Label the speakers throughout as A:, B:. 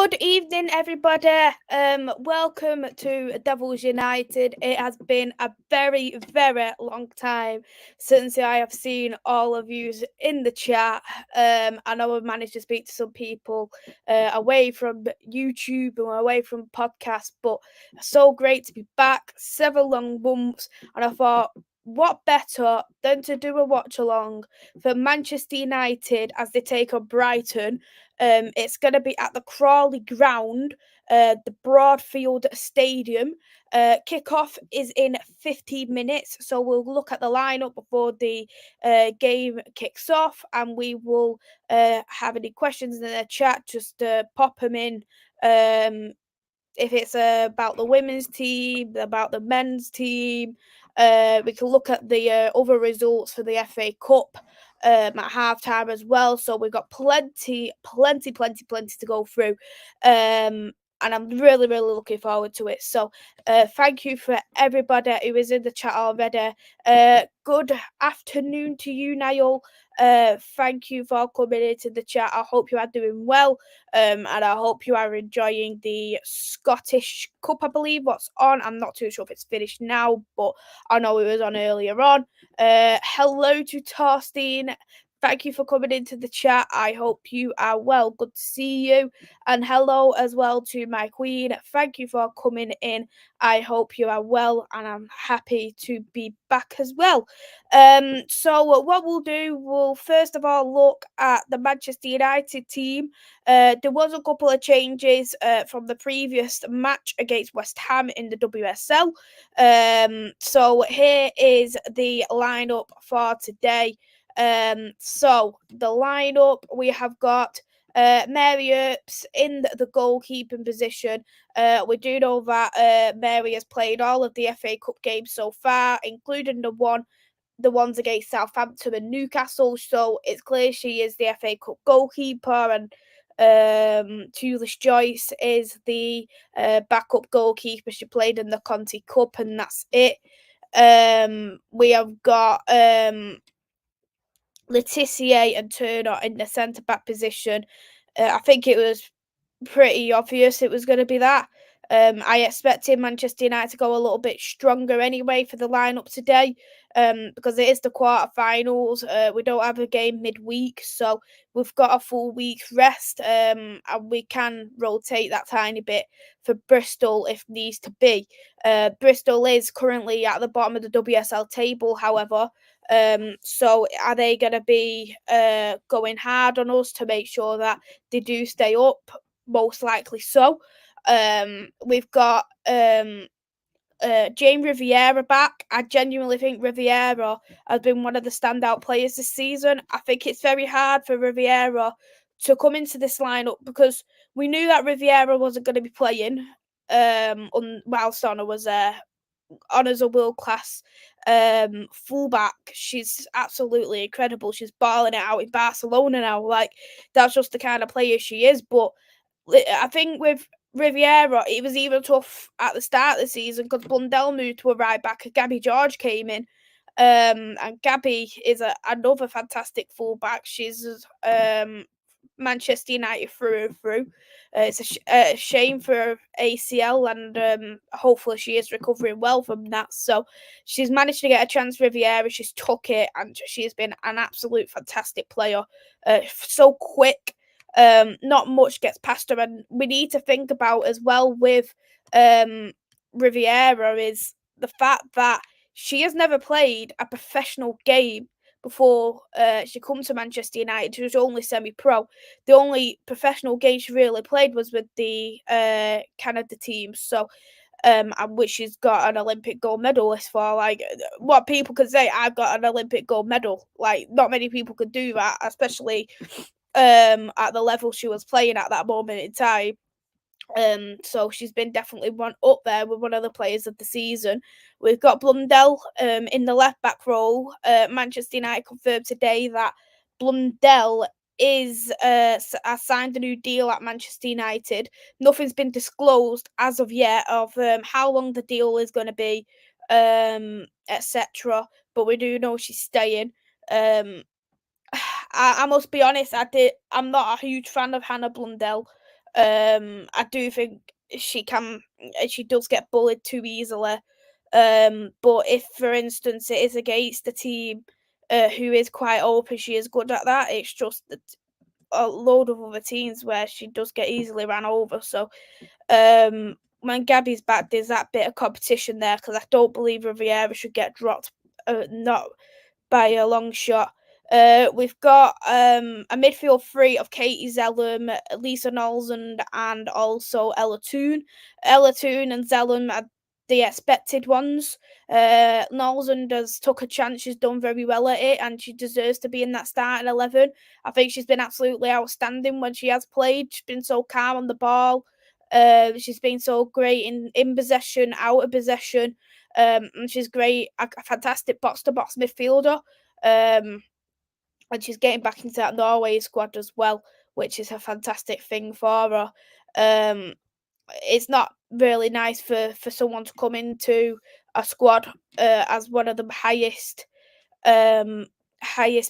A: Good evening, everybody. Welcome to Devils United. It has been a very, very long time since I have seen all of you in the chat. I know I've managed to speak to some people away from YouTube and away from podcasts, but so great to be back. Several long months, and I thought, what better than to do a watch along for Manchester United as they take on Brighton. It's going to be at the Crawley Ground, the Broadfield Stadium. Kickoff is in 15 minutes, so we'll look at the lineup before the game kicks off, and we will have any questions in the chat. Just pop them in. If it's about the women's team, about the men's team, we can look at the other results for the FA Cup at halftime as well. So we've got plenty to go through. And I'm really, really looking forward to it. So thank you for everybody who is in the chat already. Good afternoon to you, Niall. Thank you for coming into the chat. I hope you are doing well. And I hope you are enjoying the Scottish Cup, I believe, what's on. I'm not too sure if it's finished now, but I know it was on earlier on. Hello to Torstein. Thank you for coming into the chat. I hope you are well. Good to see you. And hello as well to my queen. Thank you for coming in. I hope you are well, and I'm happy to be back as well. So what we'll do, we'll first of all look at the Manchester United team. There was a couple of changes from the previous match against West Ham in the WSL. So here is the lineup for today. So the lineup, we have got Mary Earps in the goalkeeping position. We do know that Mary has played all of the FA Cup games so far, including the ones against Southampton and Newcastle. So it's clear she is the FA Cup goalkeeper, and Tulish Joyce is the backup goalkeeper. She played in the Conti Cup, and that's it. We have got Letitia and Turner in the centre back position. I think it was pretty obvious it was going to be that. I expected Manchester United to go a little bit stronger anyway for the lineup today, because it is the quarterfinals. We don't have a game midweek, so we've got a full week's rest, and we can rotate that tiny bit for Bristol if needs to be. Bristol is currently at the bottom of the WSL table, however. So are they going to be going hard on us to make sure that they do stay up? Most likely so. We've got Jane Riviera back. I genuinely think Riviera has been one of the standout players this season. I think it's very hard for Riviera to come into this lineup because we knew that Riviera wasn't going to be playing whilst Honor was there. Honor's a world class fullback. She's absolutely incredible. She's balling it out in Barcelona now. Like, that's just the kind of player she is. But I think with Riviera, it was even tough at the start of the season because Blundell moved to a right back and Gabby George came in. And Gabby is another fantastic fullback. She's Manchester United through and through. It's a shame for ACL, and hopefully she is recovering well from that. So she's managed to get a chance, Riviera. She's took it, and she's been an absolute fantastic player. So quick. Not much gets past her, and we need to think about as well with Riviera is the fact that she has never played a professional game before she come to Manchester United. She was only semi-pro. The only professional game she really played was with the Canada team. So, and which she's got an Olympic gold medalist for. Like, what people could say, I've got an Olympic gold medal. Like, not many people could do that, especially at the level she was playing at that moment in time. So she's been definitely one up there with one of the players of the season. We've got Blundell in the left back role. Manchester United confirmed today that Blundell is has signed a new deal at Manchester United. Nothing's been disclosed as of yet of how long the deal is going to be, etc. But we do know she's staying. I must be honest. I'm not a huge fan of Hannah Blundell. I do think she does get bullied too easily. But if, for instance, it is against a team who is quite open, she is good at that. It's just that a load of other teams where she does get easily ran over. So when Gabby's back, there's that bit of competition there because I don't believe Riviera should get dropped, not by a long shot. We've got a midfield three of Katie Zellum, Lisa Nolsund, and also Ella Toon. Ella Toon and Zellum are the expected ones. Nolsund has took a chance. She's done very well at it, and she deserves to be in that starting 11. I think she's been absolutely outstanding when she has played. She's been so calm on the ball. She's been so great in possession, out of possession. And she's great, a fantastic box-to-box midfielder. And she's getting back into that Norway squad as well, which is a fantastic thing for her. It's not really nice for someone to come into a squad as one of the highest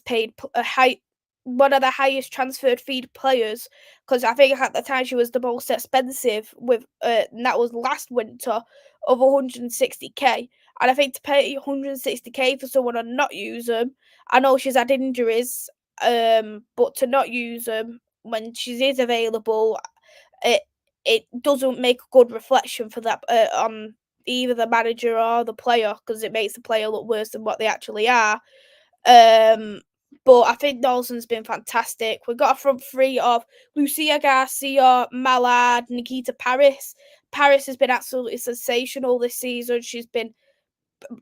A: paid, one of the highest transferred fee players, because I think at the time she was the most expensive with, and that was last winter, of 160k. And I think to pay 160k for someone and not use them, I know she's had injuries, but to not use them when she is available, it it doesn't make a good reflection for that on either the manager or the player, because it makes the player look worse than what they actually are. But I think Dawson's been fantastic. We've got a front three of Lucia Garcia, Mallard, Nikita Paris. Paris has been absolutely sensational this season. She's been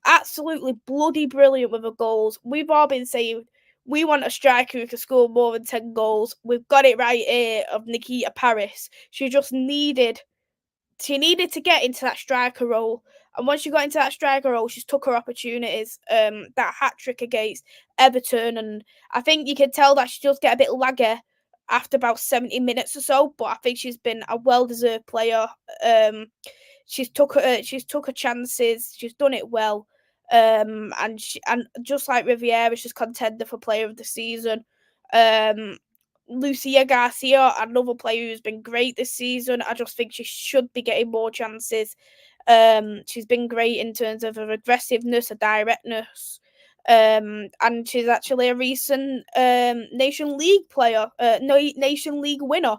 A: absolutely bloody brilliant with her goals. We've all been saying we want a striker who can score more than 10 goals. We've got it right here of Nikita Paris. She needed to get into that striker role. And once she got into that striker role, she's took her opportunities. That hat trick against Everton, and I think you can tell that she does get a bit laggy after about 70 minutes or so. But I think she's been a well-deserved player. She's took her chances. She's done it well. And just like Riviera, she's contender for Player of the Season. Lucia Garcia, another player who's been great this season. I just think she should be getting more chances. She's been great in terms of her aggressiveness, her directness. And she's actually a recent Nation League player, Nation League winner.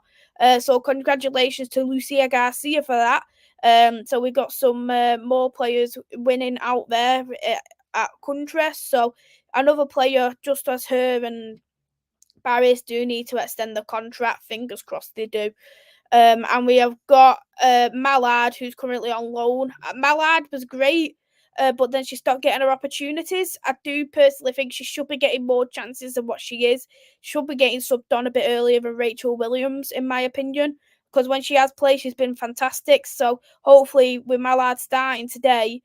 A: So congratulations to Lucia Garcia for that. So we got some more players winning out there at country. So another player just as her and Barris do need to extend the contract. Fingers crossed they do. And we have got Mallard, who's currently on loan. Mallard was great, but then she stopped getting her opportunities. I do personally think she should be getting more chances than what she is. Should be getting subbed on a bit earlier than Rachel Williams, in my opinion, because when she has played, she's been fantastic. So hopefully, with Mallard starting today,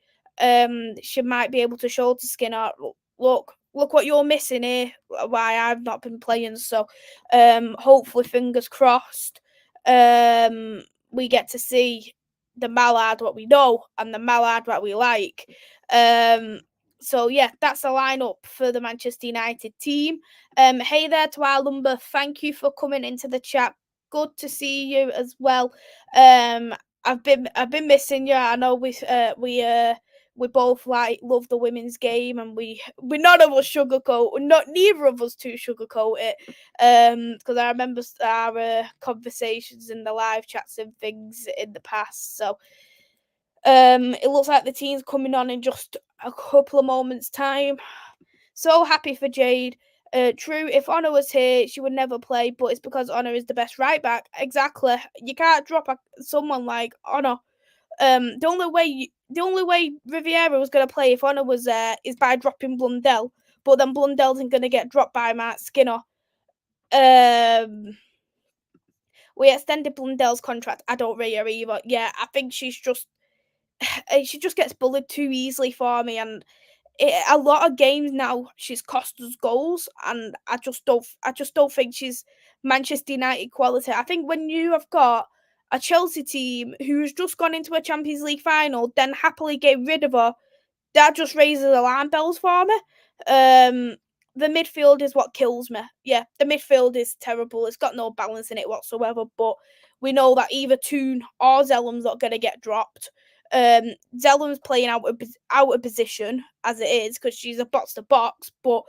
A: she might be able to show to Skinner, look what you're missing here, why I've not been playing. So hopefully, fingers crossed, we get to see the Mallard what we know and the Mallard what we like. So yeah, that's the lineup for the Manchester United team. Hey there to our number. Thank you for coming into the chat. Good to see you as well. I've been missing you. I know we both love the women's game, and we none of us sugarcoat, neither of us two sugarcoat it. Because I remember our conversations in the live chats and things in the past. So it looks like the team's coming on in just a couple of moments' time. So happy for Jade. True, if Honor was here, she would never play, but it's because Honor is the best right back. Exactly. You can't drop someone like Honor. The only way Riviera was going to play if Honor was there is by dropping Blundell, but then Blundell isn't going to get dropped by Matt Skinner. We extended Blundell's contract. I don't rate her either. Yeah, I think she just gets bullied too easily for me, and a lot of games now she's cost us goals, and I just don't think she's Manchester United quality. I think when you have got a Chelsea team who's just gone into a Champions League final, then happily get rid of her, that just raises alarm bells for me. the midfield is what kills me. Yeah, the midfield is terrible. It's got no balance in it whatsoever. But we know that either Toon or Zellum's not going to get dropped. Zellum's playing out of position as it is because she's a box to box, but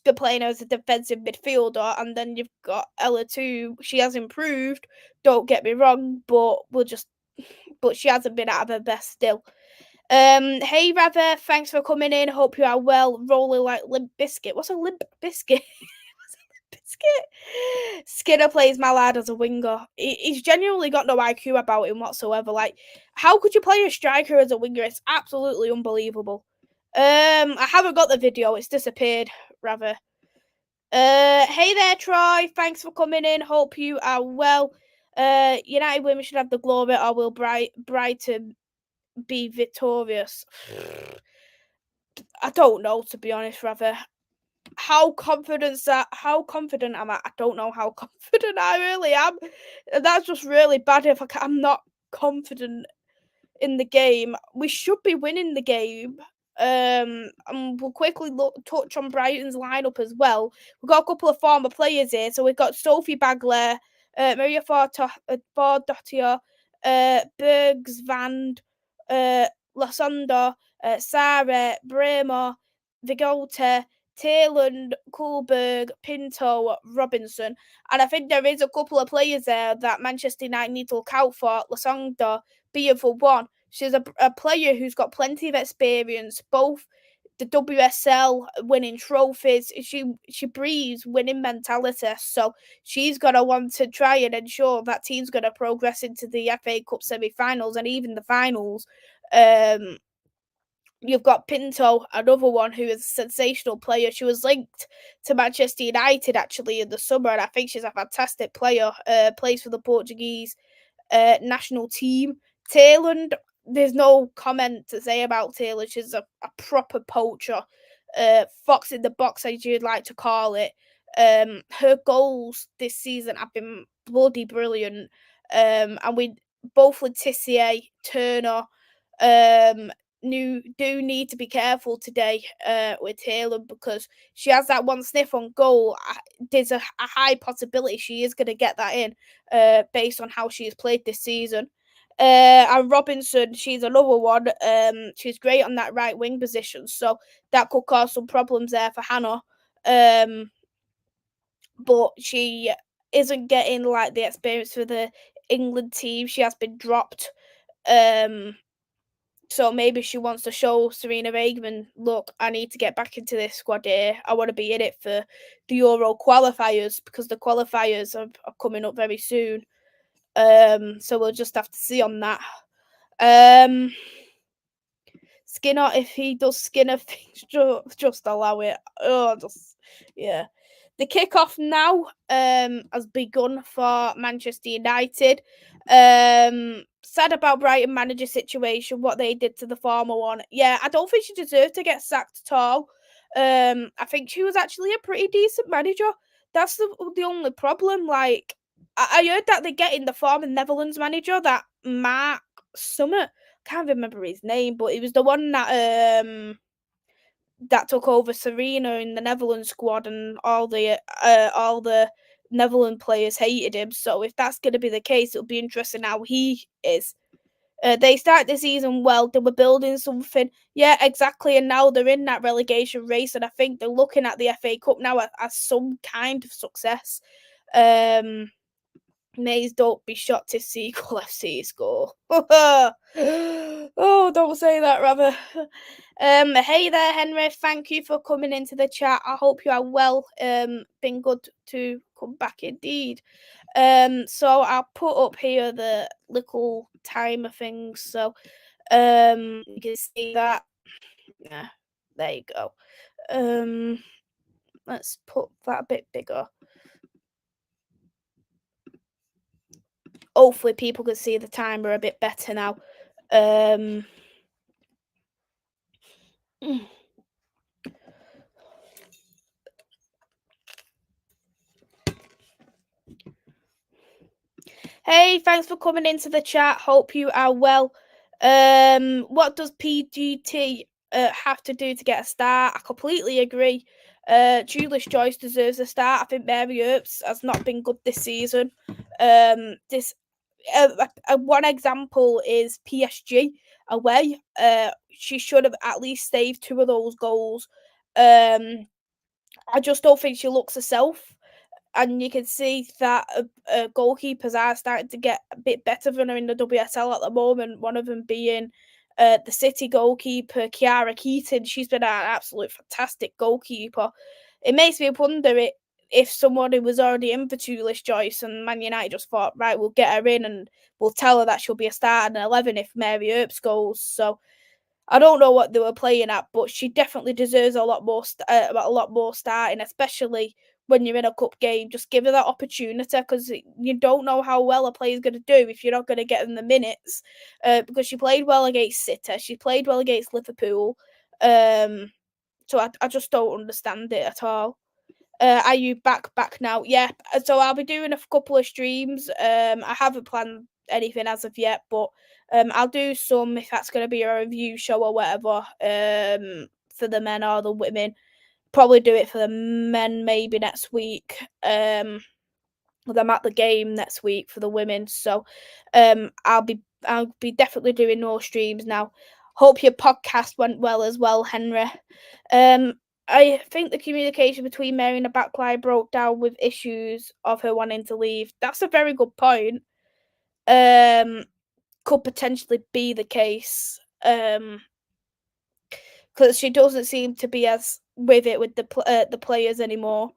A: they're playing as a defensive midfielder. And then you've got Ella too. She has improved. Don't get me wrong, but she hasn't been out of her best still. Hey Rather, thanks for coming in. Hope you are well. Rolling like Limp Biscuit. What's a Limp Biscuit? Biscuit. Skinner plays my lad as a winger. He's genuinely got no IQ about him whatsoever. Like, how could you play a striker as a winger? It's absolutely unbelievable. I haven't got the video. It's disappeared, rather. Hey there, Troy. Thanks for coming in. Hope you are well. United women should have the glory, or will Brighton be victorious? I don't know, to be honest, rather. How confident am I? I don't know how confident I really am. That's just really bad if I'm not confident in the game. We should be winning the game. And we'll quickly touch on Brighton's lineup as well. We've got a couple of former players here. So we've got Sophie Bagler, Maria Fordottir, Bergs Van, Lasonder, Sarah, Bremer, Vigota, Tayland, Kohlberg, Pinto, Robinson. And I think there is a couple of players there that Manchester United need to look out for. Lasonder being for one. She's a player who's got plenty of experience, both the WSL winning trophies. She breathes winning mentality, so she's gonna want to try and ensure that team's gonna progress into the FA Cup semi-finals and even the finals. You've got Pinto, another one who is a sensational player. She was linked to Manchester United actually in the summer, and I think she's a fantastic player. Plays for the Portuguese national team. Tayland, there's no comment to say about Taylor. She's a proper poacher. Fox in the box, as you'd like to call it. Her goals this season have been bloody brilliant. And we both Letitia, Turner, do need to be careful today with Taylor because she has that one sniff on goal. There's a high possibility she is going to get that in based on how she has played this season. And Robinson, she's another one. She's great on that right wing position, so that could cause some problems there for Hannah. But she isn't getting like the experience for the England team. She has been dropped. So maybe she wants to show Serena Eggman, look, I need to get back into this squad here. I want to be in it for the Euro qualifiers because the qualifiers are coming up very soon. So we'll just have to see on that. Skinner, if he does Skinner things, just allow it. Yeah. The kickoff now has begun for Manchester United. Sad about Brighton manager situation, what they did to the former one. Yeah, I don't think she deserved to get sacked at all. I think she was actually a pretty decent manager. That's the only problem. Like, I heard that they're getting the former Netherlands manager, that Mark Summit. Can't remember his name, but he was the one that took over Serena in the Netherlands squad, and all the Netherlands players hated him. So if that's going to be the case, it'll be interesting how he is. They started the season well. They were building something. Yeah, exactly. And now they're in that relegation race, and I think they're looking at the FA Cup now as some kind of success. Mays, don't be shocked to see Equal FC score. Oh, don't say that, rather. Hey there, Henry. Thank you for coming into the chat. I hope you are well. Been good to come back indeed. So I'll put up here the little timer things. So, you can see that. Yeah, there you go. Let's put that a bit bigger. Hopefully people can see the timer a bit better now. Hey, thanks for coming into the chat. Hope you are well. What does PGT have to do to get a start? I completely agree. Julius Joyce deserves a start. I think Mary Earps has not been good this season. One example is PSG away. She should have at least saved 2 of those goals. I just don't think she looks herself. And you can see that goalkeepers are starting to get a bit better than her in the WSL at the moment. One of them being the City goalkeeper, Kiara Keaton. She's been an absolute fantastic goalkeeper. It makes me wonder if someone who was already in for Julius Joyce and Man United just thought, right, we'll get her in and we'll tell her that she'll be a starter in 11 if Mary Earps goes. So I don't know what they were playing at, but she definitely deserves a lot more starting, especially when you're in a cup game. Just give her that opportunity because you don't know how well a player's going to do if you're not going to get them the minutes. Because she played well against City, she played well against Liverpool. So I just don't understand it at all. Are you back now? Yeah. So I'll be doing a couple of streams. I haven't planned anything as of yet, but I'll do some if that's going to be a review show or whatever. For the men or the women, probably do it for the men maybe next week. I'm at the game next week for the women, so I'll be definitely doing more streams now. Hope your podcast went well as well, Henry. I think the communication between Mary and the backline broke down with issues of her wanting to leave. That's a very good point. Could potentially be the case. Because she doesn't seem to be as with it with the players anymore.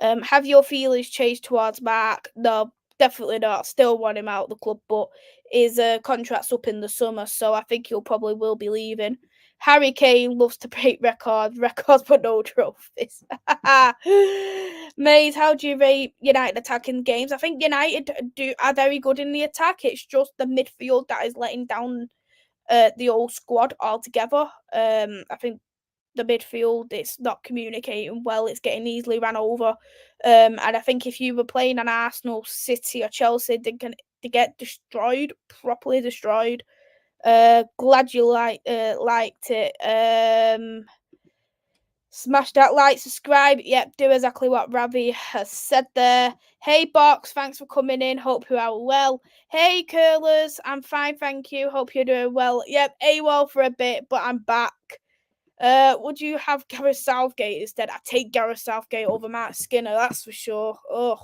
A: Have your feelings changed towards Mark? No, definitely not. Still want him out of the club, but his contract's up in the summer, so I think he'll probably will be leaving. Harry Kane loves to break records but no trophies. Maze, how do you rate United attacking games? I think United are very good in the attack. It's just the midfield that is letting down the old squad altogether. I think the midfield it's not communicating well. It's getting easily ran over. And I think if you were playing an Arsenal, City, or Chelsea, they get destroyed, properly destroyed. Glad you liked it. Smash that like, subscribe. Yep, do exactly what Ravi has said there. Hey, Box, thanks for coming in. Hope you are well. Hey, Curlers, I'm fine, thank you. Hope you're doing well. Yep, AWOL for a bit, but I'm back. Would you have Gareth Southgate instead? I'd take Gareth Southgate over Matt Skinner, that's for sure. Ugh.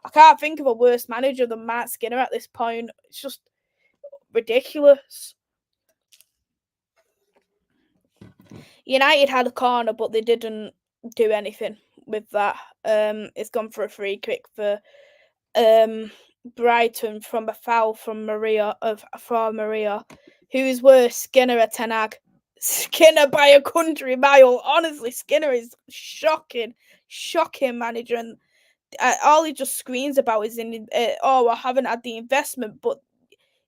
A: I can't think of a worse manager than Matt Skinner at this point. It's just ridiculous. United had a corner, but they didn't do anything with that. It's gone for a free kick for Brighton from a foul from Maria, who is worse, Skinner or Ten Hag? Skinner by a country mile. Honestly, Skinner is shocking manager, and all he just screams about is I haven't had the investment, but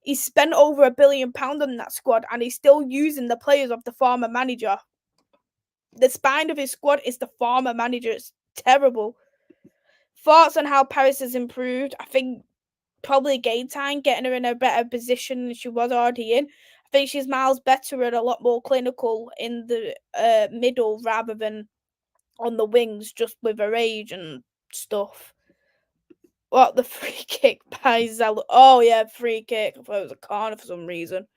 A: he spent over £1 billion on that squad, and he's still using the players of the former manager. The spine of his squad is the former manager. It's terrible. Thoughts on how Paris has improved? I think probably game time, getting her in a better position than she was already in. I think she's miles better and a lot more clinical in the middle rather than on the wings, just with her age and stuff. What, the free kick by Zell? Oh yeah, free kick. I thought it was a corner for some reason.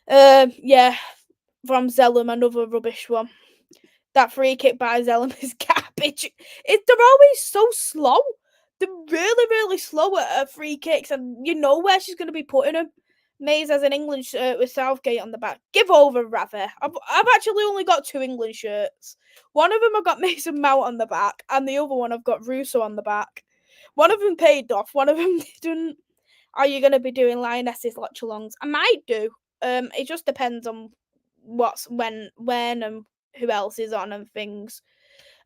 A: Yeah, from Zellum, another rubbish one. That free kick by Zellum is garbage. They're always so slow. They're really, really slow at free kicks, and you know where she's going to be putting them. Maze has an England shirt with Southgate on the back. Give over, rather. I've actually only got 2 England shirts. One of them I've got Mason Mount on the back, and the other one I've got Russo on the back. One of them paid off, one of them didn't. Are you going to be doing Lionesses Watchalongs? I might do. It just depends on when and who else is on and things.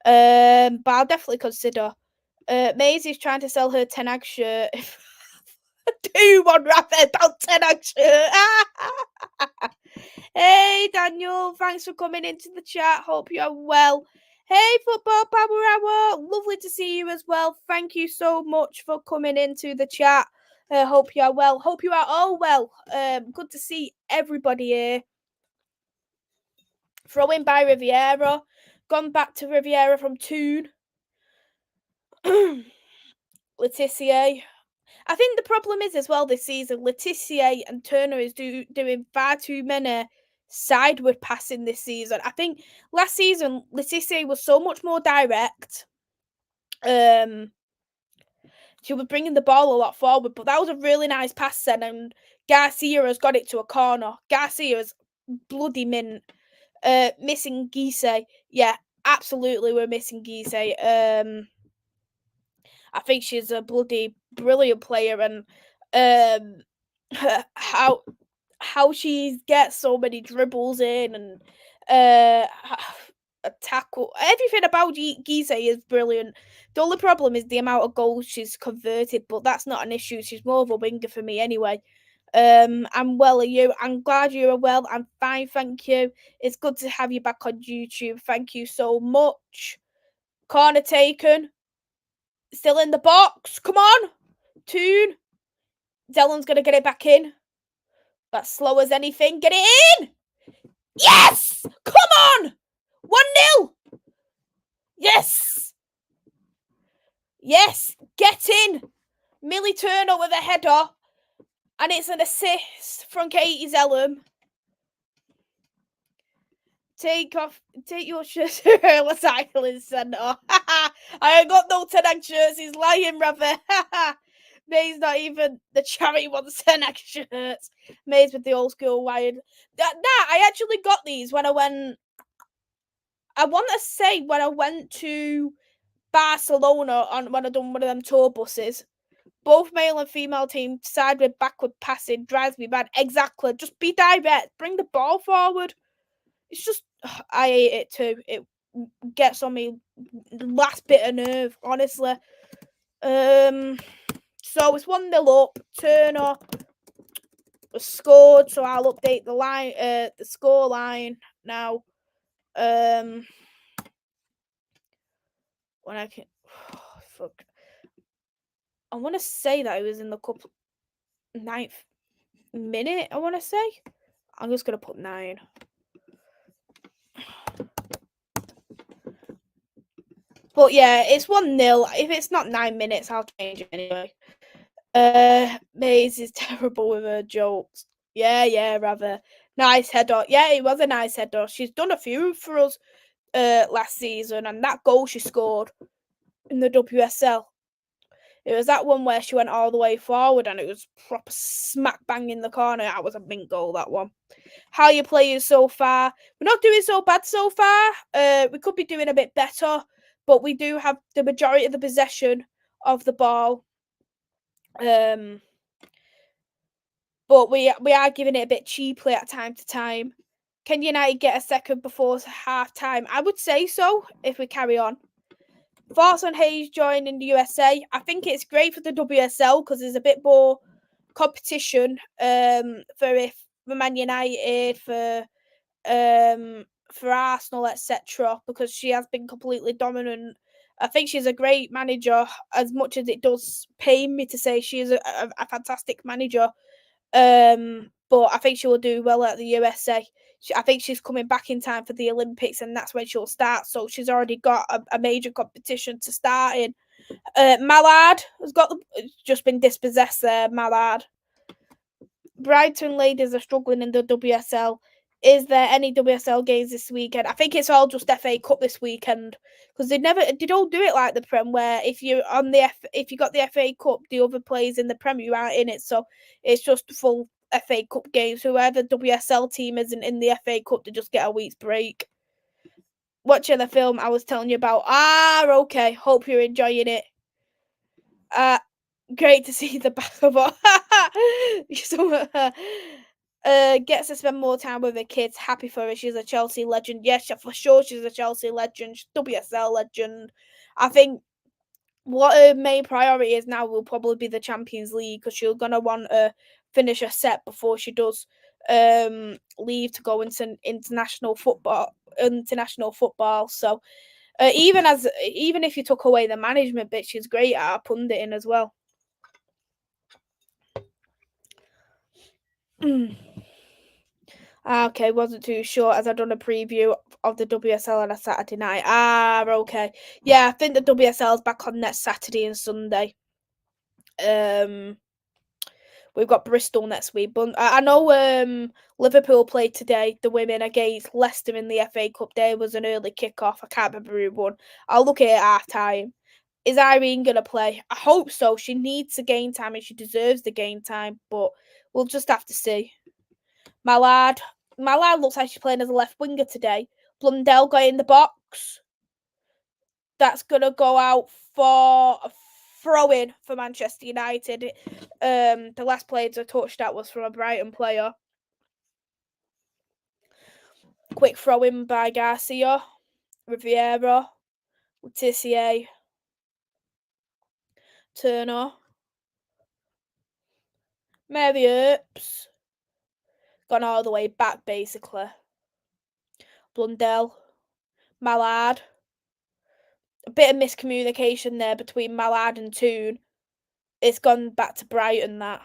A: But I'll definitely consider. Maisie's trying to sell her Ten Hag shirt. Do one rapid about Ten Hag shirt. Hey Daniel, thanks for coming into the chat. Hope you're well. Hey Football Power Hour, lovely to see you as well. Thank you so much for coming into the chat. Hope you are well. Hope you are all well. Good to see everybody here. Throw in by Riviera. gone back to Riviera from Toon. Letitia. I think the problem is as well this season, Letitia and Turner is doing far too many sideward passing this season. I think last season Letitia was so much more direct. She was bringing the ball a lot forward, but that was a really nice pass then, and Garcia has got it to a corner. Garcia's bloody mint. Missing Gise. Yeah, absolutely we're missing Gise. I think she's a bloody brilliant player, and how she gets so many dribbles in and a tackle, everything about Gise is brilliant. The only problem is the amount of goals she's converted, but that's not an issue. She's more of a winger for me anyway. I'm well, are you? I'm glad you're well. I'm fine, thank you. It's good to have you back on YouTube. Thank you so much. Corner taken. Still in the box. Come on. Toon. Zellen's going to get it back in. That's slow as anything. Get it in. Yes. Come on. 1-0. Yes. Yes. Get in. Millie Turner with a header. And it's an assist from Katie Zellum. Take your shirt. Recycling centre. I ain't got no Tenag shirts. He's lying, rather. May's not even the charity ones. Tenag shirts. May's with the old school wired. I actually got these when I went. I want to say when I went to Barcelona when I done one of them tour buses. Both male and female teams side with backward passing drives me mad. Exactly. Just be direct. Bring the ball forward. It's just I hate it too. It gets on me last bit of nerve, honestly. So it's 1-0 up. Turner scored, so I'll update the line, the score line now. When I can, fuck. I want to say that it was in the 9th minute. I want to say. I'm just gonna put 9. But yeah, it's 1-0. If it's not 9 minutes, I'll change it anyway. Maze is terrible with her jokes. Yeah, rather. Nice header. Yeah, it was a nice header. She's done a few for us last season, and that goal she scored in the WSL. It was that one where she went all the way forward and it was proper smack bang in the corner. That was a mint goal, that one. How are your players so far? We're not doing so bad so far. We could be doing a bit better, but we do have the majority of the possession of the ball. But we are giving it a bit cheaply at time to time. Can United get a second before half time? I would say so if we carry on. Thoughts on Hayes joining the USA? I think it's great for the WSL because there's a bit more competition for Man United, for Arsenal, etc. Because she has been completely dominant. I think she's a great manager. As much as it does pain me to say she is a fantastic manager, but I think she will do well at the USA. I think she's coming back in time for the Olympics, and that's when she'll start. So she's already got a major competition to start in. Mallard has just been dispossessed there. Mallard. Brighton ladies are struggling in the WSL. Is there any WSL games this weekend? I think it's all just FA Cup this weekend because they don't do it like the Prem, where if you got the FA Cup, the other players in the Prem you aren't in it, so it's just full FA Cup games. Whoever WSL team isn't in the FA Cup, they just get a week's break. Watching the film I was telling you about. Okay. Hope you're enjoying it. Great to see the back of her. Gets to spend more time with her kids. Happy for her. She's a Chelsea legend. Yes, for sure she's a Chelsea legend. She's WSL legend. I think what her main priority is now will probably be the Champions League because she's going to want to finish a set before she does leave to go into international football. So even if you took away the management bit, she's great at her punditing as well. Okay, wasn't too sure as I'd done a preview of the WSL on a Saturday night. Okay. Yeah, I think the WSL's back on next Saturday and Sunday. We've got Bristol next week, but I know Liverpool played today, the women, against Leicester in the FA Cup. There was an early kick-off. I can't remember who won. I'll look at it at half-time. Is Irene going to play? I hope so. She needs the game time and she deserves the game time, but we'll just have to see. My lad looks like she's playing as a left winger today. Blundell got in the box. That's going to go out for a throw-in for Manchester United. The last player to touch that was from a Brighton player. Quick throw-in by Garcia, Riviera, Letitia, Turner, Mary Earps. Gone all the way back, basically. Blundell, Mallard. A bit of miscommunication there between Mallard and Toon. It's gone back to Brighton, that.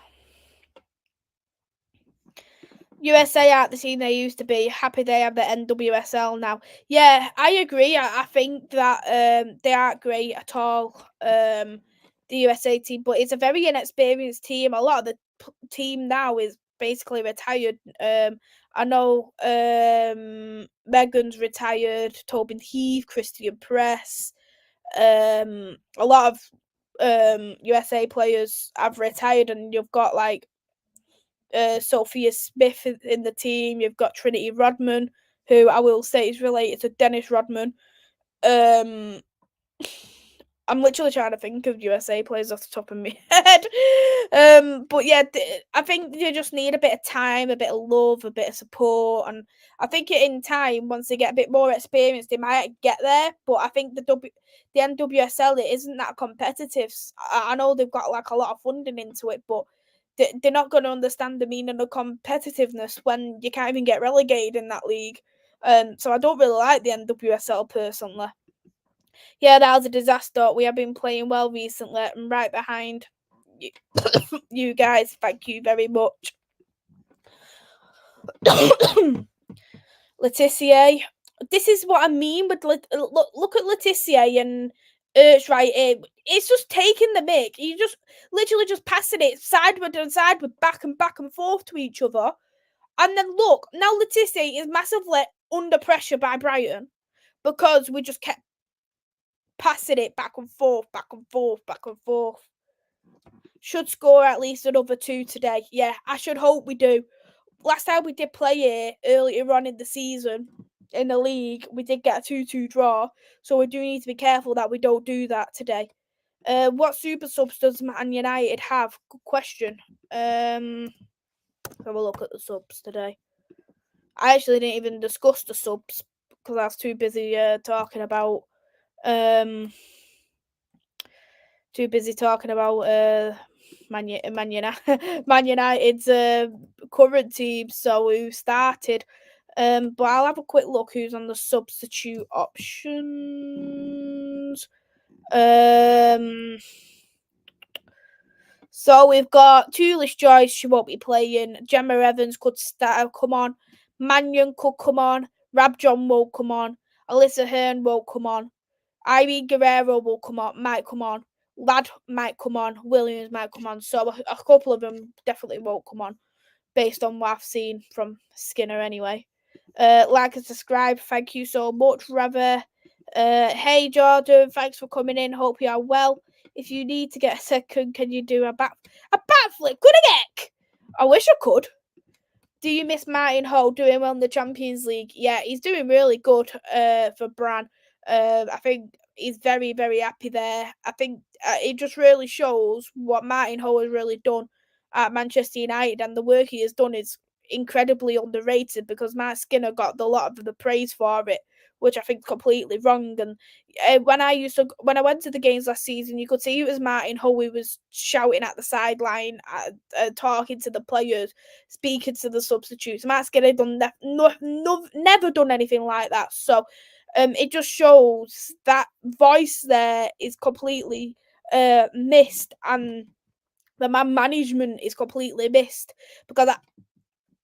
A: USA aren't the team they used to be. Happy they have the NWSL now. Yeah, I agree. I think that they aren't great at all, the USA team, but it's a very inexperienced team. A lot of the team now is basically retired. I know Megan's retired, Tobin Heath, Christian Press. A lot of USA players have retired, and you've got like Sophia Smith in the team. You've got Trinity Rodman, who I will say is related to Dennis Rodman. I'm literally trying to think of USA players off the top of my head. But yeah, I think you just need a bit of time, a bit of love, a bit of support, and I think in time, once they get a bit more experience, they might get there. But I think the NWSL, it isn't that competitive. I know they've got like a lot of funding into it, but they're not going to understand the meaning of competitiveness when you can't even get relegated in that league. So I don't really like the NWSL personally. Yeah, that was a disaster. We have been playing well recently. I'm right behind you, you guys. Thank you very much. Letitia. This is what I mean with look at Letitia and right here. It's just taking the mic. You just literally just passing it sideward and sideward, back and forth to each other. And then look, now Letitia is massively under pressure by Brighton because we just kept passing it back and forth, back and forth, back and forth. Should score at least another 2 today. Yeah, I should hope we do. Last time we did play it earlier on in the season, in the league, we did get a 2-2 draw. So we do need to be careful that we don't do that today. What super subs does Man United have? Good question. Let's have a look at the subs today. I actually didn't even discuss the subs because I was too busy talking about Man United's current team, so who started. But I'll have a quick look who's on the substitute options. So we've got Tulish Joyce, she won't be playing. Gemma Evans could come on. Mannion could come on. Rabjohn won't come on. Alyssa Hearn won't come on. Irene Guerrero might come on. Ladd might come on. Williams might come on. So a couple of them definitely won't come on, based on what I've seen from Skinner anyway. Like and subscribe. Thank you so much, Reva. Hey Jordan, thanks for coming in. Hope you are well. If you need to get a second, can you do a backflip? Good heck! I wish I could. Do you miss Martin Hove doing well in the Champions League? Yeah, he's doing really good for Bran. I think he's very, very happy there. I think it just really shows what Martin Hove has really done at Manchester United, and the work he has done is incredibly underrated because Matt Skinner got a lot of the praise for it, which I think is completely wrong. And when I went to the games last season, you could see it was Martin Hove who was shouting at the sideline, talking to the players, speaking to the substitutes. Matt Skinner never done anything like that. So it just shows that voice there is completely missed, and the man management is completely missed because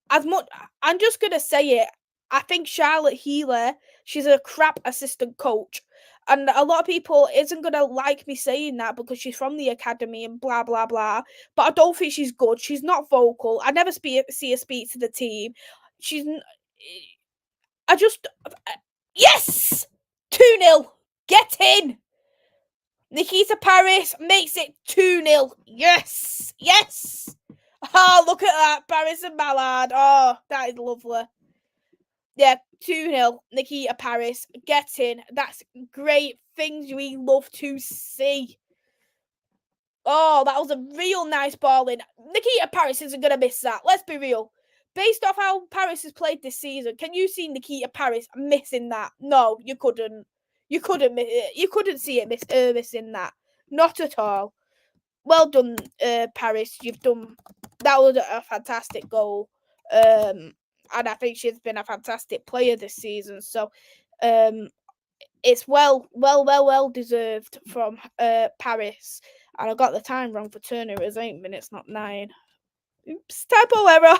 A: as much, I'm just gonna say it. I think Charlotte Healer, she's a crap assistant coach. And a lot of people isn't gonna like me saying that because she's from the academy and blah blah blah. But I don't think she's good. She's not vocal. I never see her speak to the team. She's. I just. Yes! 2-0. Get in! Nikita Paris makes it 2-0. Yes! Yes! Oh, look at that. Paris and Mallard. Oh, that is lovely. Yeah, 2-0. Nikita Paris. Get in. That's great. Things we love to see. Oh, that was a real nice ball in. Nikita Paris isn't going to miss that. Let's be real. Based off how Paris has played this season, can you see Nikita Paris missing that? No, you couldn't. You couldn't. You couldn't see it missing that. Not at all. Well done, Paris. You've done. That was a fantastic goal. And I think she's been a fantastic player this season. So, it's well deserved from Paris. And I got the time wrong for Turner. It was 8 minutes, not 9. Oops, typo error.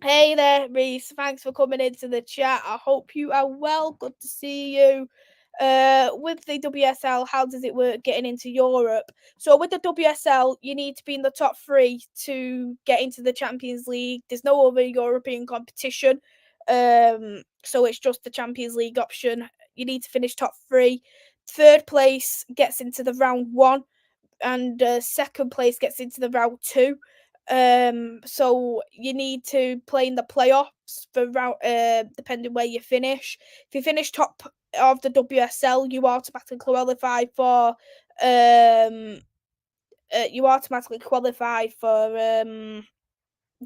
A: Hey there, Reese. Thanks for coming into the chat. I hope you are well. Good to see you. With the WSL, how does it work getting into Europe? So with the WSL, you need to be in the top 3 to get into the Champions League. There's no other European competition. So it's just the Champions League option. You need to finish top 3. Third place gets into the round 1, and second place gets into the round 2. So you need to play in the playoffs for round, depending where you finish. If you finish top of the WSL, you automatically qualify for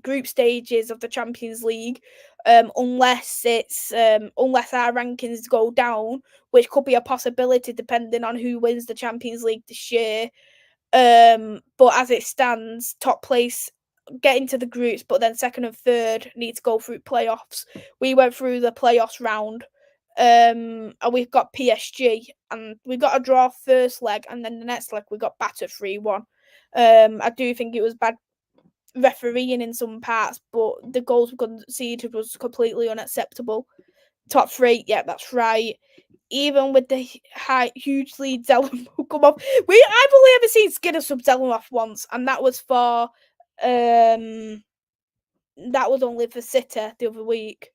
A: group stages of the Champions League, unless our rankings go down, which could be a possibility depending on who wins the Champions League this year. But as it stands, top place get into the groups, but then second and third need to go through playoffs. We went through the playoffs round, and we've got PSG, and we got a draw first leg, and then the next leg we got battered 3-1. I do think it was bad refereeing in some parts, but the goals we conceded was completely unacceptable. Top 3, yeah, that's right. Even with the huge lead, Zelham will come off. I've only ever seen Skinner sub Zelham off once, and that was only for City the other week.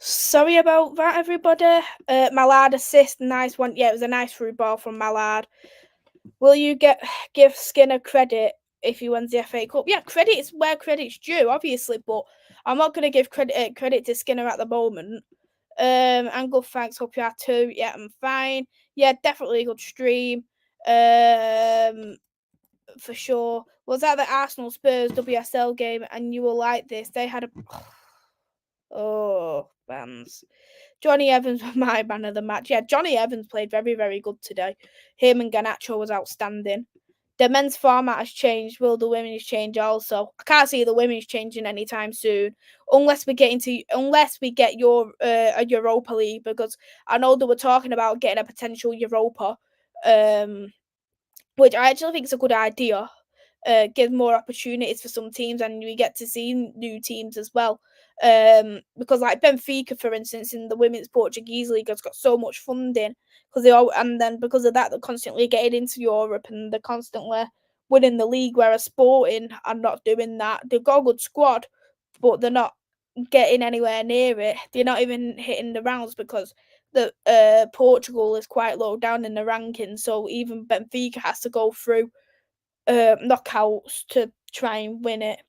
A: Sorry about that, everybody. Mallard assist, nice one. Yeah, it was a nice through ball from Mallard. Will you give Skinner credit if he wins the FA Cup? Yeah, credit is where credit's due, obviously, but I'm not going to give credit to Skinner at the moment. And good, thanks. Hope you are too. Yeah, I'm fine. Yeah, definitely a good stream. For sure. Was that the Arsenal Spurs WSL game? And you were like this. They had a fans. Johnny Evans was my man of the match. Yeah, Johnny Evans played very, very good today. Him and Garnacho was outstanding. The men's format has changed. Will the women's change also? I can't see the women's changing anytime soon, unless we get a Europa League, because I know they were talking about getting a potential Europa, which I actually think is a good idea. Give more opportunities for some teams, and we get to see new teams as well. Because like Benfica, for instance, in the women's Portuguese league, has got so much funding and then because of that, they're constantly getting into Europe and they're constantly winning the league. Whereas Sporting are not doing that. They've got a good squad, but they're not getting anywhere near it. They're not even hitting the rounds because the Portugal is quite low down in the rankings. So even Benfica has to go through knockouts to try and win it.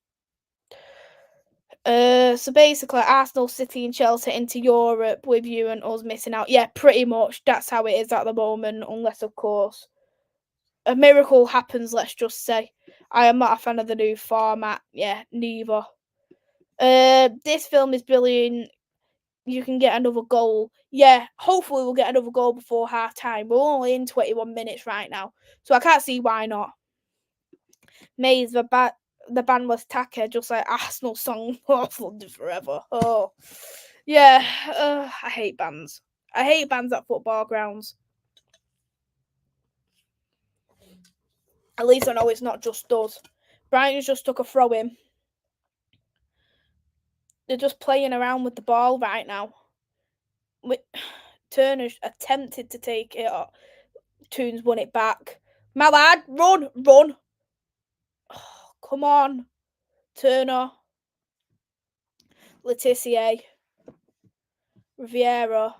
A: So basically, Arsenal, City, and Chelsea into Europe with you and us missing out. Yeah, pretty much. That's how it is at the moment, unless, of course, a miracle happens, let's just say. I am not a fan of the new format. Yeah, neither. This film is brilliant. You can get another goal. Yeah, hopefully we'll get another goal before half time. We're only in 21 minutes right now, so I can't see why not. Maze, the band was Taka, just like Arsenal song London Forever. Oh, yeah. I hate bands. I hate bands at football grounds. At least I know it's not just us. Brighton's just took a throw in. They're just playing around with the ball right now. Turner attempted to take it. Toons won it back. My lad, run, run. Oh, come on. Turner. Letitia. Riviera.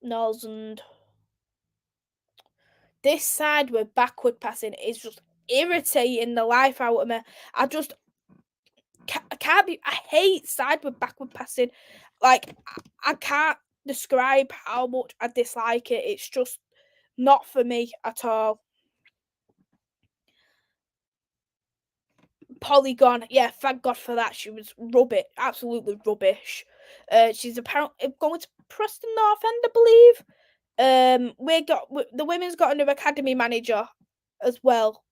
A: Nolsund. This side with backward passing is just irritating the life out of me. I can't be. I hate side with backward passing. Like, I can't describe how much I dislike it. It's just not for me at all. Polygon, yeah, thank God for that. She was rubbish, absolutely rubbish. She's apparently going to Preston North End, I believe. The women's got a new academy manager as well.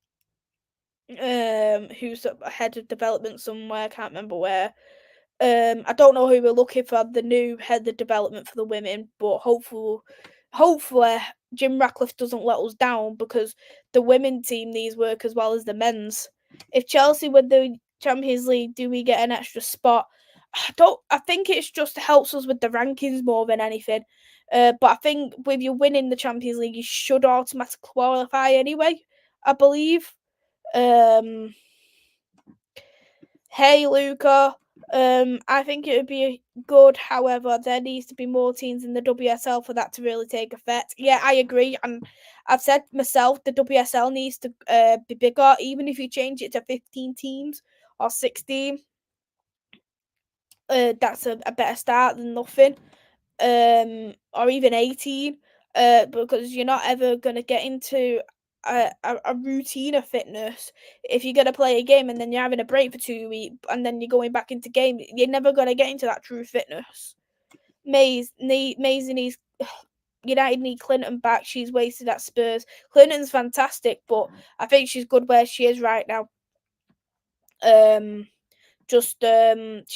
A: Who's head of development somewhere, I can't remember where. I don't know who we're looking for the new head of development for the women, but hopefully Jim Ratcliffe doesn't let us down, because the women team needs work as well as the men's. If Chelsea win the Champions League, do we get an extra spot? I think it's just helps us with the rankings more than anything. But I think with you winning the Champions League, you should automatically qualify anyway, I believe. Hey, Luca. I think it would be good. However, there needs to be more teams in the WSL for that to really take effect. Yeah, I agree. And I've said myself, the WSL needs to be bigger. Even if you change it to 15 teams or 16, that's a better start than nothing. Or even 18. Because you're not ever going to get into a routine of fitness if you're going to play a game and then you're having a break for 2 weeks and then you're going back into game. You're never going to get into that true fitness. Maze needs United need Clinton back. She's wasted at Spurs. Clinton's fantastic, but I think she's good where she is right now. She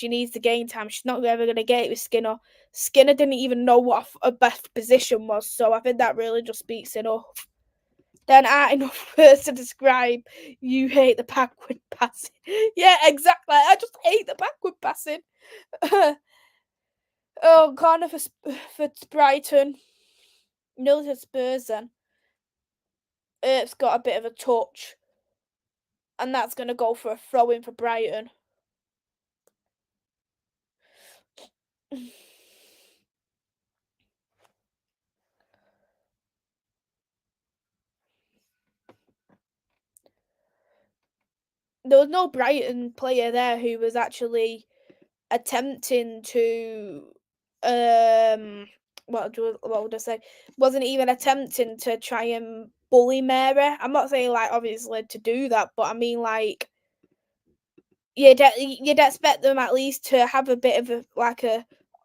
A: needs the game time. She's not ever going to get it with Skinner. Skinner didn't even know what a best position was, so I think that really just speaks enough. Then aren't enough words to describe. You hate the backward passing. Yeah, exactly. I just hate the backward passing. Oh, corner for Brighton. Nil to Spurs then. It's got a bit of a touch. And that's going to go for a throw-in for Brighton. There was no Brighton player there who was actually attempting to what would I say? Wasn't even attempting to try and bully Mary. I'm not saying like obviously to do that, but I mean like you'd expect them at least to have a bit of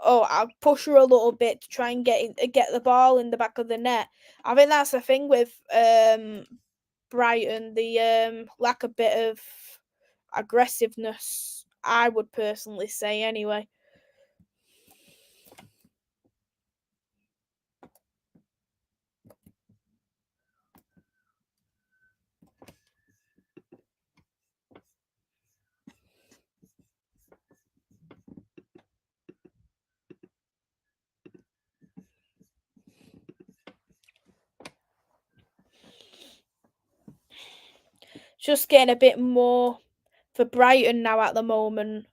A: I'll push her a little bit to try and get the ball in the back of the net. I think that's the thing with Brighton, the lack a bit of aggressiveness, I would personally say anyway. Just getting a bit more for Brighton now at the moment.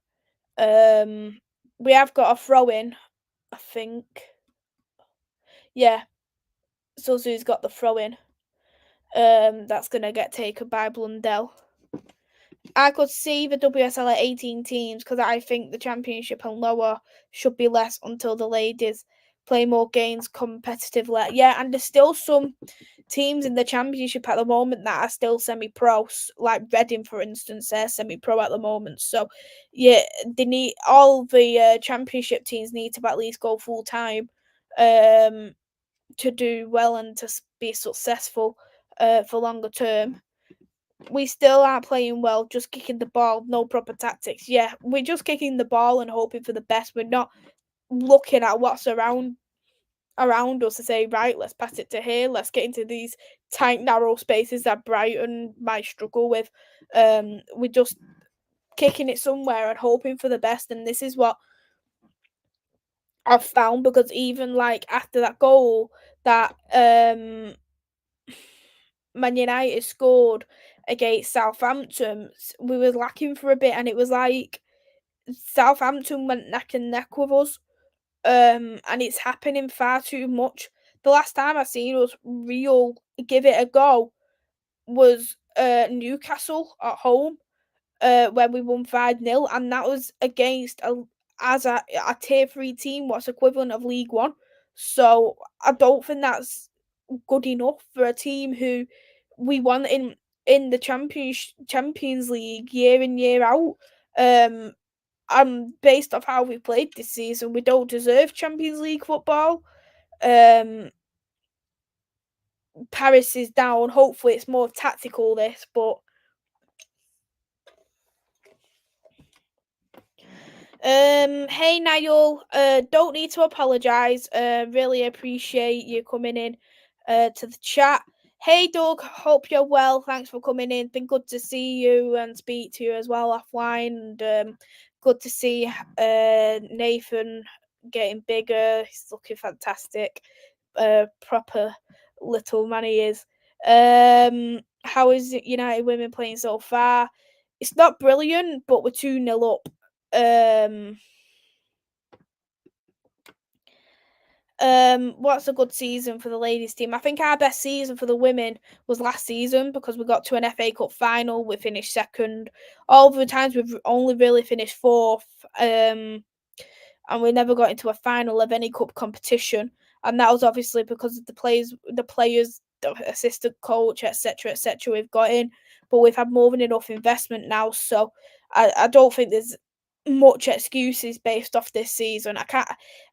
A: We have got a throw in, I think. Yeah, Suzu's got the throw in. That's gonna get taken by Blundell. I could see the WSL at 18 teams because I think the Championship and lower should be less until the ladies play more games competitively. Yeah, and there's still some teams in the Championship at the moment that are still semi-pro, like Reading, for instance, they're semi-pro at the moment. So, yeah, they need all the Championship teams need to at least go full time, to do well and to be successful, for longer term. We still aren't playing well, just kicking the ball, no proper tactics. Yeah, we're just kicking the ball and hoping for the best. We're not looking at what's around us to say, right, let's pass it to here, let's get into these tight, narrow spaces that Brighton might struggle with. We're just kicking it somewhere and hoping for the best, and this is what I've found, because even like after that goal that Man United scored against Southampton, we were lacking for a bit, and it was like Southampton went neck and neck with us. And it's happening far too much. The last time I seen us real give it a go was Newcastle at home, when we won 5-0, and that was against a tier 3 team, what's equivalent of League One. So I don't think that's good enough for a team who we want in the Champions League year in year out. And based off how we played this season, we don't deserve Champions League football. Paris is down. Hopefully, it's more tactical. This, but hey Niall, don't need to apologise. Really appreciate you coming in, to the chat. Hey Doug, hope you're well. Thanks for coming in. Been good to see you and speak to you as well offline. And good to see Nathan getting bigger. He's looking fantastic. Proper little man he is. How is United women playing so far? It's not brilliant, but we're 2-0 up. What's a good season for the ladies team? I think our best season for the women was last season, because we got to an FA Cup final. We finished second. All the times we've only really finished fourth. And we never got into a final of any cup competition. And that was obviously because of the players, the assistant coach, etc., etc. we've got in. But we've had more than enough investment now, so I don't think there's much excuses based off this season.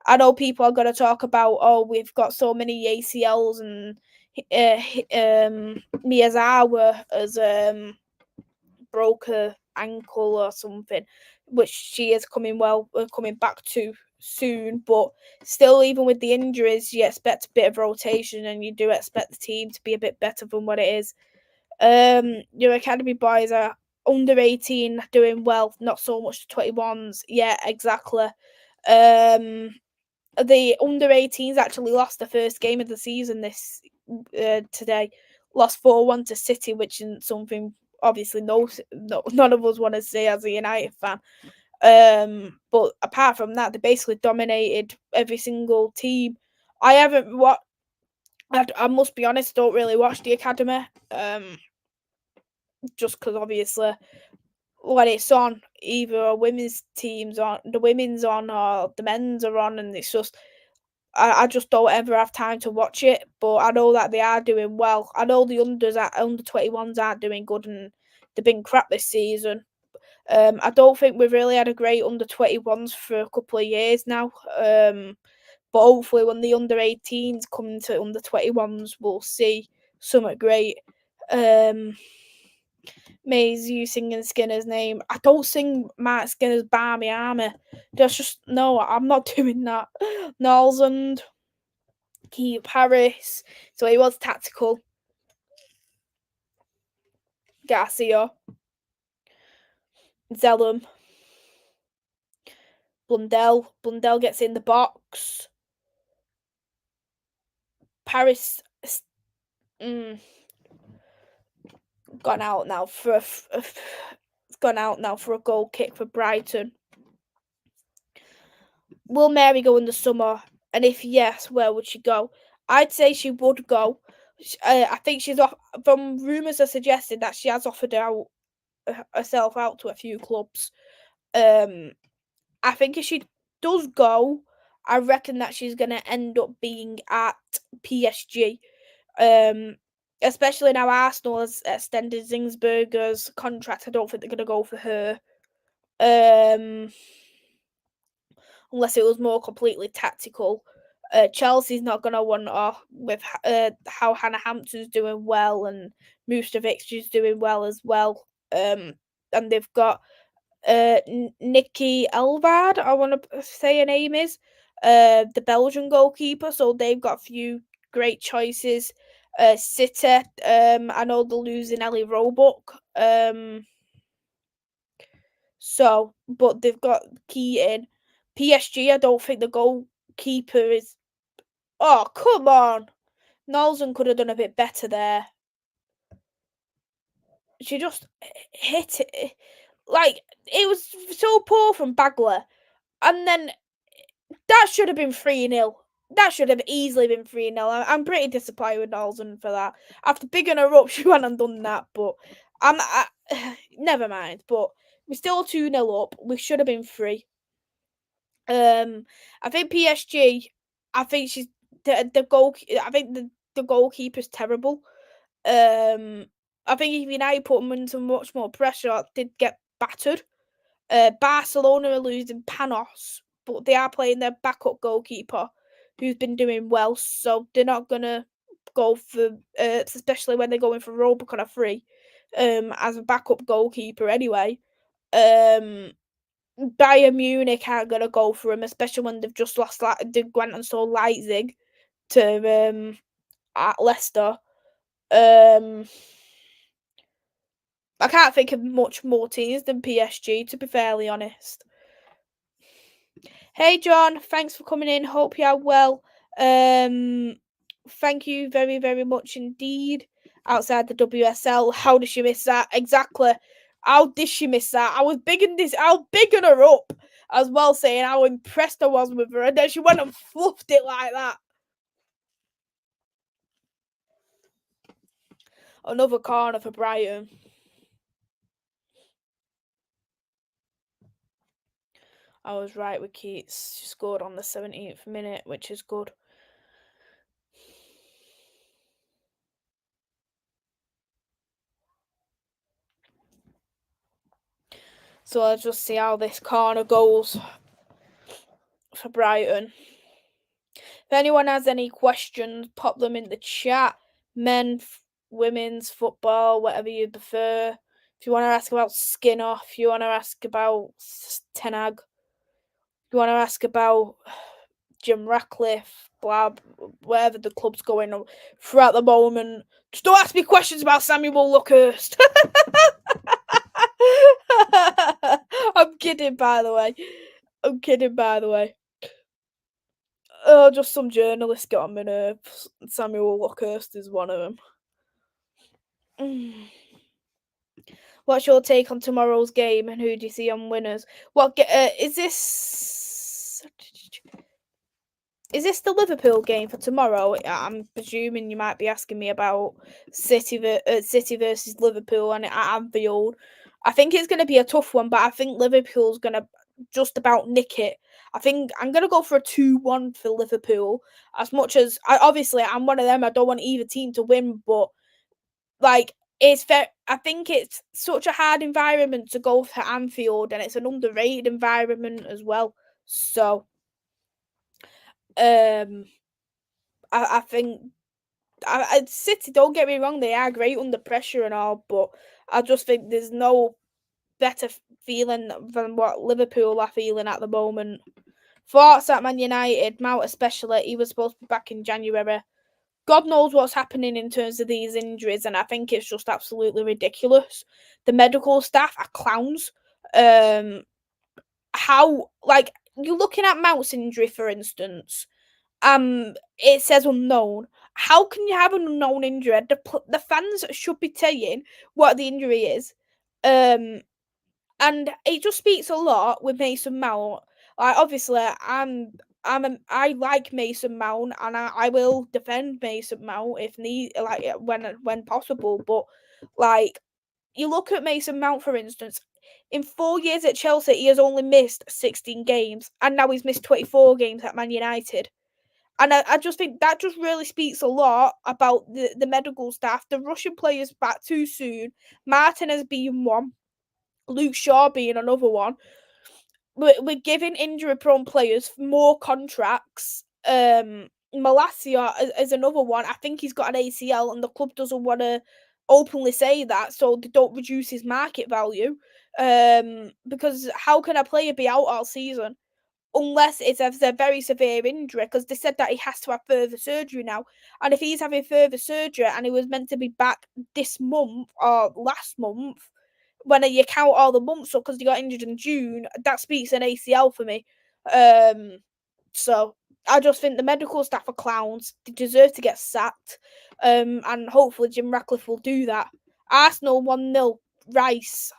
A: I know people are going to talk about, oh, we've got so many ACLs, and Miyazawa has broke her ankle or something, which she is coming back to soon. But still, even with the injuries, you expect a bit of rotation, and you do expect the team to be a bit better than what it is. Your academy boys are under 18 doing well, not so much the 21s. Yeah, exactly. The under 18s actually lost the first game of the season this today. Lost 4-1 to City, which isn't something obviously none of us want to see as a United fan. But apart from that, they basically dominated every single team. I haven't what I must be honest, don't really watch the academy. Just because obviously when it's on, either a women's team's on, the women's on, or the men's are on, and it's just I just don't ever have time to watch it. But I know that they are doing well. I know the under 21s aren't doing good, and they've been crap this season. I don't think we've really had a great under 21s for a couple of years now. But hopefully when the under 18s come into under 21s, we'll see something great. Maze, you singing Skinner's name. I don't sing Mark Skinner's Barmy Army. That's just, no, I'm not doing that. Nalsund, Keith Harris. So he was tactical. Garcia. Zellum. Blundell. Blundell gets in the box. Paris. Gone out now for a goal kick for Brighton. Will Mary go in the summer? And if yes, where would she go? I'd say she would go. I think she's off. From rumours are suggesting that she has offered herself out to a few clubs. I think if she does go, I reckon that she's going to end up being at PSG. especially now Arsenal has extended Zingsberger's contract. I don't think they're going to go for her. Unless it was more completely tactical. Chelsea's not going to want off with how Hannah Hampton's doing well and Mustovic's doing well as well. And they've got Nikki Elvard, I want to say her name is, the Belgian goalkeeper. So they've got a few great choices. City, I know they're losing Ellie Roebuck. So, but they've got Keaton. PSG, I don't think the goalkeeper is. Oh, come on. Nolson could have done a bit better there. She just hit it. Like, it was so poor from Bagler. And then that should have been 3-0. That should have easily been 3-0. I'm pretty disappointed with Nolson for that. After bigging her up, she went and done that. But never mind. But we're still 2-0 up. We should have been 3. I think PSG. I think she's the goal. I think the goalkeeper's terrible. I think if United put them into much more pressure, they'd get battered. Barcelona are losing Panos, but they are playing their backup goalkeeper, who's been doing well. So they're not gonna go for, especially when they're going for Roebuck on a free, as a backup goalkeeper anyway. Bayern Munich aren't gonna go for him, especially when they've just lost. They went and sold Leipzig to at Leicester. I can't think of much more teams than PSG, to be fairly honest. Hey John, thanks for coming in. Hope you are well. Thank you very, very much indeed. Outside the WSL, how did she miss that? Exactly. How did she miss that? I was bigging her up as well, saying how impressed I was with her, and then she went and fluffed it like that. Another corner for Brighton. I was right with Keats. She scored on the 17th minute, which is good. So let's just see how this corner goes for Brighton. If anyone has any questions, pop them in the chat. Men, women's football, whatever you prefer. If you want to ask about Skinner, if you want to ask about Ten Hag, if you want to ask about Jim Ratcliffe, blah, wherever the club's going on throughout the moment, just don't ask me questions about Samuel Luckhurst. I'm kidding, by the way. Oh, just some journalists get on my nerves. Samuel Luckhurst is one of them. What's your take on tomorrow's game, and who do you see on winners? What is this? Is this the Liverpool game for tomorrow? I'm presuming you might be asking me about City versus Liverpool and at Anfield. I think it's going to be a tough one, but I think Liverpool's going to just about nick it. I think I'm going to go for a 2-1 for Liverpool. As much as obviously I'm one of them, I don't want either team to win, but like it's fair. I think it's such a hard environment to go to Anfield, and it's an underrated environment as well. So, I think City. Don't get me wrong; they are great under pressure and all, but I just think there's no better feeling than what Liverpool are feeling at the moment. Thoughts at Man United, Mount especially. He was supposed to be back in January. God knows what's happening in terms of these injuries, and I think it's just absolutely ridiculous. The medical staff are clowns. How, like, you're looking at Mount's injury, for instance. It says unknown. How can you have an unknown injury? The fans should be telling what the injury is. And it just speaks a lot with Mason Mount. Like, obviously, I like Mason Mount, and I will defend Mason Mount if need, like, when possible. But like, you look at Mason Mount, for instance. In 4 years at Chelsea, he has only missed 16 games, and now he's missed 24 games at Man United. And I just think that just really speaks a lot about the medical staff. The rushing players back too soon. Martinez being one, Luke Shaw being another one. We're giving injury-prone players more contracts. Malacia is another one. I think he's got an ACL, and the club doesn't want to openly say that, so they don't reduce his market value. Because how can a player be out all season? Unless it's a very severe injury, because they said that he has to have further surgery now. And if he's having further surgery and he was meant to be back this month or last month, when you count all the months up because he got injured in June, that speaks an ACL for me. So I just think the medical staff are clowns. They deserve to get sacked. And hopefully Jim Ratcliffe will do that. Arsenal 1-0. Rice.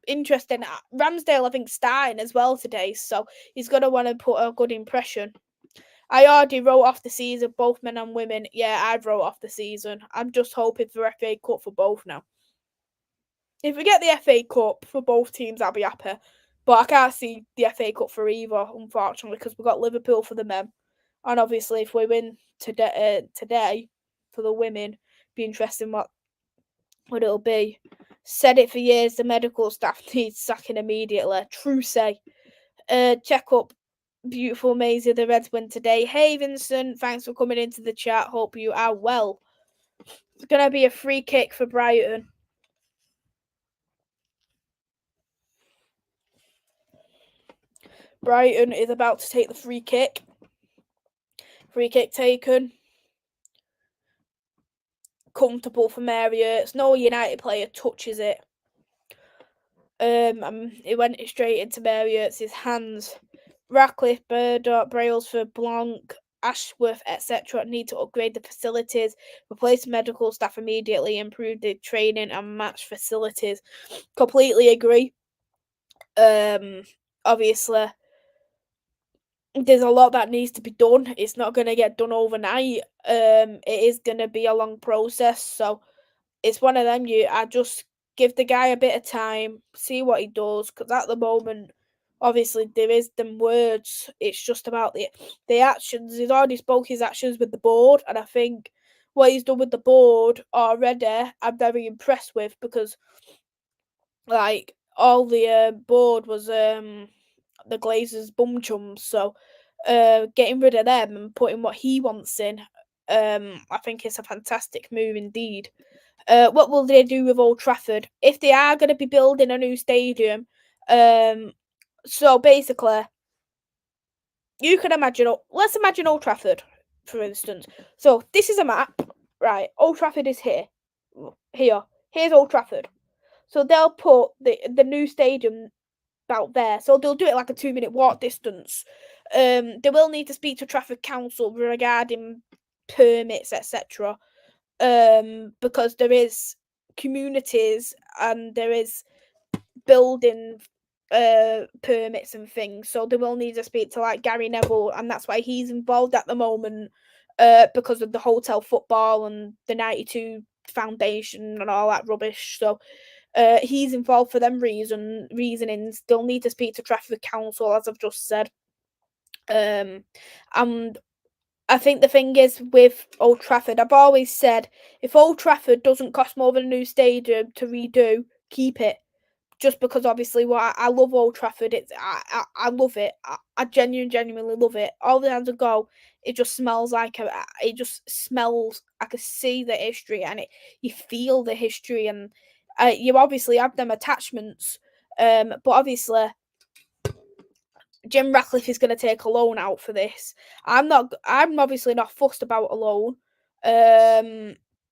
A: Interesting. Ramsdale, I think, starting as well today, so he's going to want to put a good impression. I already wrote off the season, both men and women. Yeah, I wrote off the season. I'm just hoping for FA Cup for both now. If we get the FA Cup for both teams, I'll be happy. But I can't see the FA Cup for either, unfortunately, because we've got Liverpool for the men. And obviously, if we win today for the women, be interesting what it'll be. Said it for years, the medical staff needs sacking immediately. True say. Check up. Beautiful Maisie, the Reds win today. Hey Vincent, thanks for coming into the chat. Hope you are well. It's going to be a free kick for Brighton. Brighton is about to take the free kick. Free kick taken. Comfortable for Marriott. No United player touches it. It went straight into Marriott's hands. Ratcliffe, Burdock, Brailsford, Blanc, Ashworth, etc. need to upgrade the facilities, replace medical staff immediately, improve the training and match facilities. Completely agree. Obviously, there's a lot that needs to be done. It's not going to get done overnight. It is going to be a long process. So it's one of them. I just give the guy a bit of time, see what he does. Because at the moment, obviously, there is them words. It's just about the actions. He's already spoke his actions with the board, and I think what he's done with the board already, I'm very impressed with, because like all the board was the Glazers bum chums. So getting rid of them and putting what he wants in, I think it's a fantastic move indeed. What will they do with Old Trafford if they are going to be building a new stadium? So basically, you can imagine. Let's imagine Old Trafford, for instance. So this is a map, right? Old Trafford is here. Here's Old Trafford. So they'll put the new stadium about there. So they'll do it like a 2-minute walk distance. They will need to speak to Trafford Council regarding permits, etc. Because there is communities and there is building permits and things. So they will need to speak to like Gary Neville, and that's why he's involved at the moment. Because of the hotel football and the 92 foundation and all that rubbish. So he's involved for them reasonings. They'll need to speak to Trafford Council, as I've just said. And I think the thing is with Old Trafford, I've always said, if Old Trafford doesn't cost more than a new stadium to redo, keep it. Just because obviously I love Old Trafford. I love it. I genuinely love it. All the times I go, it just smells like it just smells. I can see the history, and you feel the history, and you obviously have them attachments. But obviously, Jim Ratcliffe is going to take a loan out for this. I'm obviously not fussed about a loan,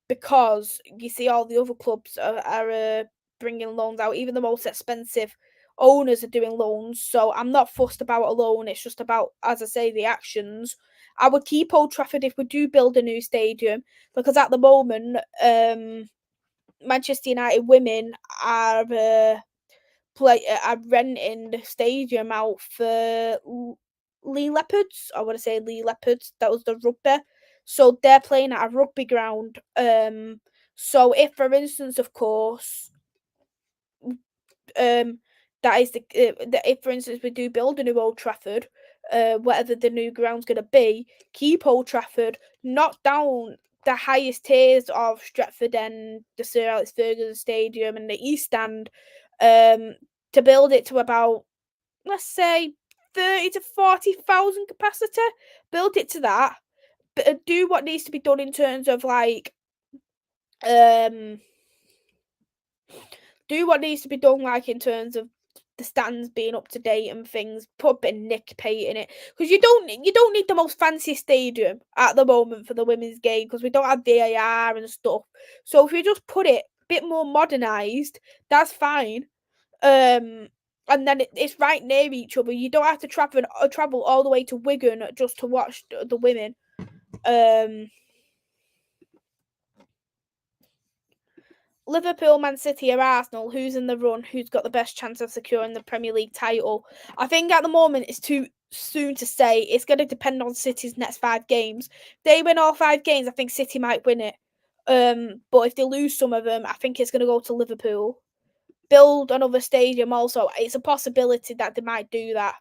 A: because you see all the other clubs are bringing loans out. Even the most expensive owners are doing loans. So I'm not fussed about a loan. It's just about, as I say, the actions. I would keep Old Trafford if we do build a new stadium, because at the moment, Manchester United women are renting the stadium out for Lee Leopards. I want to say Lee Leopards. That was the rugby. So they're playing at a rugby ground. So if, for instance, of course, that is if, for instance, we do build a new Old Trafford, whatever the new ground's going to be, keep Old Trafford, knock down the highest tiers of Stretford End, the Sir Alex Ferguson Stadium, and the East Stand, to build it to about, let's say, 30 to 40,000 capacity. Build it to that, but do what needs to be done in terms of like, do what needs to be done, like in terms of the stands being up to date and things. Put a bit of nick paint in it, because you don't need the most fancy stadium at the moment for the women's game, because we don't have VAR and stuff. So if you just put it a bit more modernised, that's fine. And then it's right near each other. You don't have to travel all the way to Wigan just to watch the women. Liverpool, Man City, or Arsenal, who's in the run? Who's got the best chance of securing the Premier League title? I think at the moment it's too soon to say. It's going to depend on City's next 5 games. If they win all 5 games, I think City might win it. But if they lose some of them, I think it's going to go to Liverpool. Build another stadium also. It's a possibility that they might do that.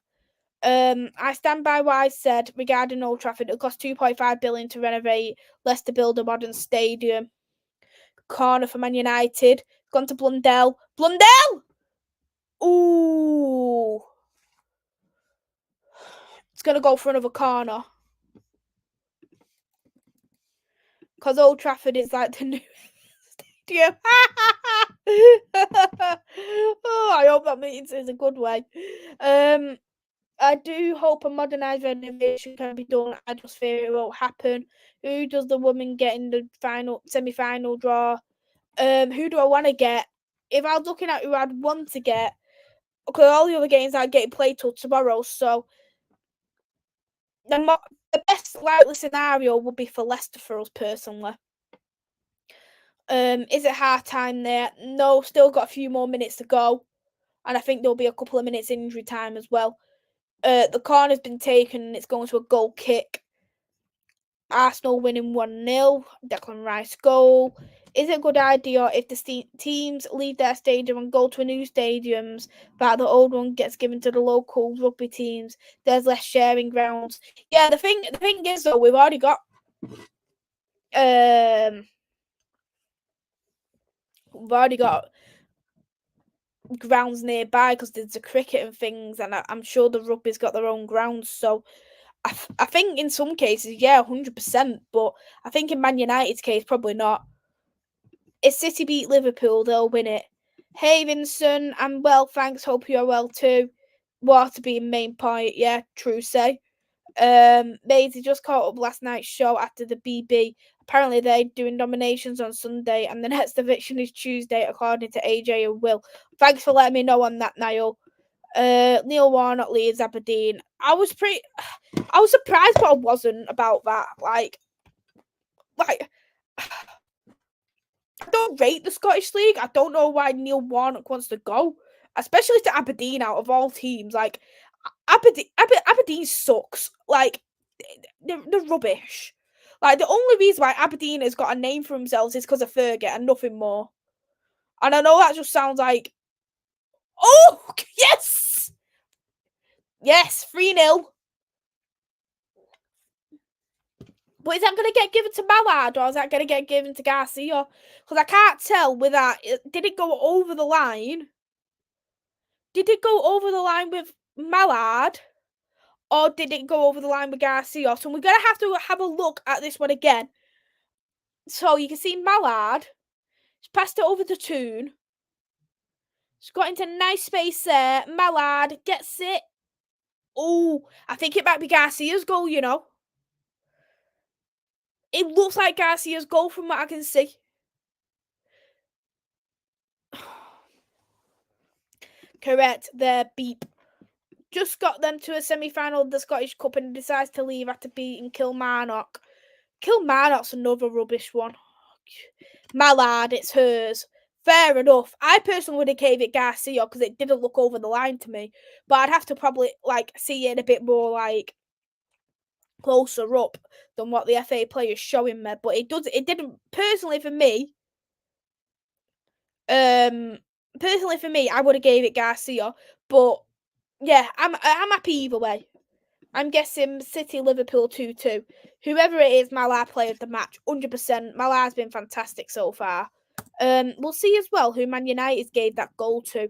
A: I stand by what I said regarding Old Trafford. It cost 2.5 billion to renovate, less to build a modern stadium. Corner for Man United. Gone to Blundell. Blundell! Ooh. It's going to go for another corner. Because Old Trafford is like the new stadium. Oh, I hope that means it's a good way. I do hope a modernised renovation can be done. I just fear it won't happen. Who does the woman get in the semi-final draw? Who do I want to get? If I was looking at who I'd want to get, because all the other games aren't getting played till tomorrow, so the best likely scenario would be for Leicester for us personally. Is it half time there? No, still got a few more minutes to go, and I think there'll be a couple of minutes injury time as well. The corner's been taken and it's going to a goal kick. Arsenal winning 1-0. Declan Rice goal. Is it a good idea if the teams leave their stadium and go to a new stadiums, but the old one gets given to the local rugby teams? There's less sharing grounds. Yeah, the thing is though, we've already got grounds nearby because there's the cricket and things, and I'm sure the rugby's got their own grounds. So I think in some cases, yeah, 100%. But I think in Man United's case, probably not. If City beat Liverpool, they'll win it. Hey, Vincent, I'm well, thanks. Hope you're well too. Water being main point, yeah, true say. Maisie just caught up last night's show after the BB. Apparently, they're doing nominations on Sunday, and the next eviction is Tuesday, according to AJ and Will. Thanks for letting me know on that, Niall. Neil Warnock leaves Aberdeen. I was surprised, but I wasn't about that. Like, I don't rate the Scottish League. I don't know why Neil Warnock wants to go, especially to Aberdeen out of all teams. Like, Aberdeen sucks. Like, they're rubbish. Like, the only reason why Aberdeen has got a name for themselves is because of Fergie and nothing more. And I know that just sounds like, oh, yes! Yes, 3-0. But is that going to get given to Mallard or is that going to get given to Garcia? Because I can't tell with that. Did it go over the line? Did it go over the line with Mallard? Or did it go over the line with Garcia? So we're going to have a look at this one again. So you can see Mallard. He's passed it over to Toon. He's got into nice space there. Mallard gets it. Oh, I think it might be Garcia's goal, you know. It looks like Garcia's goal from what I can see. Correct there, beep. Just got them to a semi-final of the Scottish Cup and decides to leave after beating Kilmarnock. Kilmarnock's another rubbish one. Mallard, it's hers. Fair enough. I personally would have gave it Garcia because it didn't look over the line to me. But I'd have to probably see it a bit more closer up than what the FA player is showing me. But it didn't personally for me. I would have gave it Garcia. But yeah, I'm happy either way. I'm guessing City Liverpool 2-2. Whoever it is, Malar player of the match, 100%. Malar's been fantastic so far. We'll see as well who Man United gave that goal to.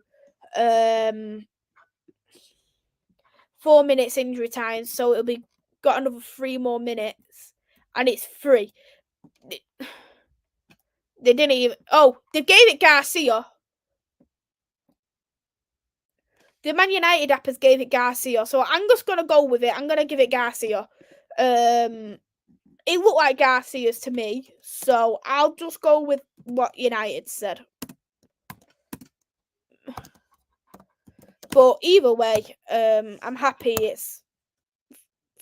A: 4 minutes injury time, so it'll be got another 3 more minutes, and it's free. They didn't even. Oh, they gave it Garcia. The Man United app has gave it Garcia, so I'm just gonna go with it. I'm gonna give it Garcia. It looked like Garcia's to me, so I'll just go with what United said. But either way, I'm happy it's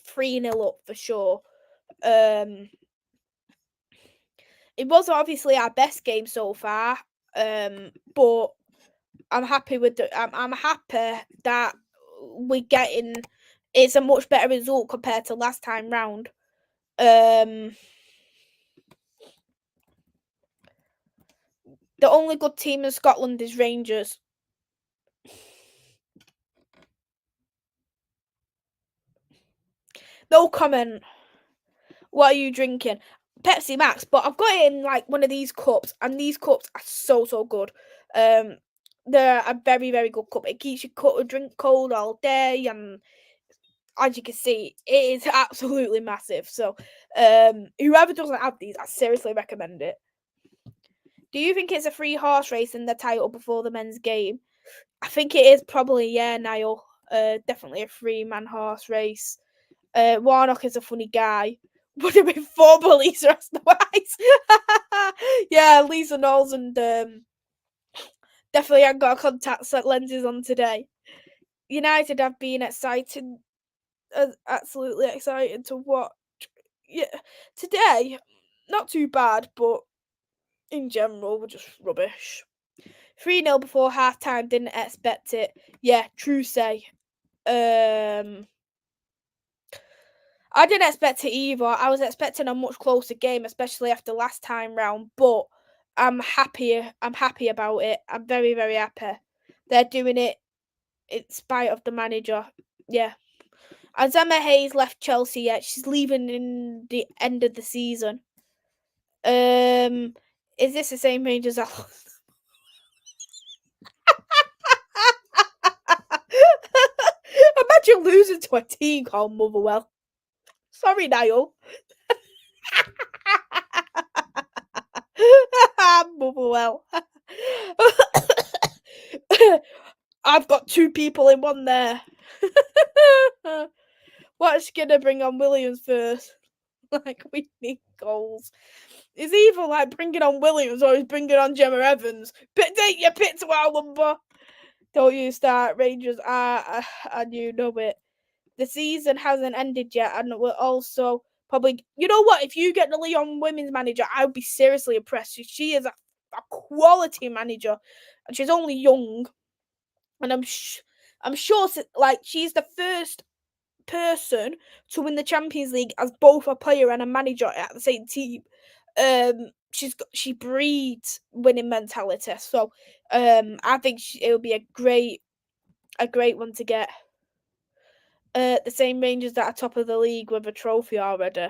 A: 3-0 up for sure. It was obviously our best game so far, but I'm happy with I'm happy that we're getting. It's a much better result compared to last time round. The only good team in Scotland is Rangers. No comment. What are you drinking? Pepsi Max, but I've got it in like one of these cups, and these cups are so good. They're a very, very good cup. It keeps your drink cold all day, and as you can see, it is absolutely massive. So, whoever doesn't have these, I seriously recommend it. Do you think it's a free horse race in the title before the men's game? I think it is probably, yeah, Niall. Definitely a 3-man horse race. Warnock is a funny guy. Would have been 4 police arrests otherwise. Yeah, Lisa Knowles and definitely haven't got contact lenses on today. United have been absolutely excited to watch. Yeah, today, not too bad, but in general, we're just rubbish. 3-0 before half time, didn't expect it. Yeah, true say. I didn't expect it either. I was expecting a much closer game, especially after last time round, but I'm happy. I'm happy about it. I'm very, very happy. They're doing it in spite of the manager. Yeah. Azema Hayes left Chelsea yet. She's leaving in the end of the season. Is this the same Rangers? Imagine losing to a team called Motherwell. Sorry, Niall. Motherwell. I've got 2 people in one there. What's gonna bring on Williams first? Like, we need goals. It's either like bringing on Williams or he's bringing on Gemma Evans. But take your pit to our number. Don't you start Rangers. And you know it. The season hasn't ended yet, and we're also probably. You know what? If you get the Lyon women's manager, I would be seriously impressed. She is a quality manager, and she's only young. And I'm sure like she's the first person to win the Champions League as both a player and a manager at the same team. She breeds winning mentality. So I think it will be a great one to get. The same Rangers that are top of the league with a trophy already.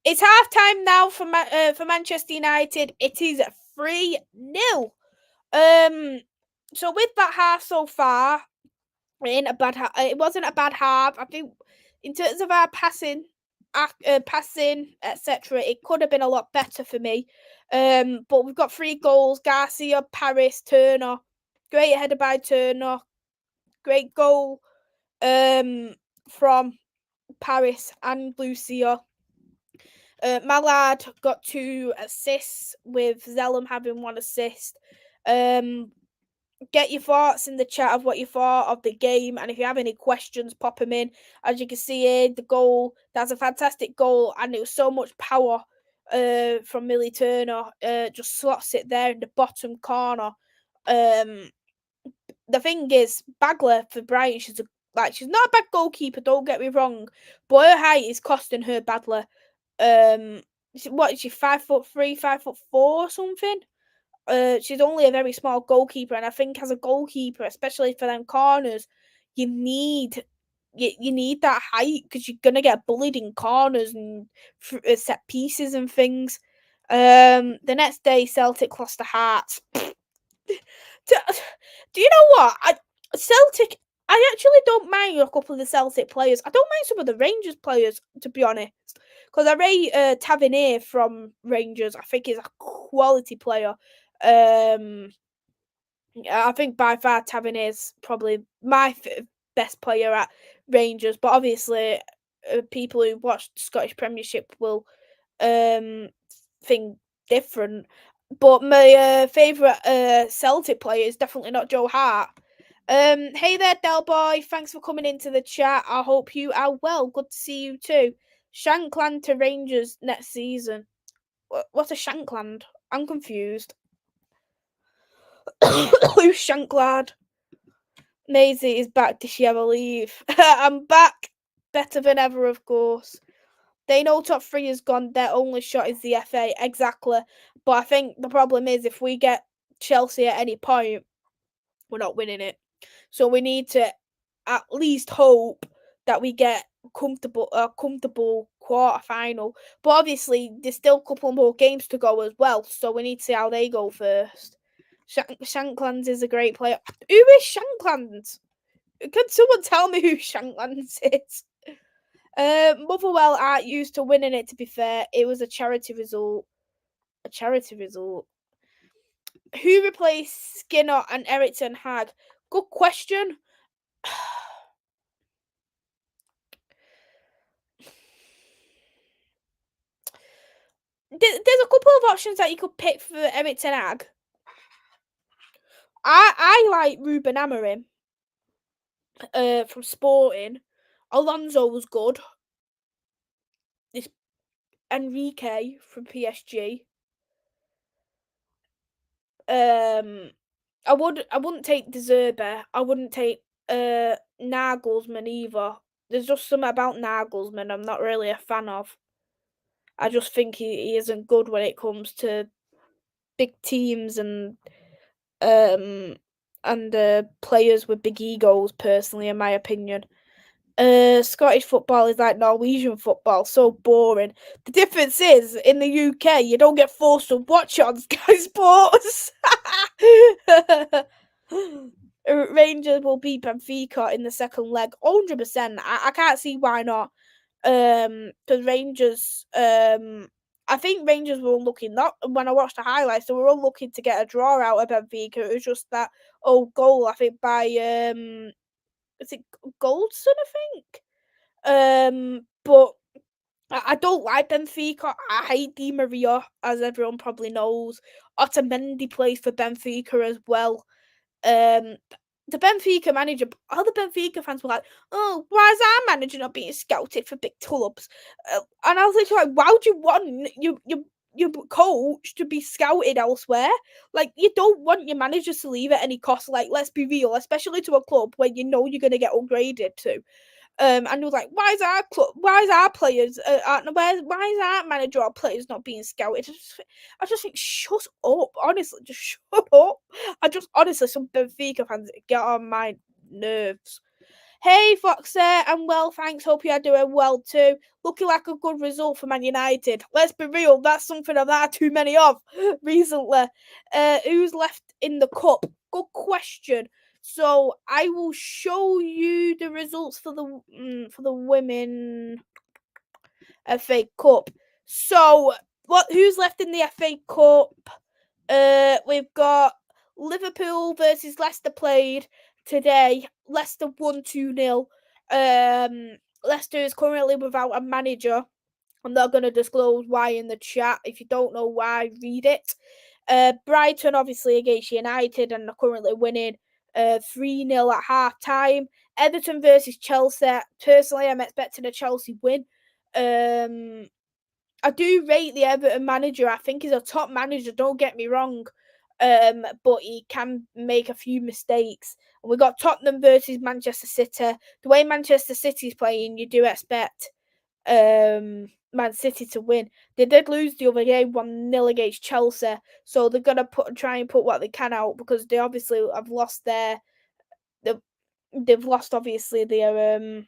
A: It's half time now for Manchester United. It is 3-0. So with that half so far, it wasn't a bad half. I think in terms of our passing, etc., it could have been a lot better for me. But we've got 3 goals: Garcia, Paris, Turner. Great header by Turner. Great goal from Paris and Lucia. Mallard got 2 assists, with Zellum having 1 assist. Get your thoughts in the chat of what you thought of the game, and if you have any questions, pop them in. As you can see here, the goal, that's a fantastic goal, and it was so much power from Millie Turner. Just slots it there in the bottom corner. The thing is, Bagler for Brighton, she's not a bad goalkeeper, don't get me wrong, but her height is costing her badly. What is she, 5'3", 5'4" or something? She's only a very small goalkeeper, and I think as a goalkeeper, especially for them corners, you need you need that height because you're gonna get bullied in corners and set pieces and things. The next day, Celtic lost to Hearts. Do you know what? Celtic. I actually don't mind a couple of the Celtic players. I don't mind some of the Rangers players, to be honest, because I rate Tavernier from Rangers. I think he's a quality player. I think by far Tavernier's probably my best player at Rangers, but obviously people who watch the Scottish Premiership will think different. But my favourite Celtic player is definitely not Joe Hart. Hey there, Del Boy. Thanks for coming into the chat. I hope you are well. Good to see you too. Shankland to Rangers next season. What's a Shankland? I'm confused. Who's Shankland? Maisie is back. Did she ever leave? I'm back. Better than ever, of course. They know top three is gone. Their only shot is the FA. Exactly. But I think the problem is if we get Chelsea at any point, we're not winning it. So we need to at least hope that we get a comfortable quarter final. But obviously, there's still a couple more games to go as well. So we need to see how they go first. Shanklands is a great player. Who is Shanklands? Can someone tell me who Shanklands is? Motherwell aren't used to winning it, to be fair. It was a charity result. A charity result. Who replaced Skinner and Eric Ten Hag? Good question. There's a couple of options that you could pick for Eric Ten Hag. I like Ruben Amorim from Sporting. Alonso was good. This Enrique from PSG. I wouldn't take De Zerbi. I wouldn't take Nagelsmann either. There's just something about Nagelsmann I'm not really a fan of. I just think he isn't good when it comes to big teams and players with big egos, personally, in my opinion. Scottish football is like Norwegian football, so boring. The difference is, in the UK, you don't get forced to watch on Sky Sports. Rangers will beat Benfica in the second leg, 100%. I can't see why not. Because Rangers, I think Rangers were looking, not when I watched the highlights, they were all looking to get a draw out of Benfica. It was just that goal, I think, by is it Goldson, I think? But I don't like Benfica. I hate Di Maria, as everyone probably knows. Otamendi plays for Benfica as well. The Benfica manager, all the Benfica fans were like, "Oh, why is our manager not being scouted for big clubs?" And I was literally like, "Why would you want your coach to be scouted elsewhere? Like, you don't want your managers to leave at any cost. Like, let's be real, especially to a club where you know you're going to get upgraded to." And he was like, "Why is our players? Why is our manager or players not being scouted?" I just think, shut up. Honestly, just shut up. Honestly, some Benfica fans get on my nerves. Hey, Foxer, and well, thanks. Hope you are doing well too. Looking like a good result for Man United. Let's be real, that's something I've had too many of recently. Who's left in the cup? Good question. So I will show you the results for the women FA Cup. So who's left in the FA Cup? We've got Liverpool versus Leicester played today. Leicester won 2-0. Leicester is currently without a manager. I'm not going to disclose why in the chat. If you don't know why, read it. Brighton, obviously, against United, and they're currently winning 3-0 at half time. Everton versus Chelsea. Personally, I'm expecting a Chelsea win. I do rate the Everton manager. I think he's a top manager, don't get me wrong. But he can make a few mistakes. And we got Tottenham versus Manchester City. The way Manchester City's playing, you do expect Man City to win. They did lose the other game 1-0 against Chelsea, so they're gonna try and put what they can out because they obviously have lost they've lost obviously their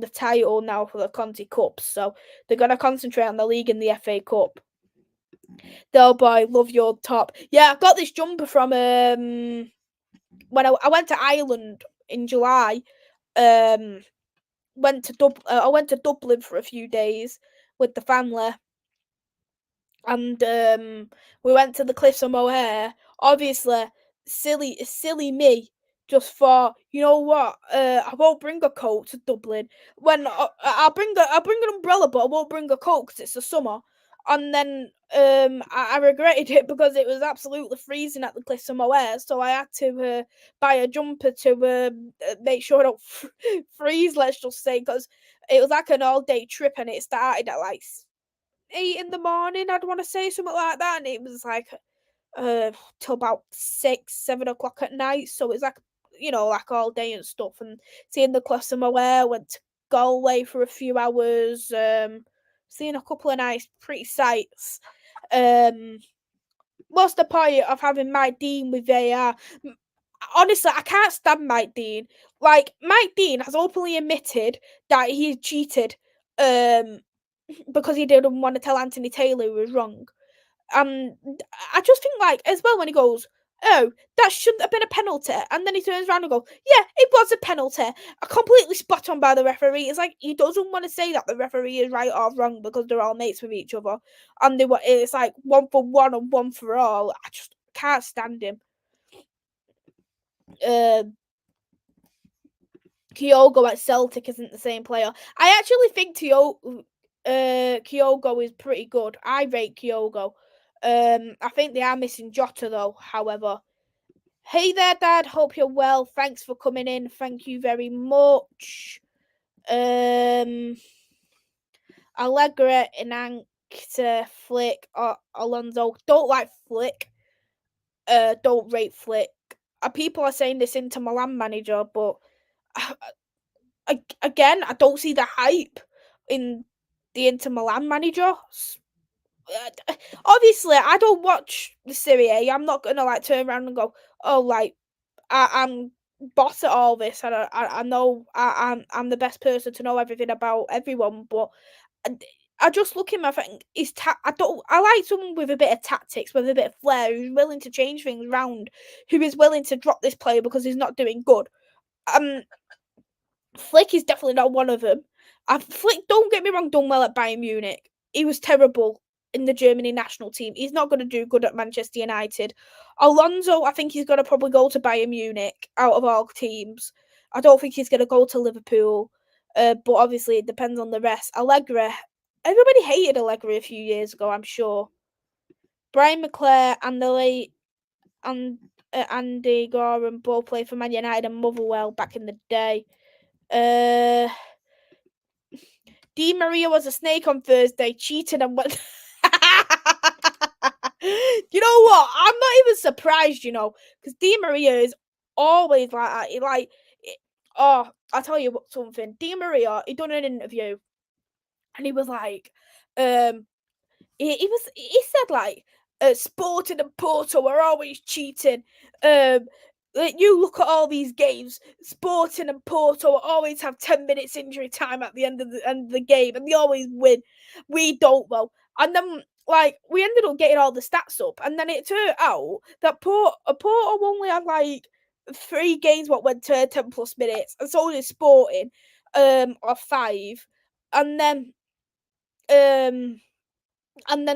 A: the title now for the Conti Cup, so they're going to concentrate on the league and the FA Cup. Del boy, love your top. Yeah, I got this jumper from when I went to Ireland in July. I went to Dublin for a few days with the family, and we went to the Cliffs of Moher. Obviously, silly me just thought, you know what? I won't bring a coat to Dublin. When I'll bring an umbrella, but I won't bring a coat because it's the summer. And then I regretted it because it was absolutely freezing at the Cliffs of Moher, so I had to buy a jumper to make sure I don't freeze. Let's just say, because it was like an all-day trip and it started at like 8 in the morning, I'd want to say, something like that, and it was like till about 6-7 o'clock at night. So it's like, like all day and stuff. And seeing the Cliffs of Moher, went to Galway for a few hours, seeing a couple of nice pretty sights. What's the point of having Mike Dean with VAR? Honestly, I can't stand Mike Dean. Like, Mike Dean has openly admitted that he cheated because he didn't want to tell Anthony Taylor he was wrong. I just think, like, as well, when he goes, oh, that shouldn't have been a penalty, and then he turns around and goes, yeah, it was a penalty. Completely spot on by the referee. It's like he doesn't want to say that the referee is right or wrong because they're all mates with each other, and it's like 1 for 1 and 1 for all. I just can't stand him. Kyogo at Celtic isn't the same player. I actually think Kyogo is pretty good. I rate Kyogo. I think they are missing Jota though, however. Hey there, Dad. Hope you're well. Thanks for coming in. Thank you very much. Allegra, Inankta, Flick, Alonso. Don't like Flick. Don't rate Flick. People are saying this Inter Milan manager, but again, I don't see the hype in the Inter Milan manager. Obviously, I don't watch the Serie A. I'm not gonna like turn around and go, oh, like I'm boss at all this, and I know I'm the best person to know everything about everyone. But I just look at him. I think I like someone with a bit of tactics, with a bit of flair, who's willing to change things around, who is willing to drop this player because he's not doing good. Flick is definitely not one of them. Flick, don't get me wrong, done well at Bayern Munich. He was terrible in the Germany national team. He's not going to do good at Manchester United. Alonso, I think he's going to probably go to Bayern Munich out of all teams. I don't think he's going to go to Liverpool. But obviously, it depends on the rest. Allegra, everybody hated Allegra a few years ago, I'm sure. Brian McClare and the late Andy Goran both played for Man United and Motherwell back in the day. Di Maria was a snake on Thursday, cheated and went. You know what? I'm not even surprised, because Di Maria is always like that. I'll tell you something. Di Maria, he done an interview, and he was like, he said like, Sporting and Porto are always cheating. You look at all these games, Sporting and Porto always have 10 minutes injury time at the end of the game, and they always win. We don't, though. And then, like, we ended up getting all the stats up, and then it turned out that Porto only had, like, 3 games what went to 10 plus minutes, and so did Sporting, or 5. And then,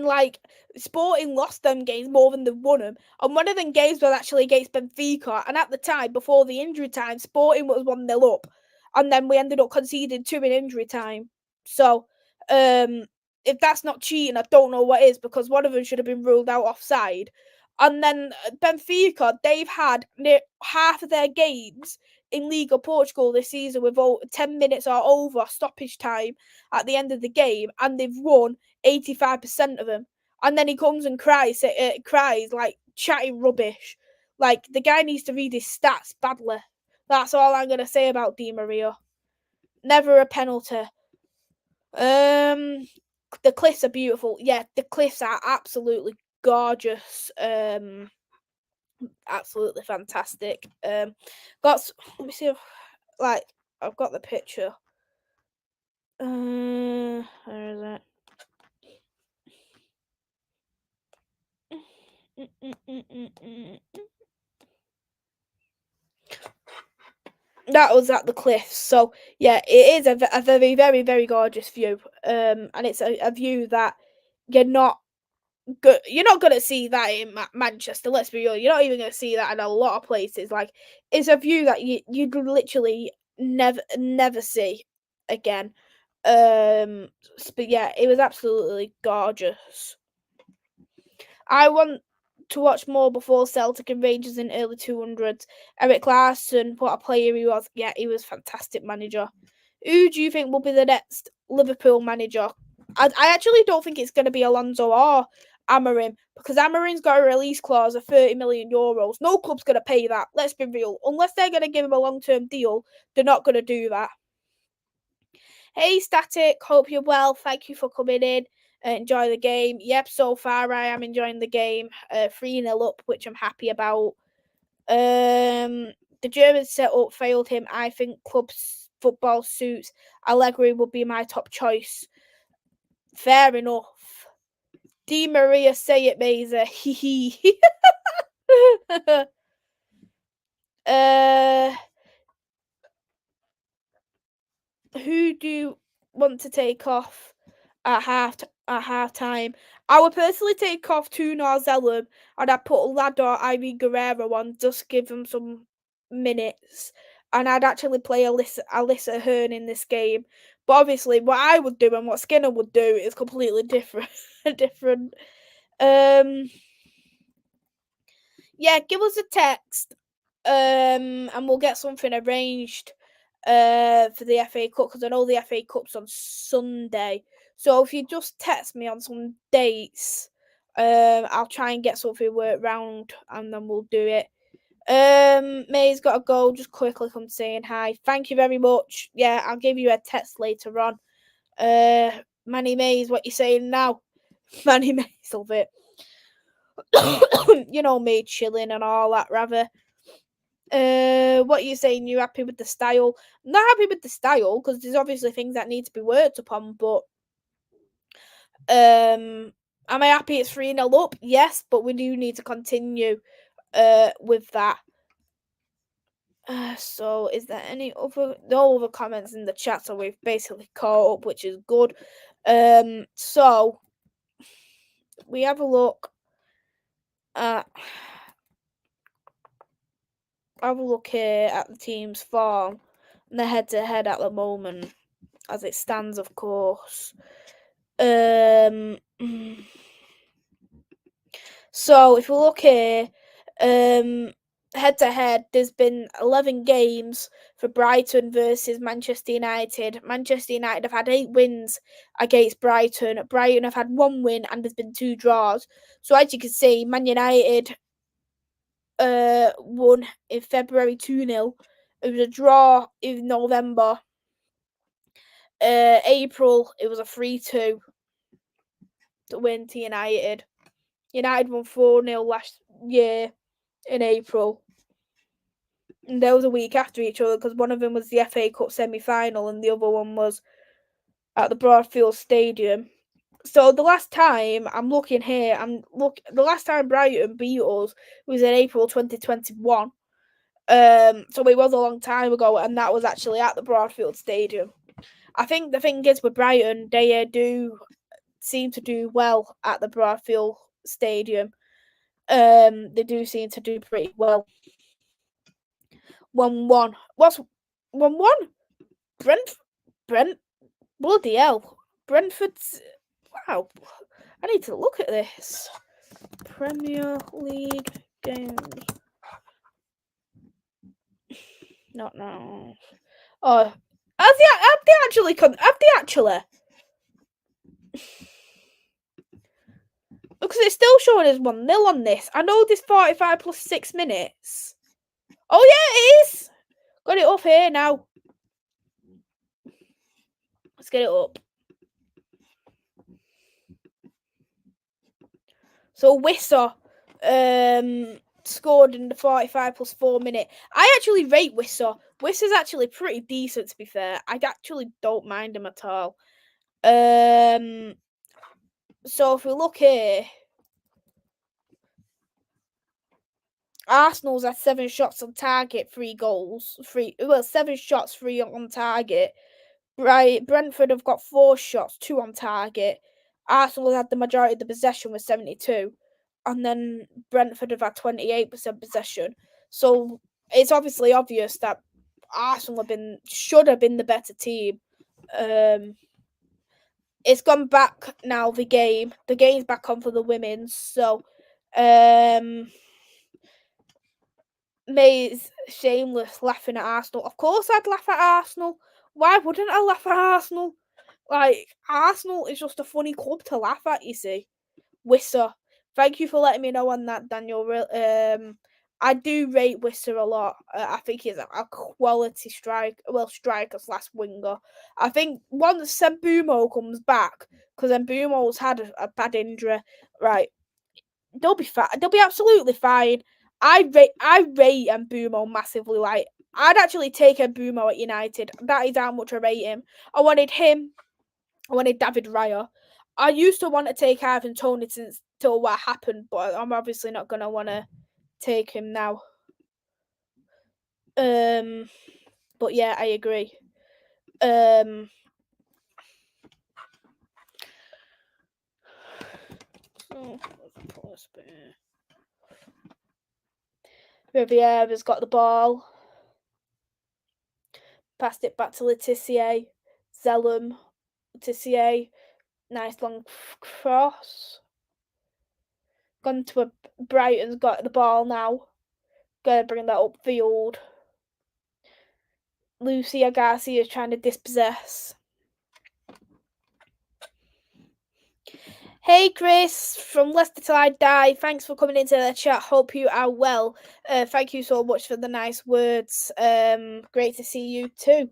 A: like, Sporting lost them games more than they won them. And one of them games was actually against Benfica. And at the time, before the injury time, Sporting was 1-0 up. And then we ended up conceding 2 in injury time. So, if that's not cheating, I don't know what is, because one of them should have been ruled out offside. And then Benfica, they've had half of their games in Liga Portugal this season with 10 minutes or over stoppage time at the end of the game, and they've won 85% of them. And then he comes and cries like chatting rubbish. Like, the guy needs to read his stats badly. That's all I'm gonna say about Di Maria. Never a penalty. The cliffs are beautiful. Yeah, the cliffs are absolutely gorgeous. Absolutely fantastic. Let me see if, like, I've got the picture. Where is it? That was at the cliffs. So yeah, it is a very, very, very gorgeous view. And it's a view that you're not going to see that in Manchester. Let's be real. You're not even going to see that in a lot of places. Like, it's a view that you'd literally never see again. But yeah, it was absolutely gorgeous. I want to watch more before Celtic and Rangers in early 200s. Eric Larsson, what a player he was. Yeah, he was a fantastic manager. Who do you think will be the next Liverpool manager? I actually don't think it's going to be Alonso or Amorim, because Amorim's got a release clause of €30 million. No club's going to pay that. Let's be real. Unless they're going to give him a long-term deal, they're not going to do that. Hey, Static. Hope you're well. Thank you for coming in. Enjoy the game. Yep, so far I am enjoying the game. 3-0 up, which I'm happy about. The German setup failed him. I think club football suits. Allegri would be my top choice. Fair enough. Di Maria, say it, Maisie. Hee Who do you want to take off at half time? I would personally take off Tuna or Zellum, and I'd put Lad or Irene Guerrero on, just give them some minutes. And I'd actually play Alyssa Hearn in this game. But obviously, what I would do and what Skinner would do is completely different. Yeah, give us a text, and we'll get something arranged for the FA Cup, because I know the FA Cup's on Sunday. So if you just text me on some dates, I'll try and get something worked round, and then we'll do it. May's got to go. Just quickly come saying hi. Thank you very much. Yeah, I'll give you a text later on. Manny Mays, what you saying now? Manny Mays, love it. You know me, chilling and all that, rather. What are you saying? You happy with the style? I'm not happy with the style, because there's obviously things that need to be worked upon, but am I happy it's 3-0 up? Yes, but we do need to continue with that. So is there no other comments in the chat? So we've basically caught up, which is good. So we have a look at here at the team's form and the head-to-head at the moment, as it stands, of course. So if we look here, head-to-head, there's been 11 games for Brighton versus Manchester United. Manchester United have had 8 wins against Brighton. Brighton have had 1 win, and there's been 2 draws. So as you can see, Man United won in February 2-0. It was a draw in November. April, it was a 3-2 to win to United. United won 4-0 last year in April. And they was a week after each other, because one of them was the FA Cup semi-final and the other one was at the Broadfield Stadium. So the last time I'm looking here, the last time Brighton beat us was in April 2021. So it was a long time ago, and that was actually at the Broadfield Stadium. I think the thing is with Brighton, they do seem to do well at the Broadfield Stadium. They do seem to do pretty well. 1-1. What's 1-1? Brent. Bloody hell. Brentford's. Wow. I need to look at this. Premier League games. Not now. Oh, have they actually? Because it's still showing as 1-0 on this. I know this 45 plus 6 minutes. Oh yeah, it is. Got it up here now. Let's get it up. So Wissa scored in the 45+4 minute. I actually rate Wissa. Wissa's actually pretty decent, to be fair. I actually don't mind him at all. So if we look here, Arsenal's had 7 shots on target, 3 goals, 7 shots, 3 on target. Right, Brentford have got 4 shots, 2 on target. Arsenal had the majority of the possession with 72, and then Brentford have had 28% possession. So it's obviously obvious that Arsenal should have been the better team. It's gone back now. The game's back on for the women's. So, May's shameless laughing at Arsenal. Of course, I'd laugh at Arsenal. Why wouldn't I laugh at Arsenal? Like, Arsenal is just a funny club to laugh at, you see. Wissa. Thank you for letting me know on that, Daniel. I do rate Wissa a lot. I think he's a quality striker/slash winger. I think once Sembumo comes back, because Sembumo's had a bad injury, right, they'll be fine. They'll be absolutely fine. I rate Mbumo massively. Like, I'd actually take Mbumo at United. That is how much I rate him. I wanted him. I wanted David Raya. I used to want to take Ivan Toney till what happened, but I'm obviously not gonna want to take him now. But yeah, I agree. Riviera's got the ball. Passed it back to Letitia. Zellum. Letitia. Nice long cross. Gone to Brighton's got the ball now. Gonna bring that upfield. Lucia Garcia is trying to dispossess. Hey Chris from Leicester Till I Die. Thanks for coming into the chat. Hope you are well. Thank you so much for the nice words. Great to see you too.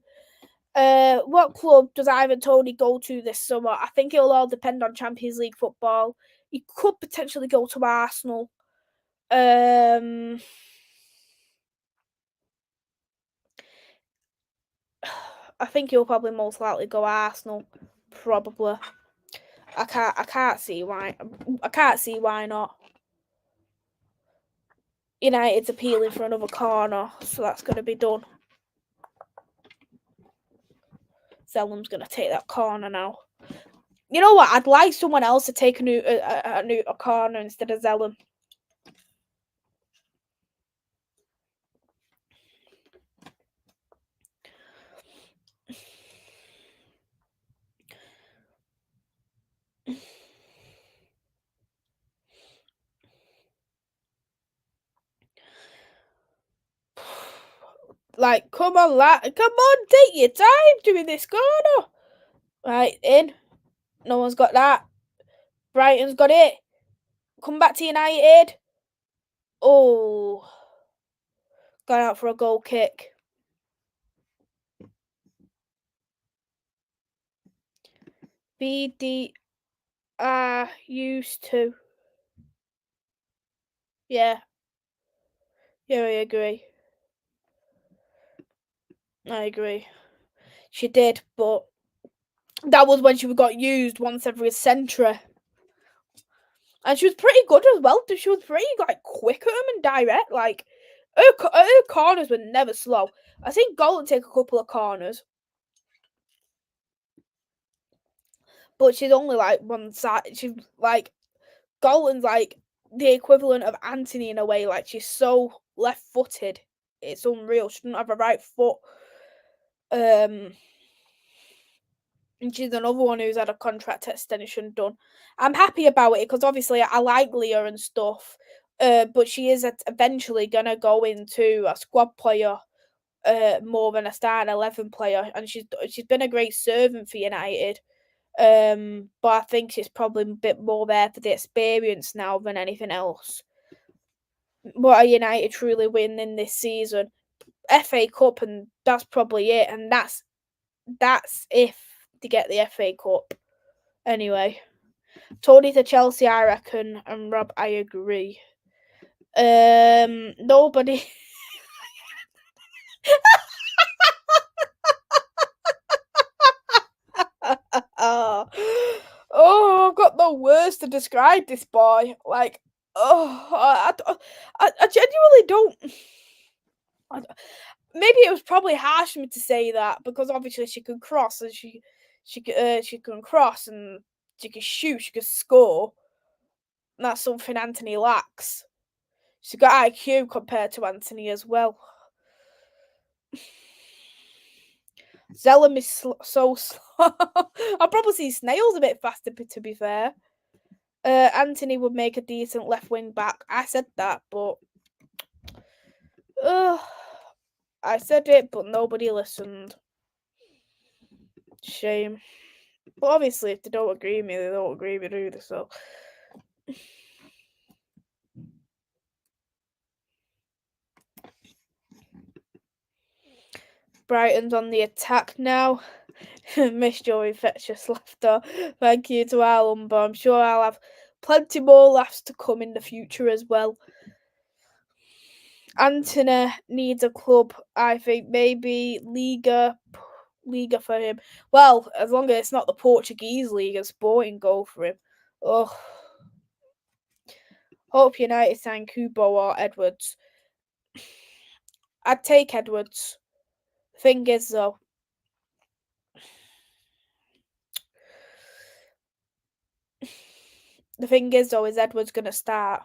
A: What club does Ivan Toney go to this summer? I think it'll all depend on Champions League football. He could potentially go to Arsenal. I think he'll probably most likely go Arsenal. Probably. I can't see why. I can't see why not. United's appealing for another corner, so that's going to be done. Zellum's going to take that corner now. You know what? I'd like someone else to take a corner instead of Zellum. Like, come on, lad. Come on, take your time doing this corner. Right, in. No one's got that. Brighton's got it. Come back to United. Oh. Gone out for a goal kick. BD are used to. Yeah. Yeah, I agree. I agree. She did, but that was when she got used once every century. And she was pretty good as well. She was pretty quick at them and direct. Like, her corners were never slow. I think Golden take a couple of corners, but she's only one side. She's Golden's the equivalent of Anthony in a way. Like, she's so left-footed. It's unreal. She doesn't have a right foot. And she's another one who's had a contract extension done. I'm happy about it because obviously I like Leah and stuff. But she is eventually gonna go into a squad player, more than a starting 11 player, and she's been a great servant for United. But I think she's probably a bit more there for the experience now than anything else. What are United truly winning this season? FA Cup, and that's probably it. And that's if they get the FA Cup. Anyway, Tony to Chelsea, I reckon, and Rob, I agree. Nobody. Oh, I've got no words to describe this boy. Like, I genuinely don't. Maybe it was probably harsh for me to say that because obviously she can cross and she can cross and she can shoot, she can score. And that's something Anthony lacks. She's got IQ compared to Anthony as well. Zellum is so slow. I'll probably see Snails a bit faster, to be fair. Anthony would make a decent left wing back. I said that, but I said it, but nobody listened. Shame. But obviously, if they don't agree with me, they don't agree with me either. So. Brighton's on the attack now. Miss your infectious laughter. Thank you to Alan, but I'm sure I'll have plenty more laughs to come in the future as well. Antony needs a club. I think maybe Liga for him. Well, as long as it's not the Portuguese league and Sporting go for him. Oh, hope United sign Kubo or Edwards. I'd take Edwards. Thing is though, is Edwards gonna start?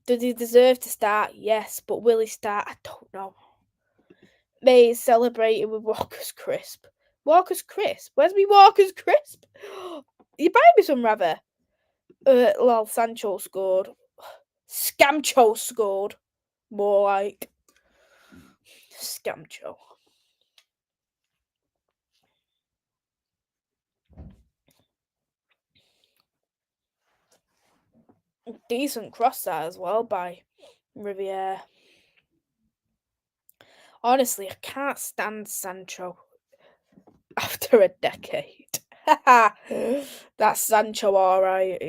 A: Does he deserve to start? Yes, but will he start? I don't know. May is celebrating with Walker's Crisp. Walker's Crisp? Where's me Walker's Crisp? You buy me some rather? Lol, Sancho scored. Scamcho scored. More like. Scamcho. Decent cross that as well by Riviere. Honestly, I can't stand Sancho after a decade. That's Sancho, alright.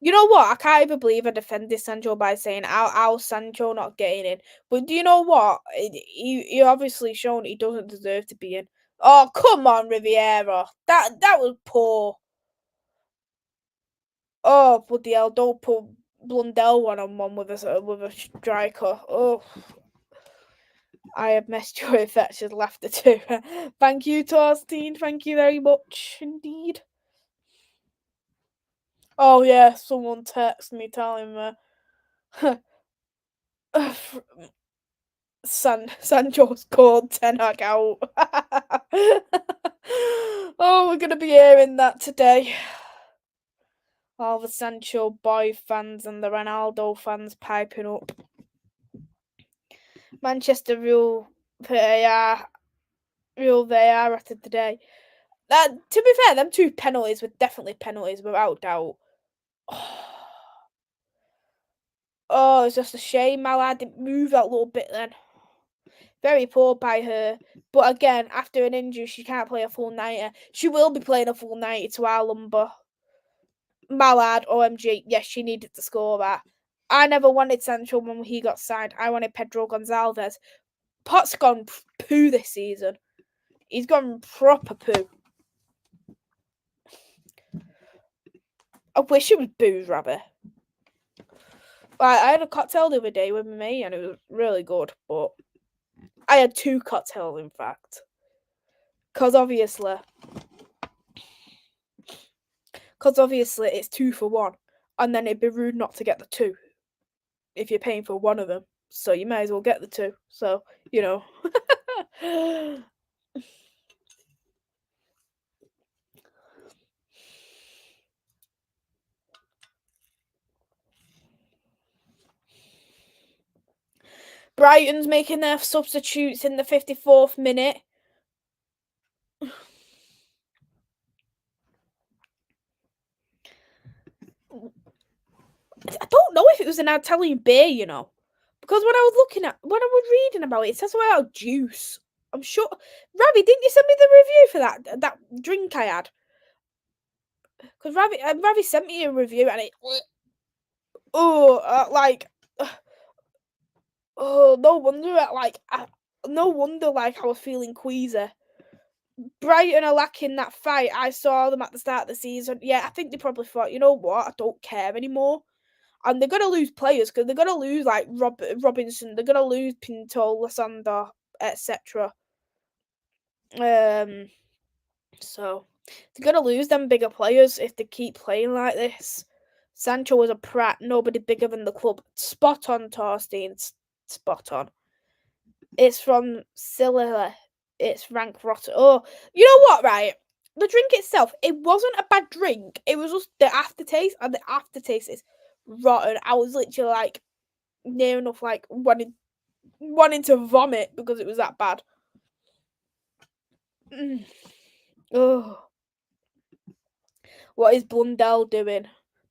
A: You know what? I can't even believe I defended Sancho by saying how Sancho not getting in. But do you know what? He obviously shown he doesn't deserve to be in. Oh come on, Riviera. That was poor. Oh bloody hell! Don't put Blundell one-on-one with a striker. Oh. I have messed your infectious laughter too. Thank you, Torstein. Thank you very much indeed. Oh yeah, someone texted me telling me Sancho's called Ten Hag out. Oh, we're gonna be hearing that today. All the Sancho boy fans and the Ronaldo fans piping up. Manchester rule VAR after today. To be fair, them two penalties were definitely penalties without doubt. Oh, it's just a shame Malad didn't move that little bit then. Very poor by her. But again, after an injury, she can't play a full 90. She will be playing a full 90 to our lumber. Malad, OMG, yes, she needed to score that. I never wanted Sancho when he got signed. I wanted Pedro Gonzalez. Pot's gone poo this season. He's gone proper poo. I wish it was booze, rather. I had a cocktail the other day with me and it was really good, but I had 2 cocktails, in fact. Because obviously it's 2 for 1. And then it'd be rude not to get the 2 if you're paying for one of them. So you may as well get the 2. So, you know. Brighton's making their substitutes in the 54th minute. I don't know if it was an Italian beer, you know. Because when I was reading about it, it says about juice. I'm sure. Ravi, didn't you send me the review for that drink I had? Because Ravi sent me a review and it. Oh, like Oh, no wonder, no wonder, I was feeling queasy. Brighton are lacking that fight. I saw them at the start of the season. Yeah, I think they probably thought, you know what, I don't care anymore. And they're gonna lose players because they're gonna lose like Robinson, they're gonna lose Pinto, Lysander, etc. So they're gonna lose them bigger players if they keep playing like this. Sancho was a prat, nobody bigger than the club. Spot on, Torstein. Spot on. It's from Silla. It's rank rotten. Oh, you know what, right? The drink itself, it wasn't a bad drink. It was just the aftertaste, and the aftertaste is rotten. I was literally like near enough like wanting to vomit because it was that bad. Oh, what is Blundell doing?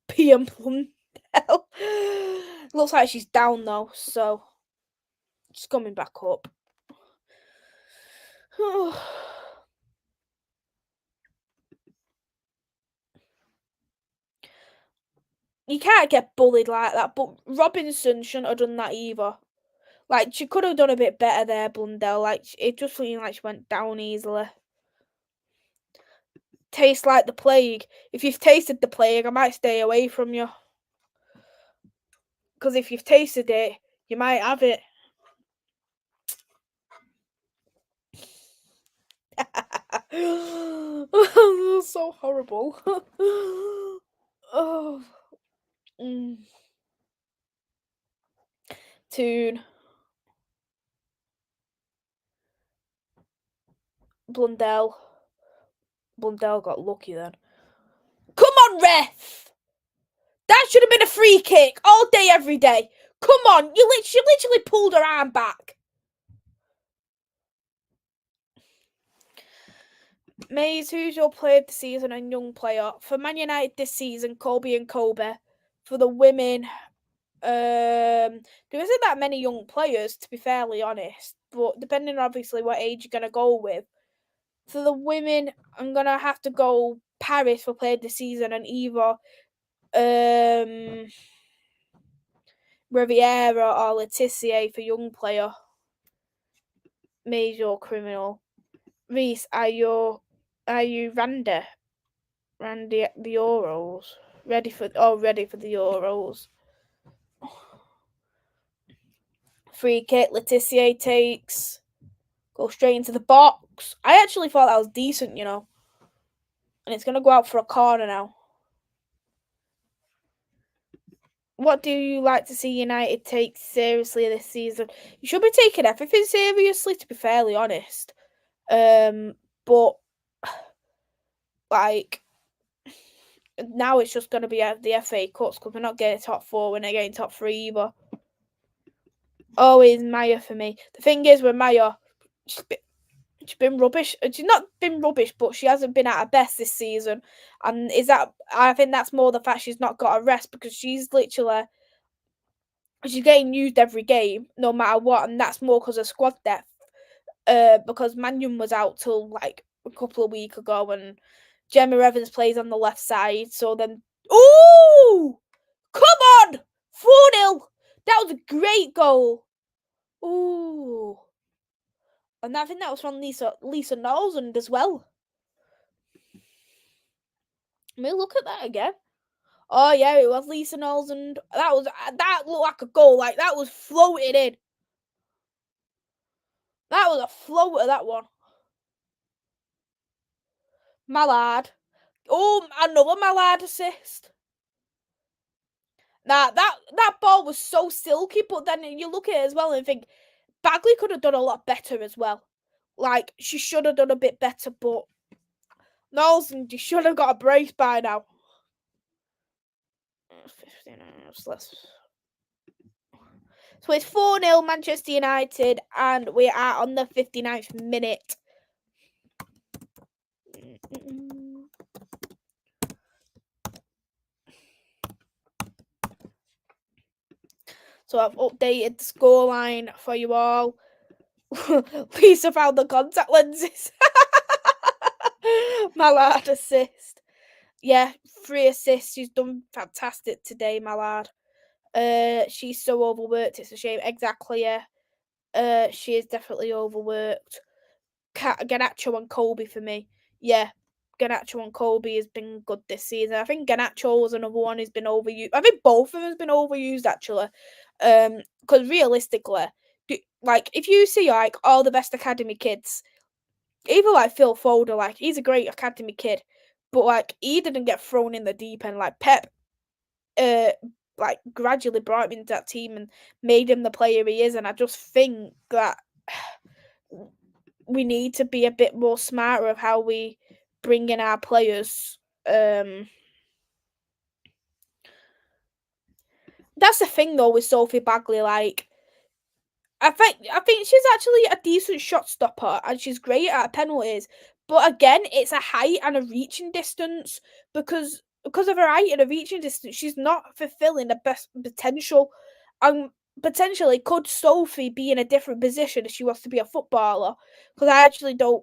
A: PM Blundell. Looks like she's down though, so she's coming back up. You can't get bullied like that, but Robinson shouldn't have done that either. Like, she could have done a bit better there, Blundell. Like, it just seemed like she went down easily. Tastes like the plague. If you've tasted the plague, I might stay away from you. Because if you've tasted it, you might have it. That's so horrible. Oh. Tune. Blundell. Blundell got lucky then. Come on, ref! That should have been a free kick all day, every day. Come on, she literally pulled her arm back. Mays, who's your player of the season and young player? For Man United this season, Colby and Kobe. For the women, there isn't that many young players, to be fairly honest. But depending on obviously what age you're going to go with. For the women, I'm going to have to go Paris for player of the season and either Riviera or Letitia for young player. Major criminal. Reese, are you Randy? Randy at the Euros. Ready for the Euros. Free kick, Letitia takes. Go straight into the box. I actually thought that was decent, you know. And it's gonna go out for a corner now. What do you like to see United take seriously this season? You should be taking everything seriously, to be fairly honest. But like now it's just going to be the FA Cups because we're not getting top 4, we're not getting top 3 either. Always Maya for me. The thing is with Maya, she's been rubbish. She's not been rubbish, but she hasn't been at her best this season. And I think that's more the fact she's not got a rest because she's getting used every game, no matter what, and that's more because of squad depth. Because Mannion was out till like a couple of weeks ago, and Gemma Evans plays on the left side. So then, ooh, come on, 4-0. That was a great goal. Ooh, and I think that was from Lisa Nolsund as well. Let me look at that again. Oh yeah, it was Lisa Nolsund. That looked like a goal. Like that was floated in. That was a floater. That one. Mallard. Oh, another Mallard assist. Nah, that ball was so silky, but then you look at it as well and think Bagley could have done a lot better as well. Like, she should have done a bit better, but Nolsson, you should have got a brace by now. 15 minutes less. So it's 4-0 Manchester United, and we are on the 59th minute. So I've updated the scoreline for you all. Lisa found the contact lenses. Mallard assist. Yeah, 3 assists. She's done fantastic today, Mallard. She's so overworked. It's a shame. Exactly. Yeah. She is definitely overworked. Garnacho and Colby for me. Yeah, Garnacho and Colby has been good this season. I think Garnacho was another one who's been overused. I think both of them has been overused actually. Because realistically, like if you see like all the best academy kids, even like Phil Folder, like he's a great academy kid, but like he didn't get thrown in the deep end. Like Pep, uh, like gradually brought him into that team and made him the player he is. And I just think that we need to be a bit more smarter of how we bring in our players. That's the thing though with Sophie Bagley. Like, I think she's actually a decent shot stopper and she's great at penalties. But again, it's a height and a reaching distance because of her height and a reaching distance, she's not fulfilling the best potential. And potentially, could Sophie be in a different position if she wants to be a footballer? Because I actually don't.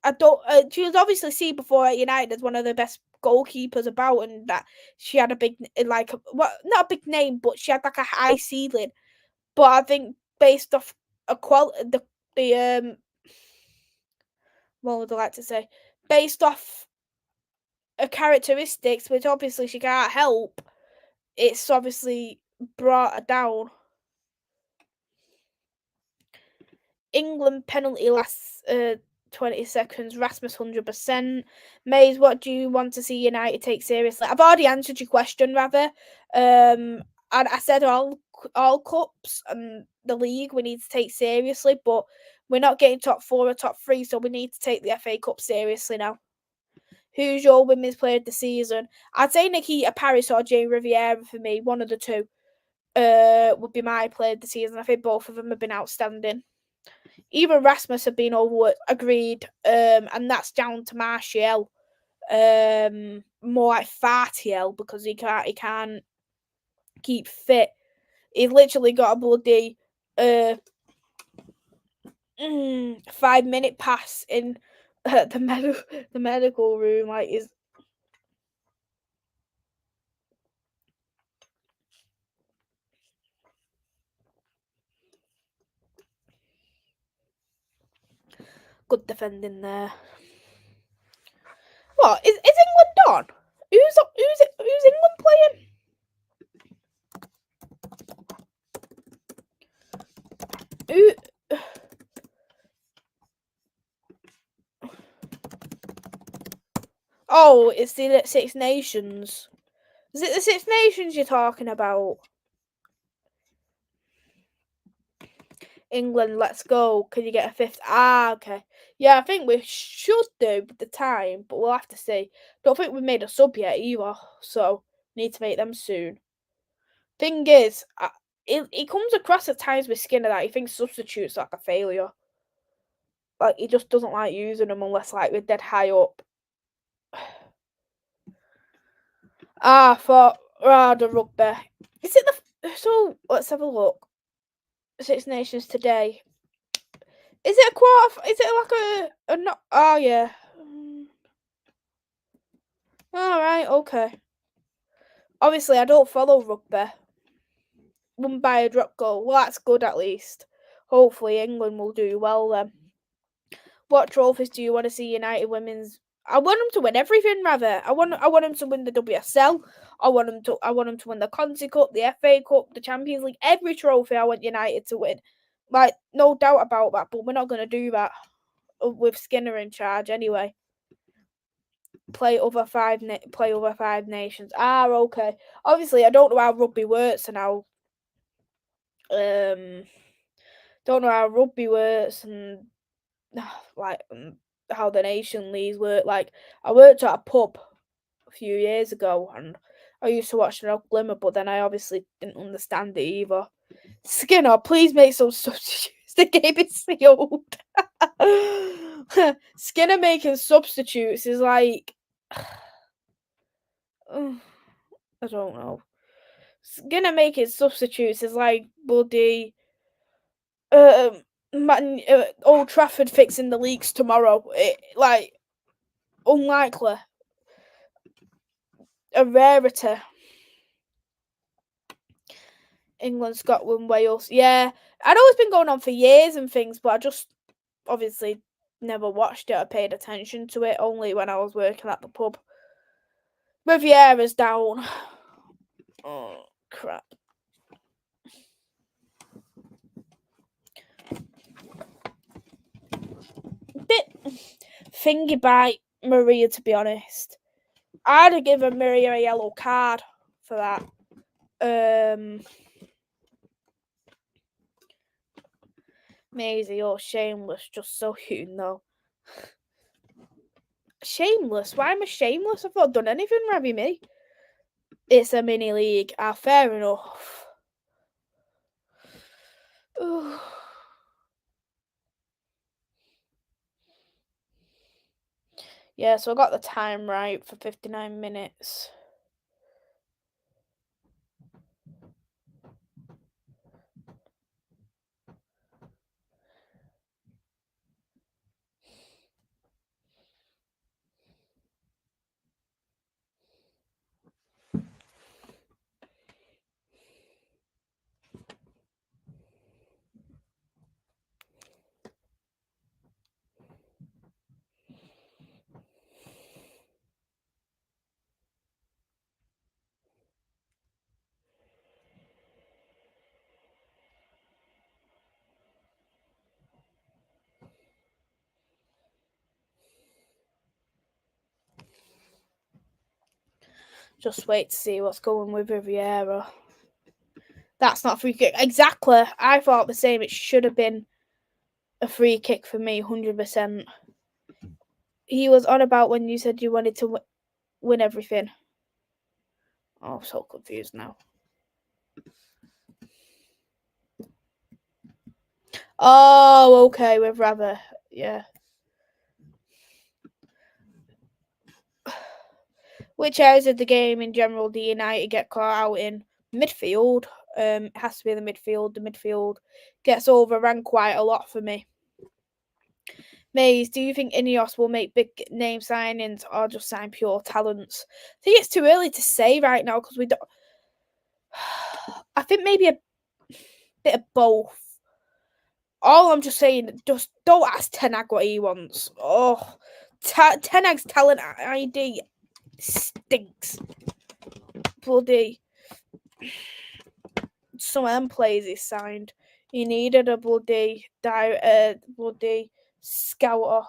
A: I don't. She was obviously seen before at United as one of the best goalkeepers about, and that she had a big like what not a big name, but she had like a high ceiling. But I think based off a the what would I like to say? Based off her characteristics, which obviously she can't help, it's obviously brought her down. England penalty lasts 20 seconds. Rasmus 100%. Mays, what do you want to see United take seriously? I've already answered your question, rather. And I said all cups and the league we need to take seriously, but we're not getting top 4 or top 3, so we need to take the FA Cup seriously now. Who's your women's player of the season? I'd say Nikita Paris or Jane Riviera for me. One of the two would be my player of the season. I think both of them have been outstanding. Even Rasmus have been overworked, agreed, and that's down to Martial. More like Fartiel because he can't keep fit. He's literally got a bloody 5-minute pass in the medical room. Like is good defending there. What is England done? Who's England playing? Who? Oh, it's the Six Nations. Is it the Six Nations you're talking about? England, let's go. Can you get a fifth? Ah, okay. Yeah, I think we should do with the time, but we'll have to see. Don't think we've made a sub yet either, so need to make them soon. Thing is, it comes across at times with Skinner that he thinks substitutes like a failure. Like he just doesn't like using them unless like we're dead high up. For the rugby. Is it so? Let's have a look. Six Nations today. Is it a quarter? Is it like a not? Oh yeah. All right. Okay. Obviously, I don't follow rugby. Won by a drop goal. Well, that's good at least. Hopefully, England will do well then. What trophies do you want to see United women's? I want them to win everything. Rather, I want them to win the WSL. I want them to win the Conti Cup, the FA Cup, the Champions League. Every trophy I want United to win. Like no doubt about that. But we're not going to do that with Skinner in charge anyway. Play over five nations. Ah, okay. Obviously, I don't know how rugby works and how don't know how rugby works and like how the nation leagues work. Like I worked at a pub a few years ago and I used to watch the Glimmer, but then I obviously didn't understand it either. Skinner, please make some substitutes. The game is sealed. Skinner making substitutes is like I don't know. Skinner making substitutes is like bloody Old Trafford fixing the leaks tomorrow. Like unlikely, a rarity. England, Scotland, Wales. Yeah, I know it's been going on for years and things, but I just obviously never watched it or paid attention to it. Only when I was working at the pub. Riviera's down. Oh crap! Bit thingy by Maria, to be honest. I'd have given Maria a yellow card for that. Maisie or Shameless, just so you know. Shameless? Why am I shameless? I've not done anything, Rabbi me. It's a mini league. Ah, fair enough. Ooh. Yeah, so I got the time right for 59 minutes. Just wait to see what's going with Riviera. That's not free kick. Exactly. I thought the same. It should have been a free kick for me, 100%. He was on about when you said you wanted to win everything. Oh, I'm so confused now. Oh, okay, with rather, yeah. Which areas of the game in general do United get caught out in? Midfield. It has to be the midfield. The midfield gets overrun quite a lot for me. Maze, do you think Ineos will make big name signings or just sign pure talents? I think it's too early to say right now because we don't. I think maybe a bit of both. All I'm just saying, just don't ask Tenag what he wants. Oh, Tenag's talent ID stinks. Bloody. Some of them players he signed. He needed a bloody scouter.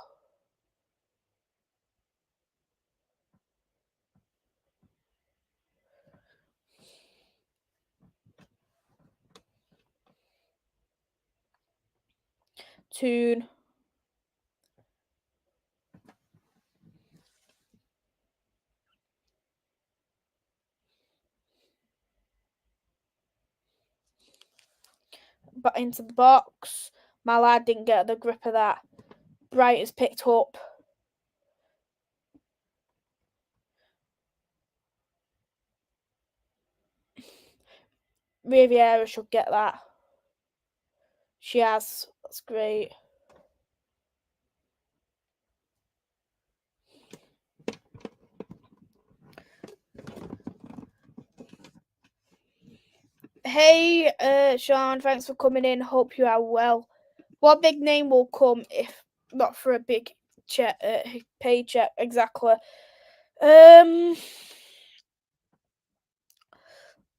A: Tune. But into the box. My lad didn't get the grip of that. Brighton's picked up. Riviera should get that. She has. That's great. Hey, Sean, thanks for coming in. Hope you are well. What big name will come if not for a big paycheck? Exactly.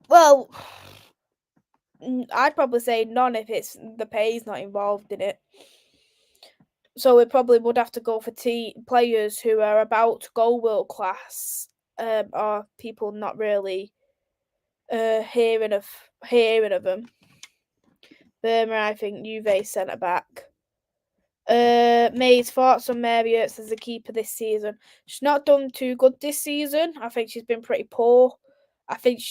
A: Well, I'd probably say none if it's the pay's not involved in it. So we probably would have to go for players who are about to go world class, or people not really hearing of them. Burma, I think Juve centre back. May's thoughts on Mary Earps as a keeper this season. She's not done too good this season. I think she's been pretty poor. I think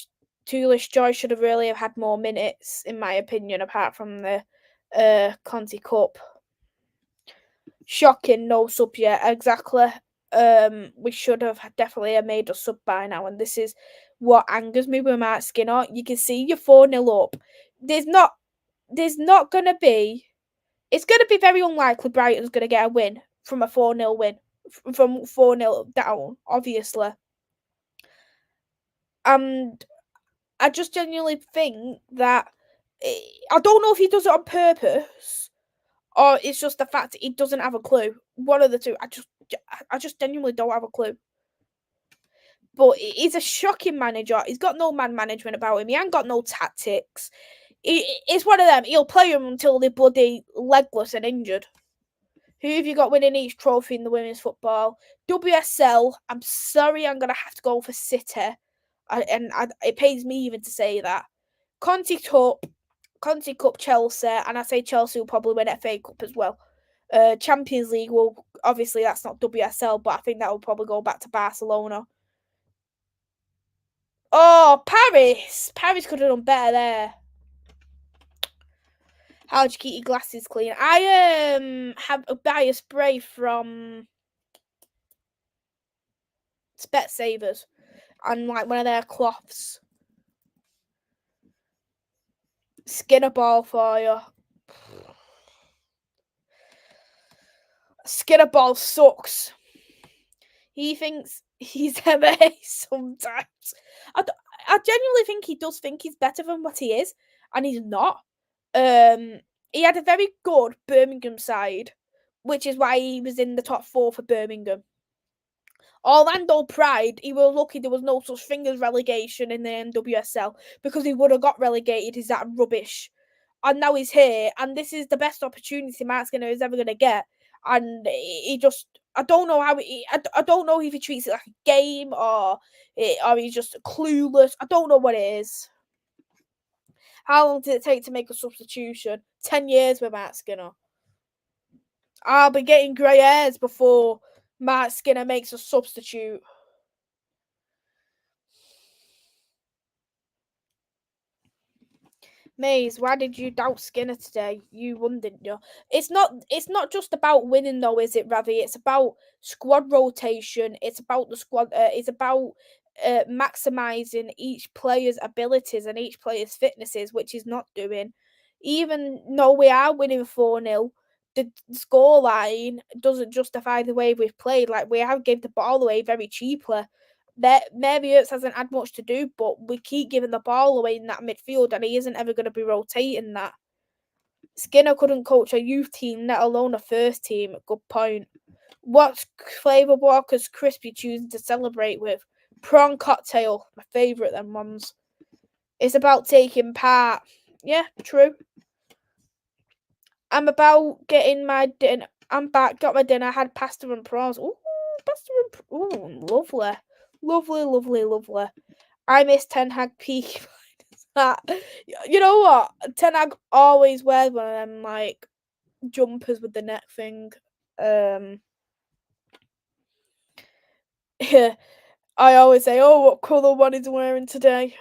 A: Tulish Joy should have really have had more minutes, in my opinion, apart from the Conti Cup. Shocking, no sub yet. Exactly. We should have definitely made a sub by now, and this is what angers me with Mark Skinner. You can see you're 4-0 up. There's not gonna be. It's gonna be very unlikely Brighton's gonna get a win from a 4-0 win, from 4-0 down, obviously. And I just genuinely think that I don't know if he does it on purpose or it's just the fact that he doesn't have a clue. One of the two. I just genuinely don't have a clue. But he's a shocking manager. He's got no man management about him. He ain't got no tactics. It's one of them. He'll play them until they're bloody legless and injured. Who have you got winning each trophy in the women's football? WSL, I'm sorry, I'm going to have to go for City. It pains me even to say that. Conti Cup, Chelsea, and I say Chelsea will probably win FA Cup as well. Champions League, well, obviously that's not WSL, but I think that will probably go back to Barcelona. Oh, Paris! Paris could have done better there. How'd you keep your glasses clean? I have a buy a spray from Specsavers and like one of their cloths. Skin a ball for you. Skinner Ball sucks. He thinks he's MA sometimes. I genuinely think he does think he's better than what he is, and he's not. He had a very good Birmingham side, which is why he was in the top 4 for Birmingham. Orlando Pride, he was lucky there was no such thing as relegation in the NWSL because he would have got relegated. Is that rubbish? And now he's here, and this is the best opportunity Mark Skinner is ever going to get. And he just, I don't know how I don't know if he treats it like a game or he's just clueless. I don't know what it is. How long did it take to make a substitution? 10 years with Mark Skinner. I'll be getting grey hairs before Mark Skinner makes a substitute. Maze, why did you doubt Skinner today? You won, didn't you? It's not just about winning though, is it, Ravi? It's about squad rotation. It's about the squad. It's about maximizing each player's abilities and each player's fitnesses, which he's not doing. Even though we are winning 4-0, the scoreline doesn't justify the way we've played. Like, we have given the ball away very cheaply. Maybe Ertz hasn't had much to do, but we keep giving the ball away in that midfield, and he isn't ever going to be rotating that. Skinner couldn't coach a youth team, let alone a first team. Good point. What's Flavour Walker's crispy choosing to celebrate with? Prawn cocktail, my favourite them ones. It's about taking part. Yeah, true. I'm about getting my dinner. I'm back, got my dinner, had pasta and prawns. Ooh, pasta and ooh, lovely. Lovely, lovely, lovely. I miss Ten Hag peak. You know what? Ten Hag always wears one of them like jumpers with the neck thing. I always say, "Oh, what colour one is wearing today?"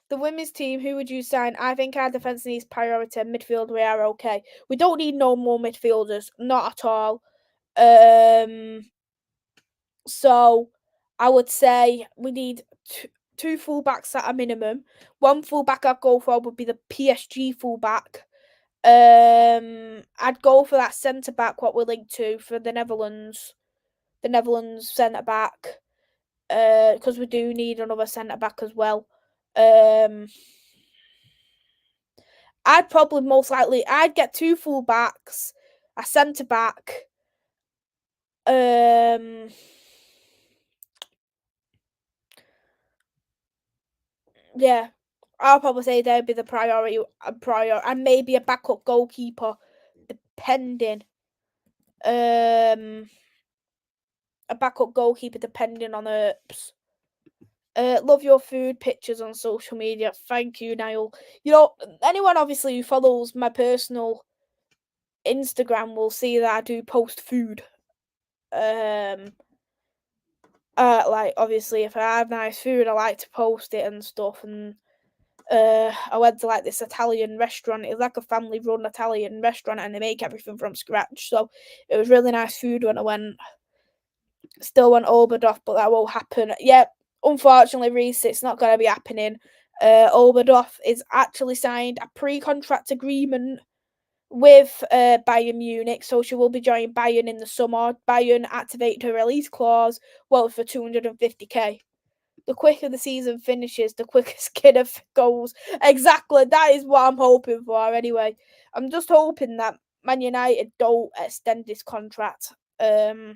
A: The women's team, who would you sign? I think our defence needs priority. Midfield, we are okay. We don't need no more midfielders, not at all. So I would say we need two fullbacks at a minimum. One fullback I'd go for would be the PSG fullback. I'd go for that centre back, what we're linked to for the Netherlands. The Netherlands centre back. Because we do need another centre back as well. I'd probably most likely get 2 fullbacks, a centre back. Yeah, I'll probably say they'd be the priority, and maybe a backup goalkeeper, depending. A backup goalkeeper, depending on Erps. Love your food pictures on social media. Thank you, Niall. You know, anyone obviously who follows my personal Instagram will see that I do post food. Like obviously, if I have nice food, I like to post it and stuff. And I went to like this Italian restaurant. It's like a family-run Italian restaurant, and they make everything from scratch. So it was really nice food when I went. Still want Oberdorf, but that won't happen. Yeah, unfortunately, Reese, it's not going to be happening. Oberdorf is actually signed a pre-contract agreement with Bayern Munich, so she will be joining Bayern in the summer. Bayern activated her release clause, well, for 250k. The quicker the season finishes, the quicker Skinner goes. Exactly, that is what I'm hoping for anyway. I'm just hoping that Man United don't extend this contract. I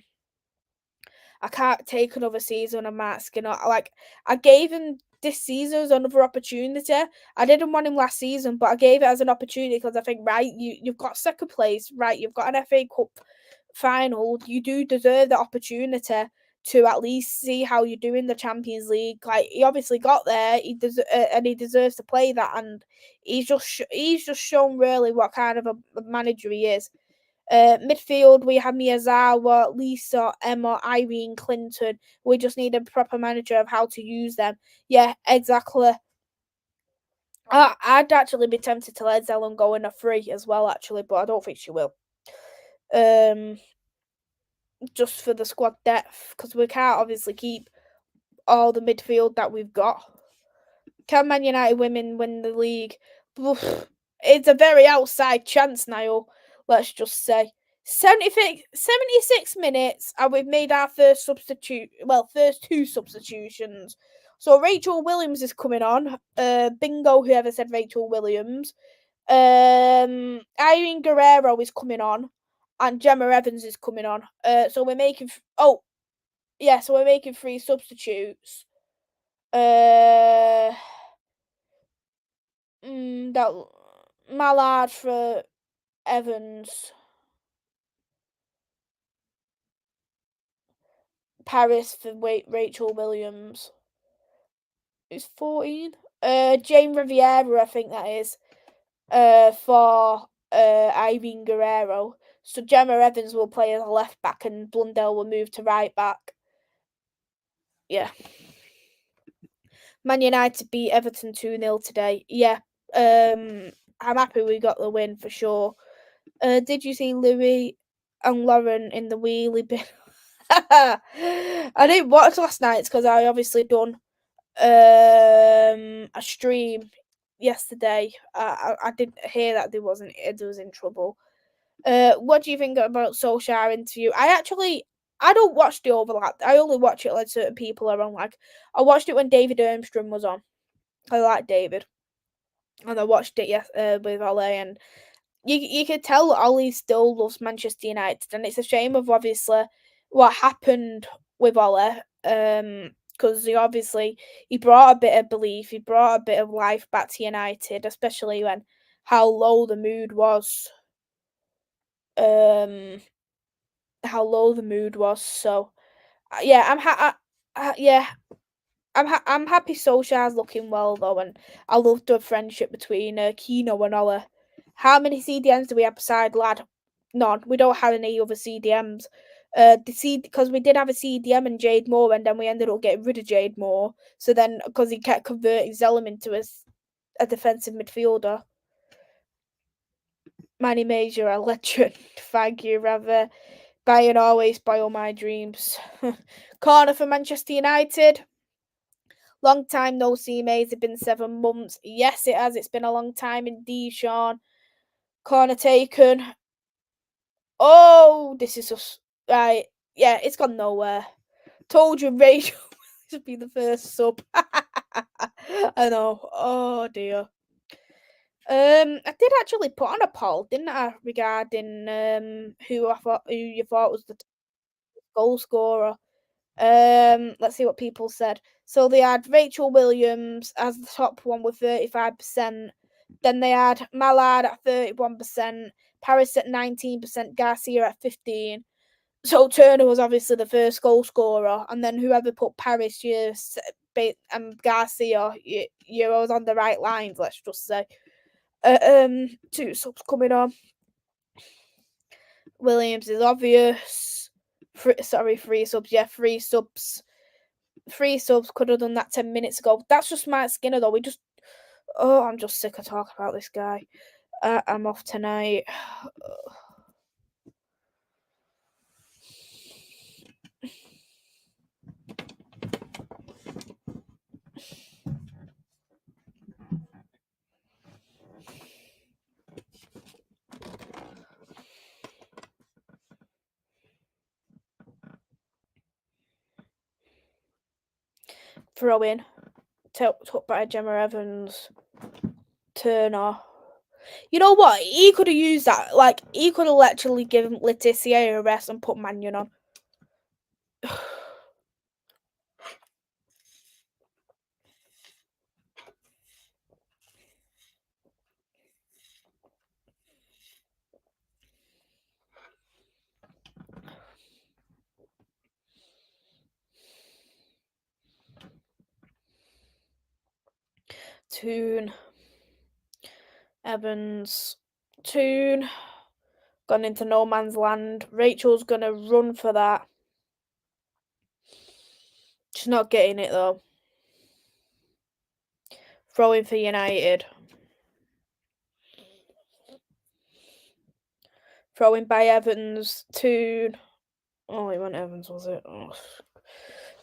A: can't take another season of Mark Skinner. Like, I gave him this season as another opportunity. I didn't want him last season, but I gave it as an opportunity because I think, right, you've got second place, right, you've got an FA Cup final. You do deserve the opportunity to at least see how you do in the Champions League. Like, he obviously got there, and he deserves to play that. And he's just shown really what kind of a manager he is. Midfield, we have Miyazawa, Lisa, Emma, Irene, Clinton. We just need a proper manager of how to use them. Yeah, exactly. I'd actually be tempted to let Zelen go in a free as well, actually, but I don't think she will. Just for the squad depth, because we can't obviously keep all the midfield that we've got. Can Man United women win the league? It's a very outside chance, Niall. Let's just say 76 minutes, and we've made our first first two substitutions. So Rachel Williams is coming on. Bingo, whoever said Rachel Williams. Irene Guerrero is coming on, and Gemma Evans is coming on. So we're making. So we're making 3 substitutes. That Mallard for Evans, Paris for Rachel Williams. Who's 14? Jane Riviera, I think that is. For Irene Guerrero. So Gemma Evans will play as a left back, and Blundell will move to right back. Yeah. Man United beat Everton 2-0 today. Yeah. I'm happy we got the win for sure. Did you see Louis and Lauren in the wheelie bin? I didn't watch last night because I obviously done a stream yesterday. I didn't hear that they was in trouble. What do you think about Solskjaer interview? I don't watch the overlap. I only watch it like certain people are on. Like, I watched it when David Ermstrom was on. I like David, and I watched it with Ole, and you could tell Ollie still loves Manchester United, and it's a shame of obviously what happened with Ole. Because he brought a bit of belief, he brought a bit of life back to United, especially when how low the mood was. How low the mood was. So yeah, I'm happy Solskjaer's looking well though, and I love the friendship between Kino and Ola. How many CDMs do we have beside lad? None. We don't have any other CDMs. Because we did have a CDM and Jade Moore, and then we ended up getting rid of Jade Moore. So then, because he kept converting Zellum into a defensive midfielder. Manny Major, a legend. Thank you, Rather. Bayern always by all my dreams. Corner for Manchester United. Long time no see, mate. It's been 7 months. Yes, it has. It's been a long time indeed, Sean. Corner taken. Oh, this is just right. Yeah, it's gone nowhere. Told you, Rachel should be the first sub. I know. Oh dear. I did actually put on a poll, didn't I, regarding who you thought was the goal scorer. Let's see what people said. So they had Rachel Williams as the top one with 35%. Then they had Mallard at 31%, Paris at 19%, Garcia at 15%. So Turner was obviously the first goal scorer, and then whoever put Paris, and Garcia, you was on the right lines. Let's just say, 2 subs coming on. Williams is obvious. 3 subs. Yeah, 3 subs. 3 subs, could have done that 10 minutes ago. That's just Mark Skinner, though. I'm just sick of talking about this guy. I'm off tonight. throw in. Took by Gemma Evans. Turner. You know what? He could have used that. Like, he could have literally given Laetitia a rest and put Mannion on. Toon. Evans. Toon. Gone into no man's land. Rachel's going to run for that. She's not getting it, though. Throwing for United. Throwing by Evans. Toon. Oh, it wasn't Evans, was it? Oh.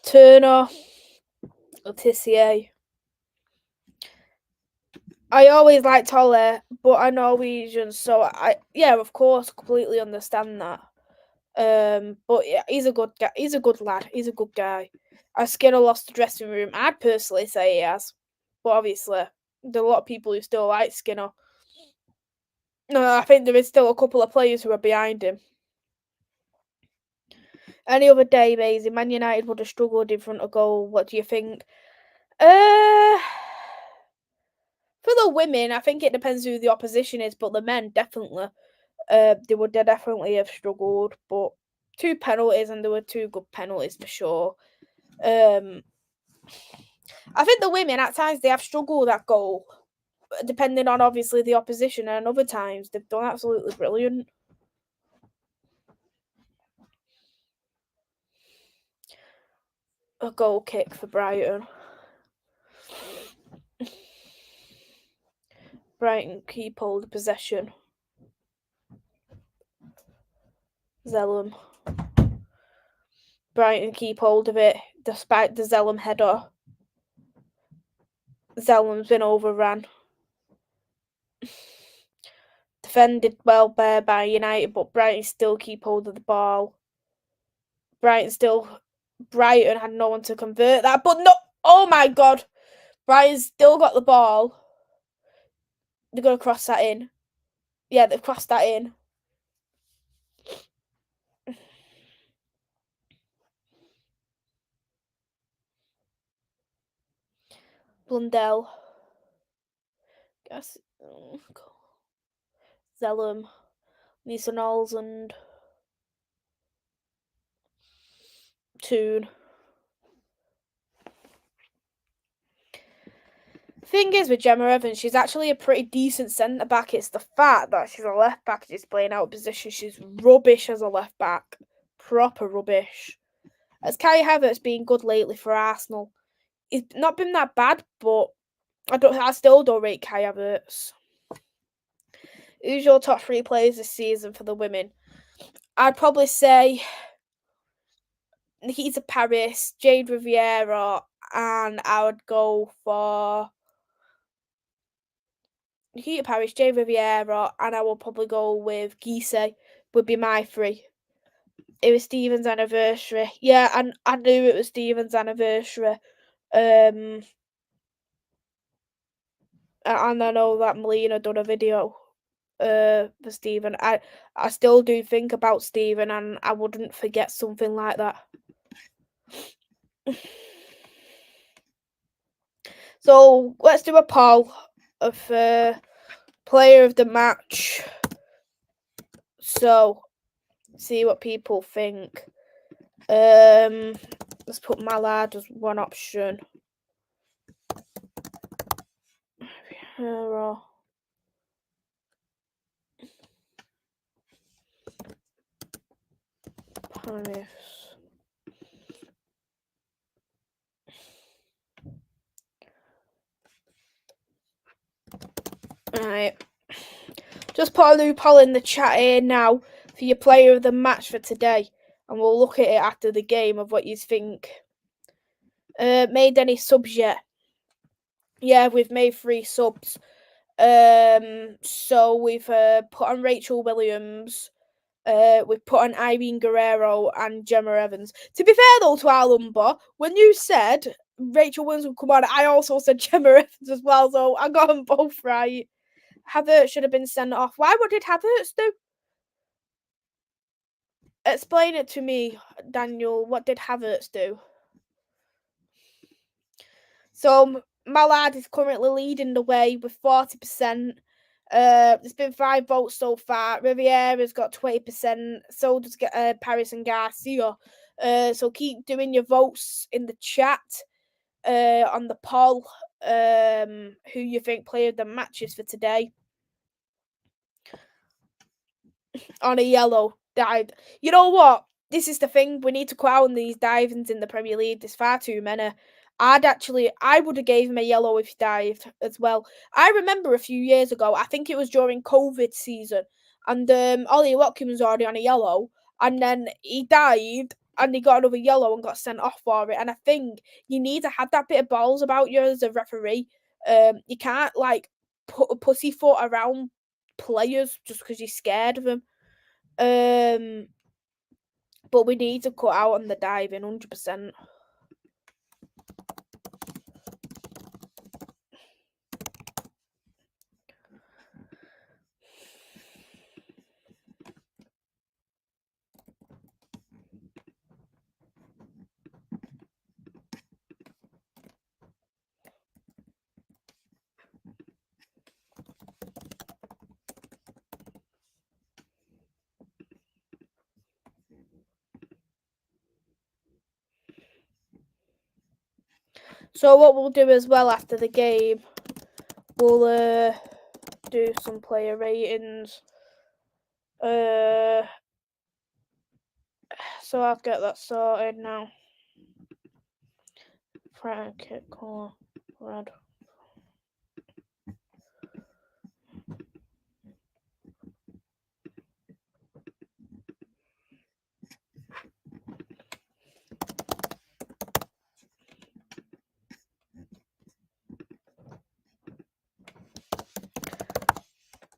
A: Turner. Laetitia. I always liked Tolle, but I'm Norwegian, so yeah, of course, completely understand that. But yeah, he's a good guy. He's a good lad. He's a good guy. Has Skinner lost the dressing room? I'd personally say he has, but obviously there are a lot of people who still like Skinner. No, I think there is still a couple of players who are behind him. Any other day, Maisie, Man United would have struggled in front of goal. What do you think? For the women, I think it depends who the opposition is, but the men definitely. They would definitely have struggled, but 2 penalties, and there were 2 good penalties for sure. I think the women at times they have struggled at goal, depending on obviously the opposition, and other times they've done absolutely brilliant. A goal kick for Brighton. Brighton keep hold of possession. Zellum. Brighton keep hold of it despite the Zellum header. Zellum's been overrun. Defended well there by United, but Brighton still keep hold of the ball. Brighton had no one to convert that, but no, oh my god, Brighton still got the ball. They're going to cross that in. Yeah, they've crossed that in. Blundell. Guess. Zellum. Neeson Olsund. Toon. Thing is with Gemma Evans, she's actually a pretty decent centre back. It's the fact that she's a left back, she's playing out of position. She's rubbish as a left back. Proper rubbish. As Kai Havertz been good lately for Arsenal. He's not been that bad, but I still don't rate Kai Havertz. Who's your top 3 players this season for the women? I'd probably say Nikita Paris, Jade Riviera, and I would go for Nikita Paris, Jade Riviera, and I will probably go with Gise, would be my 3. It was Stephen's anniversary. Yeah, and I knew it was Stephen's anniversary. And I know that Melina done a video for Stephen. I still do think about Stephen, and I wouldn't forget something like that. So let's do a poll of player of the match. So see what people think. Let's put Mallard as one option. Hero. Paris. Right. Just put a new poll in the chat here now for your player of the match for today, and we'll look at it after the game of what you think. Made any subs yet? Yeah, we've made 3 subs. So we've put on Rachel Williams. We've put on Irene Guerrero and Gemma Evans. To be fair though to Alumba, when you said Rachel Williams will come on. I also said Gemma Evans as well, so I got them both right. Havertz should have been sent off. Why? What did Havertz do? Explain it to me, Daniel. What did Havertz do? So Mallard is currently leading the way with 40%. There's been 5 votes so far. Riviera's got 20%. So does Paris and Garcia. So keep doing your votes in the chat on the poll. Who you think player of the matches for today? On a yellow dive. You know what? This is the thing. We need to cut out on these divings in the Premier League. There's far too many. I would have gave him a yellow if he dived as well. I remember a few years ago, I think it was during COVID season, and Ollie Watkins was already on a yellow, and then he dived, and he got another yellow and got sent off for it. And I think you need to have that bit of balls about you as a referee. You can't like put a pussyfoot around players just because you're scared of them. But we need to cut out on the diving 100%. So what we'll do as well after the game, we'll do some player ratings. So I'll get that sorted now. Frank kick corner, red.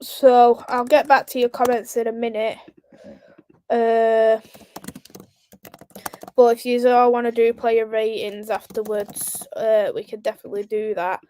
A: So I'll get back to your comments in a minute. But if you all want to do player ratings afterwards, we can definitely do that.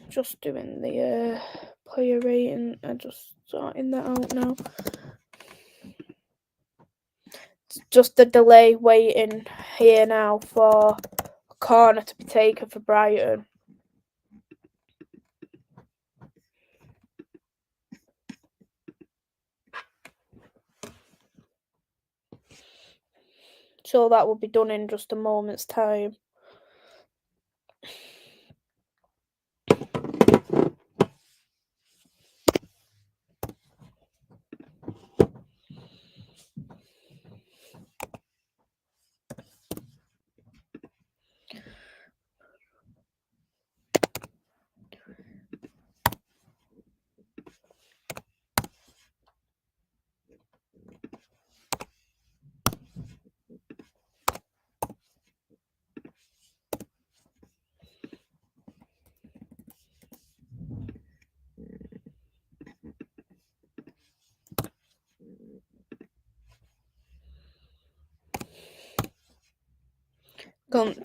A: Just doing the player rating. I'm just sorting that out now. It's just a delay waiting here now for a corner to be taken for Brighton. So that will be done in just a moment's time.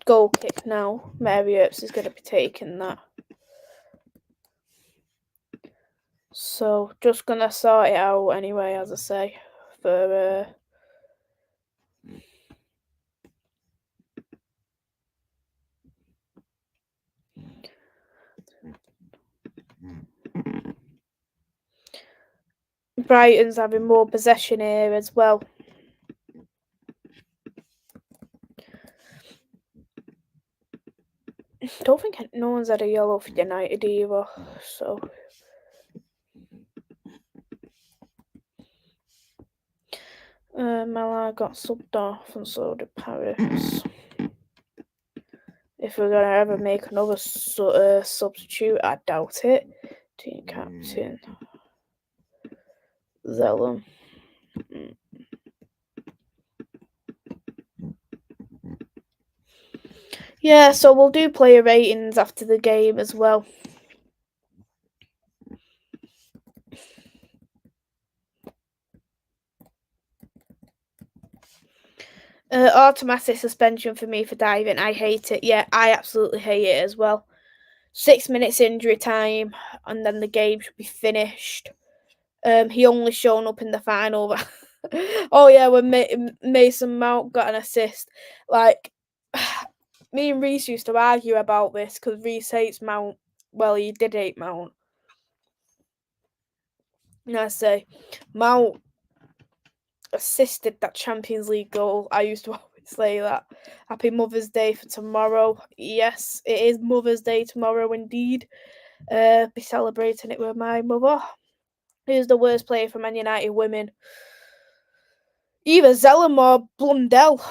A: Goal kick now. Mary Earps is going to be taking that. So just going to sort it out anyway, as I say, for Brighton's having more possession here as well. Don't think no one's had a yellow for United either, so Mala got subbed off and so did Paris. If we're going to ever make another substitute, I doubt it. Team captain. Zellum. Yeah, so we'll do player ratings after the game as well. Automatic suspension for me for diving. I hate it. Yeah, I absolutely hate it as well. 6 minutes injury time, and then the game should be finished. He only shown up in the final. Oh yeah, when Mason Mount got an assist. Like, me and Reese used to argue about this because Reese hates Mount. Well, he did hate Mount. And I say, Mount assisted that Champions League goal. I used to always say that. Happy Mother's Day for tomorrow. Yes, it is Mother's Day tomorrow indeed. Be celebrating it with my mother. Who's the worst player for Man United women? Either Zellum or Blundell.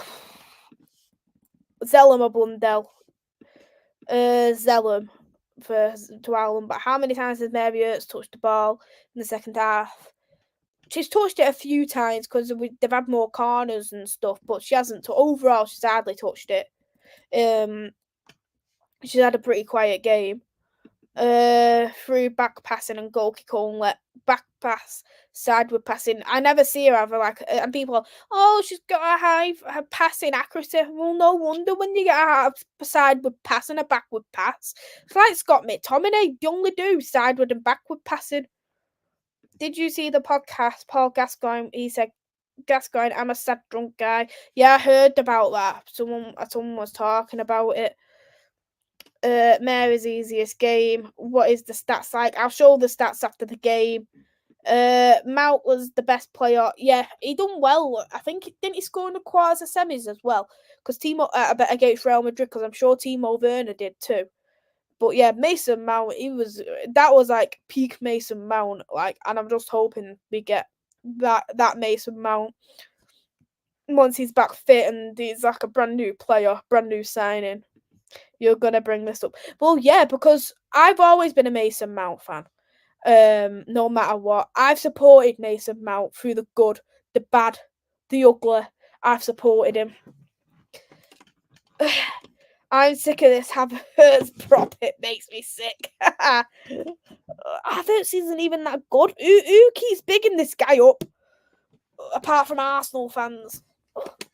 A: Zellum or Blundell. Zellum to Ireland. But how many times has Mary Ertz touched the ball in the second half? She's touched it a few times because they've had more corners and stuff, but she hasn't. Overall, she's hardly touched it. She's had a pretty quiet game. Through back passing and goal kick only. Back pass, sideward passing. I never see her ever and people are, oh, she's got a high passing accuracy. Well, no wonder when you get a sideward pass and a backward pass. It's like Scott McTominay. You only do sideward and backward passing. Did you see the podcast? Paul Gascoigne, he said, Gascoigne, I'm a sad drunk guy. Yeah, I heard about that. Someone was talking about it. Mary's easiest game. What is the stats like? I'll show the stats after the game. Mount was the best player. Yeah, he done well. I think didn't he score in the quarters of semis as well? Because against Real Madrid, because I'm sure Timo Werner did too. But yeah, Mason Mount, that was like peak Mason Mount, like, and I'm just hoping we get that Mason Mount once he's back fit and he's like a brand new player, brand new signing. You're gonna bring this up. Well, yeah, because I've always been a Mason Mount fan. No matter what. I've supported Mason Mount through the good, the bad, the ugly. I've supported him. I'm sick of this Havertz prop. It makes me sick. Havertz isn't even that good. Who keeps bigging this guy up? Apart from Arsenal fans.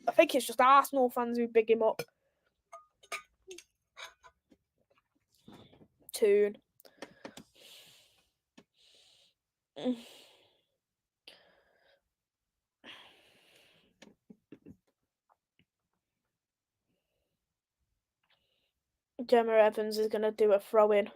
A: I think it's just Arsenal fans who big him up. Tune. Gemma Evans is going to do a throw-in.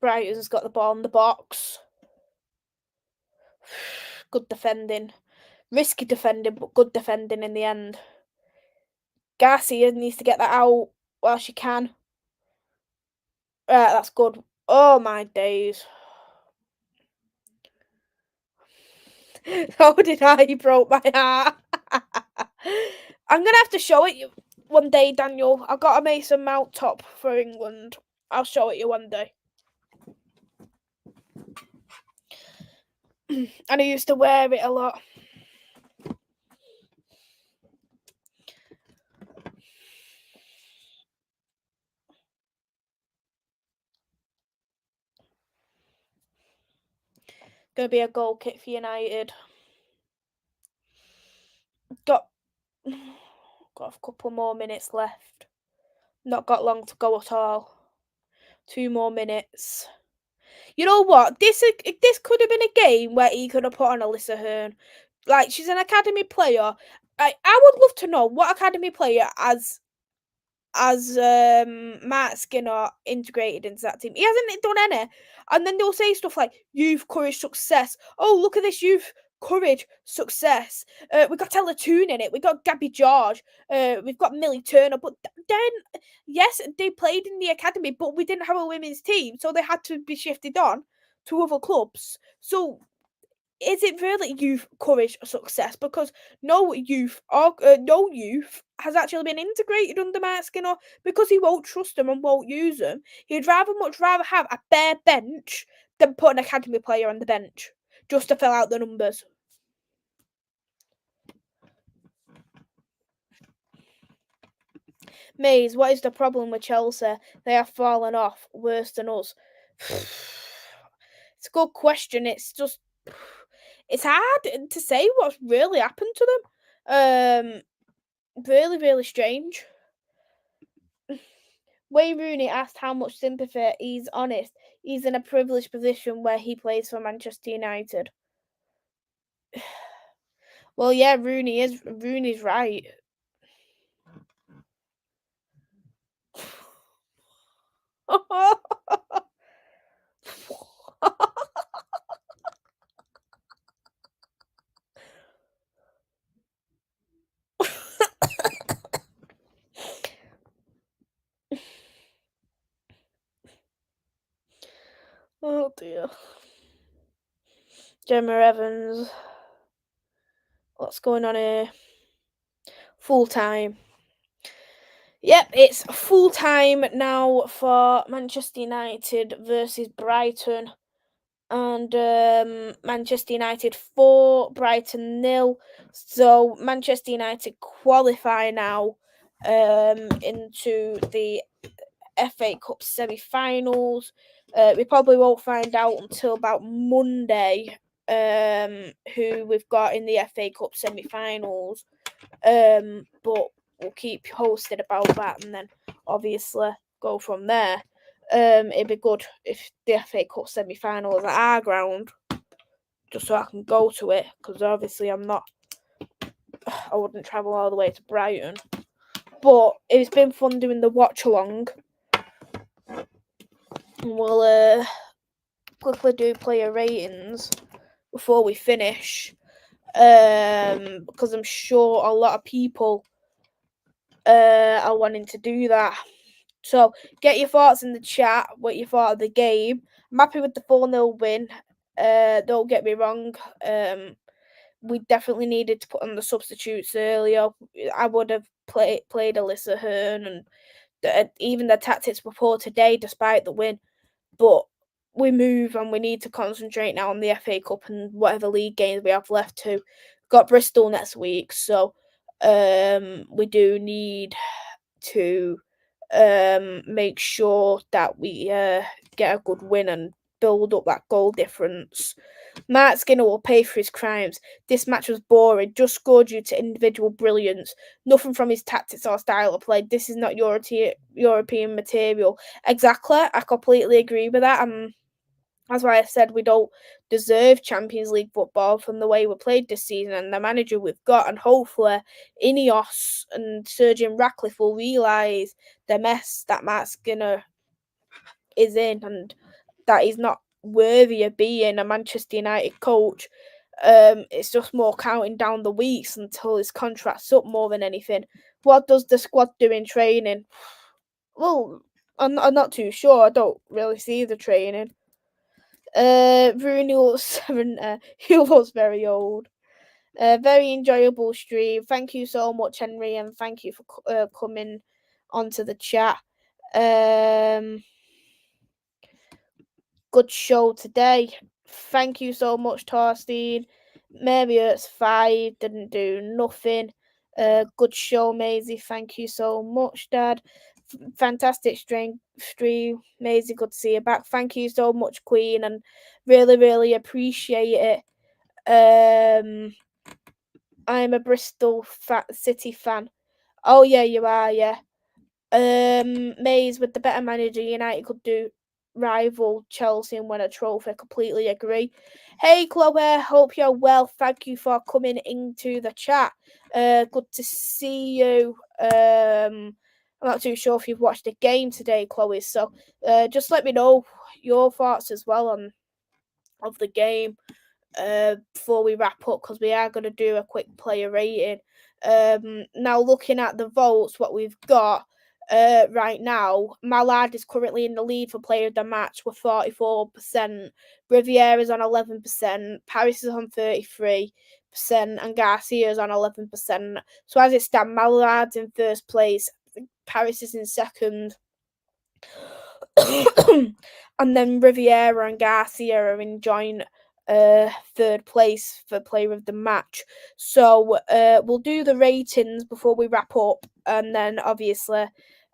A: Brighton's got the ball in the box. Good defending. Risky defending, but good defending in the end. Garcia needs to get that out while she can. That's good. Oh, my days. How did I broke my heart? I'm going to have to show it you one day, Daniel. I got a Mason Mount top for England. I'll show it you one day. And I used to wear it a lot. Gonna be a goal kick for United. Got a couple more minutes left. Not got long to go at all. 2 more minutes. You know what? This could have been a game where he could have put on Alyssa Hearn. Like, she's an academy player. I would love to know what academy player as Matt Skinner integrated into that team. He hasn't done any. And then they'll say stuff like, youth, courage, success. Oh, look at this youth courage, success. We got Ella Toon in it. We got Gabby George. We've got Millie Turner. But then, yes, they played in the academy, but we didn't have a women's team, so they had to be shifted on to other clubs. So is it really youth, courage, success? Because no youth has actually been integrated under Mark Skinner because he won't trust them and won't use them. He'd much rather have a bare bench than put an academy player on the bench just to fill out the numbers. Maze, what is the problem with Chelsea? They have fallen off worse than us. It's a good question. It's just it's hard to say what's really happened to them. Really, really strange. Wayne Rooney asked how much sympathy. He's honest. He's in a privileged position where he plays for Manchester United. Well, yeah, Rooney's right. Oh dear. Gemma Evans. What's going on here? Full time. Yep, it's full time now for Manchester United versus Brighton. And Manchester United 4, Brighton 0. So Manchester United qualify now into the FA Cup semi-finals. We probably won't find out until about Monday who we've got in the FA Cup semi-finals. But we'll keep you posted about that, and then obviously go from there. It'd be good if the FA Cup semi-final is at our ground, just so I can go to it, because obviously I wouldn't travel all the way to Brighton. But it's been fun doing the watch-along. We'll quickly do player ratings before we finish, because I'm sure a lot of people are wanting to do that. So get your thoughts in the chat, what you thought of the game. I'm happy with the 4-0 win. Don't get me wrong. We definitely needed to put on the substitutes earlier. I would have played Alyssa Hearn, and even the tactics were poor today despite the win. But we move and we need to concentrate now on the FA Cup and whatever league games we have left to. Got Bristol next week, so we do need to make sure that we get a good win and build up that goal difference. Mark Skinner will pay for his crimes. This match was boring, just scored due to individual brilliance. Nothing from his tactics or style of play. This is not European material. Exactly, I completely agree with that. That's why I said we don't deserve Champions League football from the way we played this season and the manager we've got. And hopefully Ineos and Sergeant Ratcliffe will realise the mess that Mark Skinner is in and that he's not worthy of being a Manchester United coach. It's just more counting down the weeks until his contract's up more than anything. What does the squad do in training? Well, I'm not too sure. I don't really see the training. Rooney looks 70. He looks very old. Very enjoyable stream. Thank you so much, Henry, and thank you for coming onto the chat. Good show today. Thank you so much, Torstein. Maybe it's 5, didn't do nothing. Good show, Maisie. Thank you so much, Dad. Fantastic stream, Maisie. Good to see you back. Thank you so much, Queen, and really, really appreciate it. I'm a Bristol City fan. Oh yeah, you are. Yeah. Maze, with the better manager, United could do rival Chelsea and win a trophy. Completely agree. Hey Chloe, hope you're well. Thank you for coming into the chat. Good to see you. I'm not too sure if you've watched the game today, Chloe. So just let me know your thoughts as well of the game. before we wrap up, because we are going to do a quick player rating. Now, looking at the votes, what we've got right now, Mallard is currently in the lead for player of the match with 44%. Riviera's on 11%. Paris is on 33%. And Garcia is on 11%. So as it stands, Mallard's in first place. Paris is in second. And then Riviera and Garcia are in joint third place for player of the match. So we'll do the ratings before we wrap up, and then obviously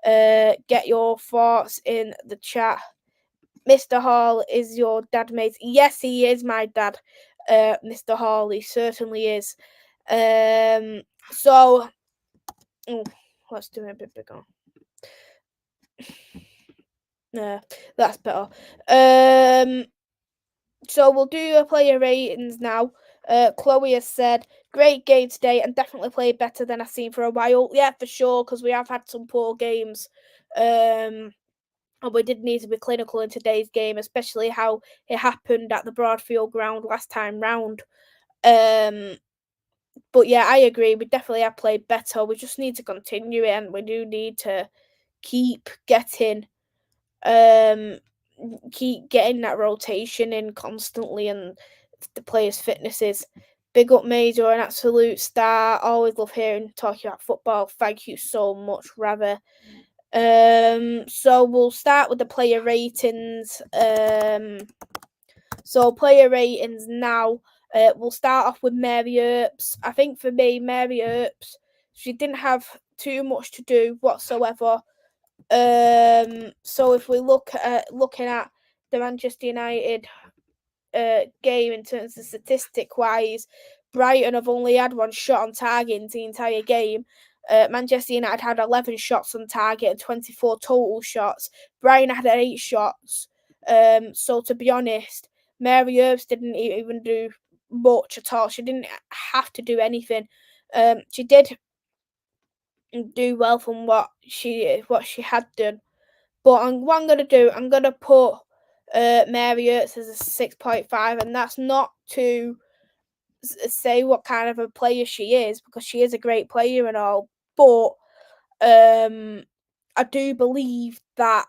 A: get your thoughts in the chat. Mr. Hall, is your dad mate? Yes, he is my dad, Mr. Hall. He certainly is. So let's do it a bit bigger. Yeah, that's better. So we'll do a player ratings now. Chloe has said, great game today and definitely played better than I've seen for a while. Yeah, for sure, because we have had some poor games. And we did need to be clinical in today's game, especially how it happened at the Broadfield ground last time round. But yeah, I agree. We definitely have played better. We just need to continue it, and we do need to keep getting that rotation in constantly, and the players' fitnesses. Big up Major, an absolute star. Always love hearing talking about football. Thank you so much, Ravi. So we'll start with the player ratings. So player ratings now. We'll start off with Mary Earps. I think for me, Mary Earps, she didn't have too much to do whatsoever. So if we looking at the Manchester United game in terms of statistic wise, Brighton have only had one shot on target in the entire game. Manchester United had 11 shots on target and 24 total shots. Brighton had 8 shots. So to be honest, Mary Earps didn't even do much at all. She didn't have to do anything. She did do well from what she had done. But what I'm going to do, I'm going to put Mary Earps as a 6.5, and that's not to say what kind of a player she is, because she is a great player and all, but I do believe that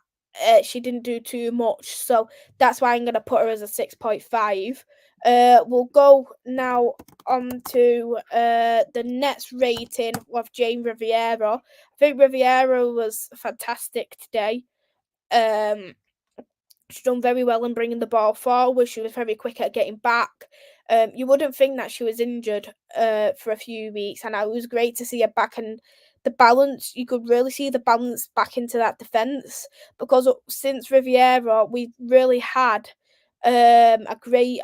A: she didn't do too much, so that's why I'm going to put her as a 6.5. We'll go now on to the next rating with Jane Riviera. I think Riviera was fantastic today. She's done very well in bringing the ball forward. She was very quick at getting back. You wouldn't think that she was injured for a few weeks, and it was great to see her back, and the balance, you could really see the balance back into that defence, because since Riviera, we've really had a great,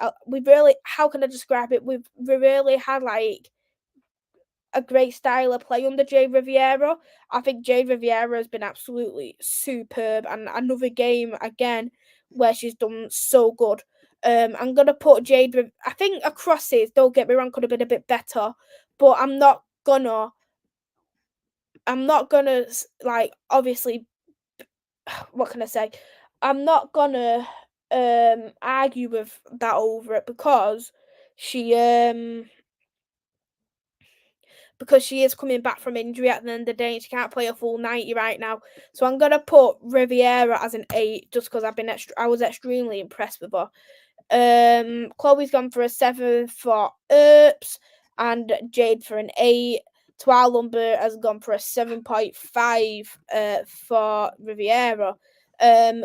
A: how can I describe it? We really had like a great style of play under Jade Riviera. I think Jade Riviera has been absolutely superb, and another game again where she's done so good. I'm gonna put Jade. I think her crosses, don't get me wrong, could have been a bit better, but I'm not gonna like, obviously. What can I say? I'm not gonna argue with that over it, because she is coming back from injury at the end of the day, and she can't play a full 90 right now. So I'm gonna put Riviera as an 8, just because I was extremely impressed with her. Chloe's gone for a 7 for Earps, and Jade for an 8. Twa Lumber has gone for a 7.5 for Riviera.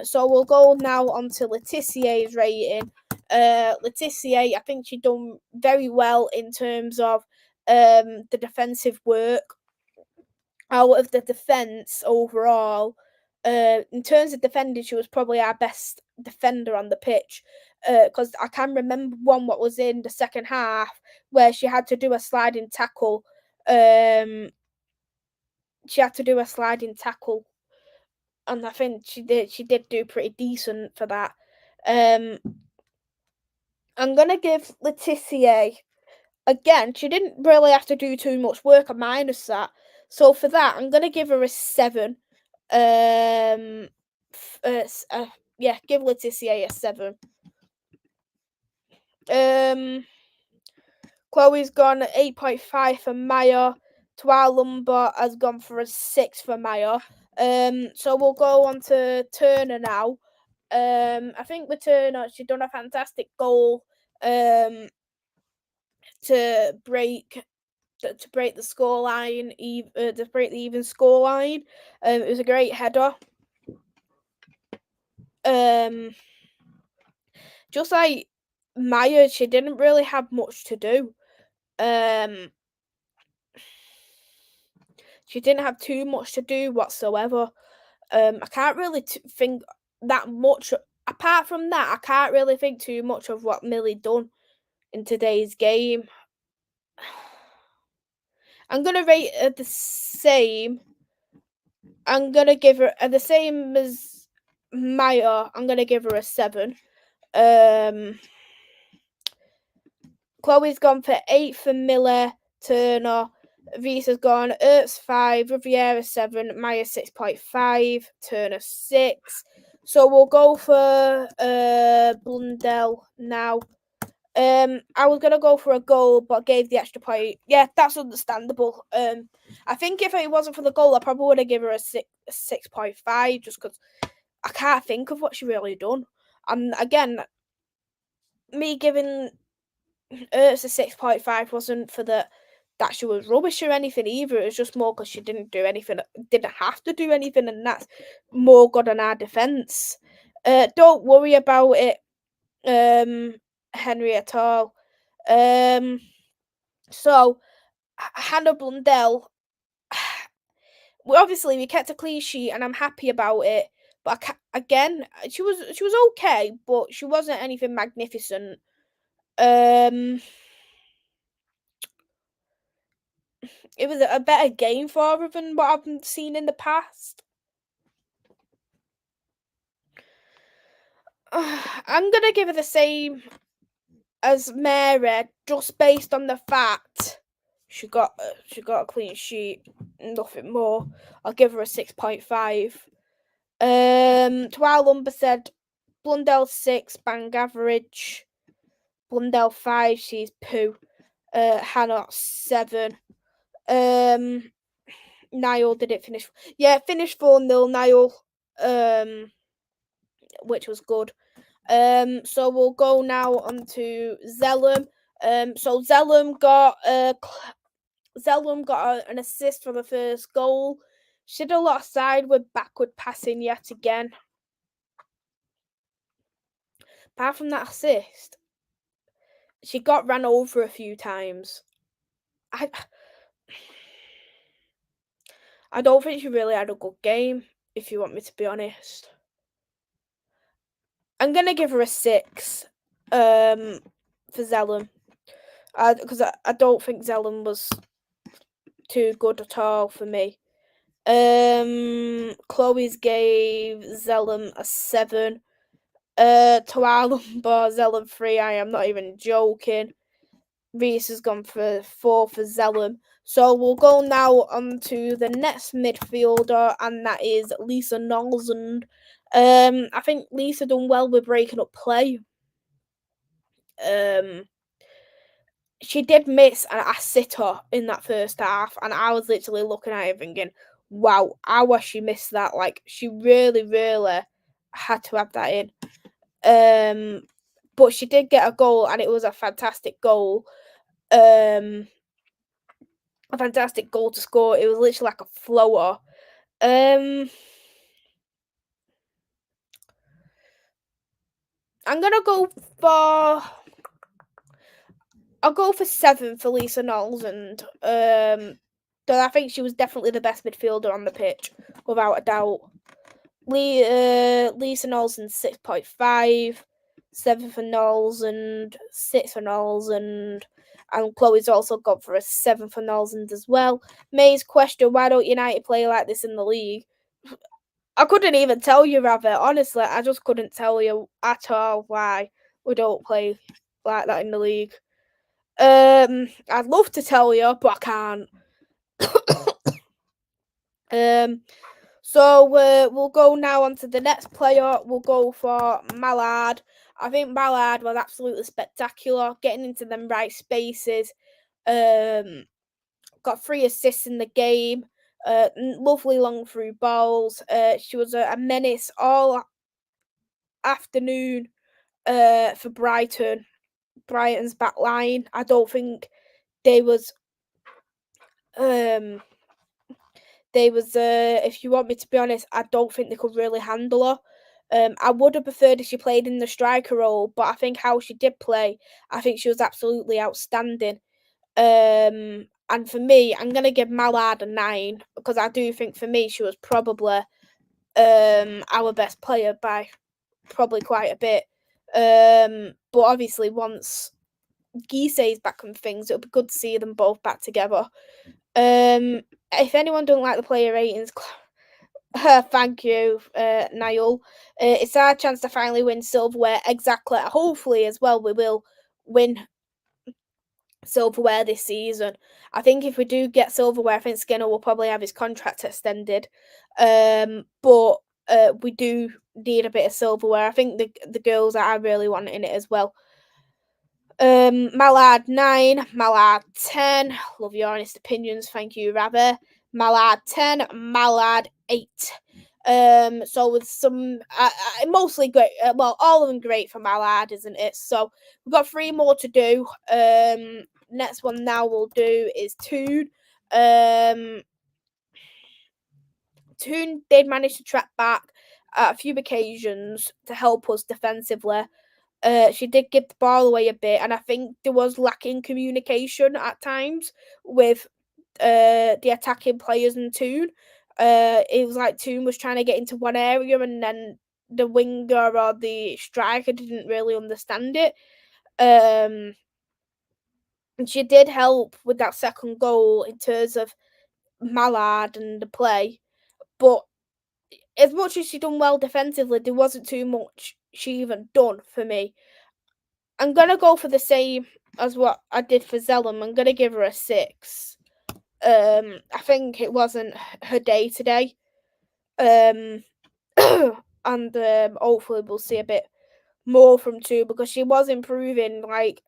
A: So we'll go now on to Letizier's rating. Letizier, I think she done very well in terms of the defensive work. Out of the defence overall, in terms of defending, she was probably our best defender on the pitch, because I can remember one what was in the second half where she had to do a sliding tackle. And I think she did do pretty decent for that. I'm gonna give Letizier, again, she didn't really have to do too much work, a minus that. So for that, I'm gonna give her a 7. Yeah, give Letizier a 7. Chloe's gone 8.5 for Maya. Lumba has gone for a 6 for Maya. So we'll go on to Turner now. I think with Turner, she's done a fantastic goal to break the scoreline, to break the even scoreline. It was a great header. Just like Maya, she didn't really have much to do. She didn't have too much to do whatsoever. I can't really think that much. Apart from that, I can't really think too much of what Millie done in today's game. I'm gonna rate her the same. I'm gonna give her the same as Maya. I'm gonna give her a 7. Chloe's gone for 8 for Miller. Turner. Visa's gone. Ertz 5, Riviera 7, Maya 6.5, Turner 6. So we'll go for Blundell now. I was gonna go for a goal, but gave the extra point. Yeah, that's understandable. I think if it wasn't for the goal, I probably would have given her a 6.5, just because I can't think of what she really done. And again, me giving Ertz a 6.5 wasn't for that she was rubbish or anything either. It was just more because she didn't do anything, didn't have to do anything, and that's more good on our defence. Don't worry about it, Henry, at all. So Hannah Blundell, obviously we kept a clean sheet, and I'm happy about it. But again, she was okay, but she wasn't anything magnificent. It was a better game for her than what I've seen in the past. I'm gonna give her the same as Mary, just based on the fact she got a clean sheet, nothing more. I'll give her a 6.5. Twilumber said Blundell 6, bang average. Blundell 5, she's poo. Hannah 7. Niall did it finish? Yeah, finished 4-0 Niall. Which was good. So we'll go now on to Zellum. So Zellum got an assist for the first goal. She did a lot of sideward, backward passing yet again. Apart from that assist, she got ran over a few times. I don't think she really had a good game, if you want me to be honest. I'm gonna give her a 6 for Zellum. Because I don't think Zellum was too good at all for me. Chloe's gave Zellum a 7. Tualumba, Zellum 3. I am not even joking. Reese has gone for 4 for Zellum. So we'll go now on to the next midfielder, and that is Lisa Nolsund. I think Lisa done well with breaking up play. She did miss a sitter in that first half, and I was literally looking at it thinking, wow, how has she missed that? Like, she really, really had to have that in. But she did get a goal, and it was a fantastic goal. A fantastic goal to score. It was literally like a floater. I'm gonna go for. I'll go for 7 for Lisa Nolsund. I think she was definitely the best midfielder on the pitch, without a doubt. Lisa Nolsund 6.5, 7 for Nolsund, 6 for Nolsund, and Chloe's also got for a 7 for Nolsund as well. May's question: why don't United play like this in the league? I couldn't even tell you, Rabbit. Honestly, I just couldn't tell you at all why we don't play like that in the league. I'd love to tell you, but I can't. So we'll go now on to the next player. We'll go for Mallard. I think Mallard was absolutely spectacular, getting into them right spaces. Got 3 assists in the game. Lovely long through balls. She was a menace all afternoon for Brighton. Brighton's back line. I don't think they was if you want me to be honest, I don't think they could really handle her. I would have preferred if she played in the striker role, but I think how she did play, I think she was absolutely outstanding. And for me, I'm gonna give Mallard a 9 because I do think for me she was probably our best player by probably quite a bit. But obviously once Gisei's back on things, it'll be good to see them both back together. If anyone don't like the player ratings, thank you, Niall. It's our chance to finally win silverware. Exactly. Hopefully, as well, we will win silverware this season. I think if we do get silverware, I think Skinner will probably have his contract extended. But we do need a bit of silverware. I think the girls are really wanting it as well. Mallard 9, Mallard 10. Love your honest opinions, thank you, Rabbi. Mallard 10, Mallard 8. So with some mostly great, well, all of them great for Mallard, isn't it? So we've got 3 more to do. Next one now we'll do is Toon. Toon did manage to track back at a few occasions to help us defensively. She did give the ball away a bit, and I think there was lacking communication at times with the attacking players in Toon. It was like Toon was trying to get into one area, and then the winger or the striker didn't really understand it. And she did help with that second goal in terms of Mallard and the play, but as much as she done well defensively, there wasn't too much she even done for me. I'm gonna go for the same as what I did for Zellum. I'm gonna give her a 6. I think it wasn't her day today. And hopefully we'll see a bit more from Toon because she was improving like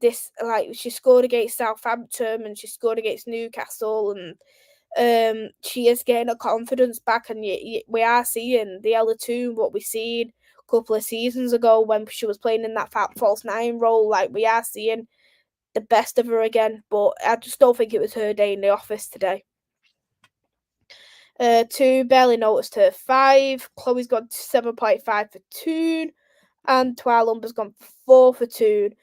A: this. Like she scored against Southampton and she scored against Newcastle, and she is getting her confidence back. And we are seeing the Ella Toon what we seen a couple of seasons ago when she was playing in that false 9 role. Like we are seeing the best of her again, but I just don't think it was her day in the office today. 2, barely noticed her. 5, Chloe's got 7.5 for Toon, and Twilumber's gone 4 for Toon.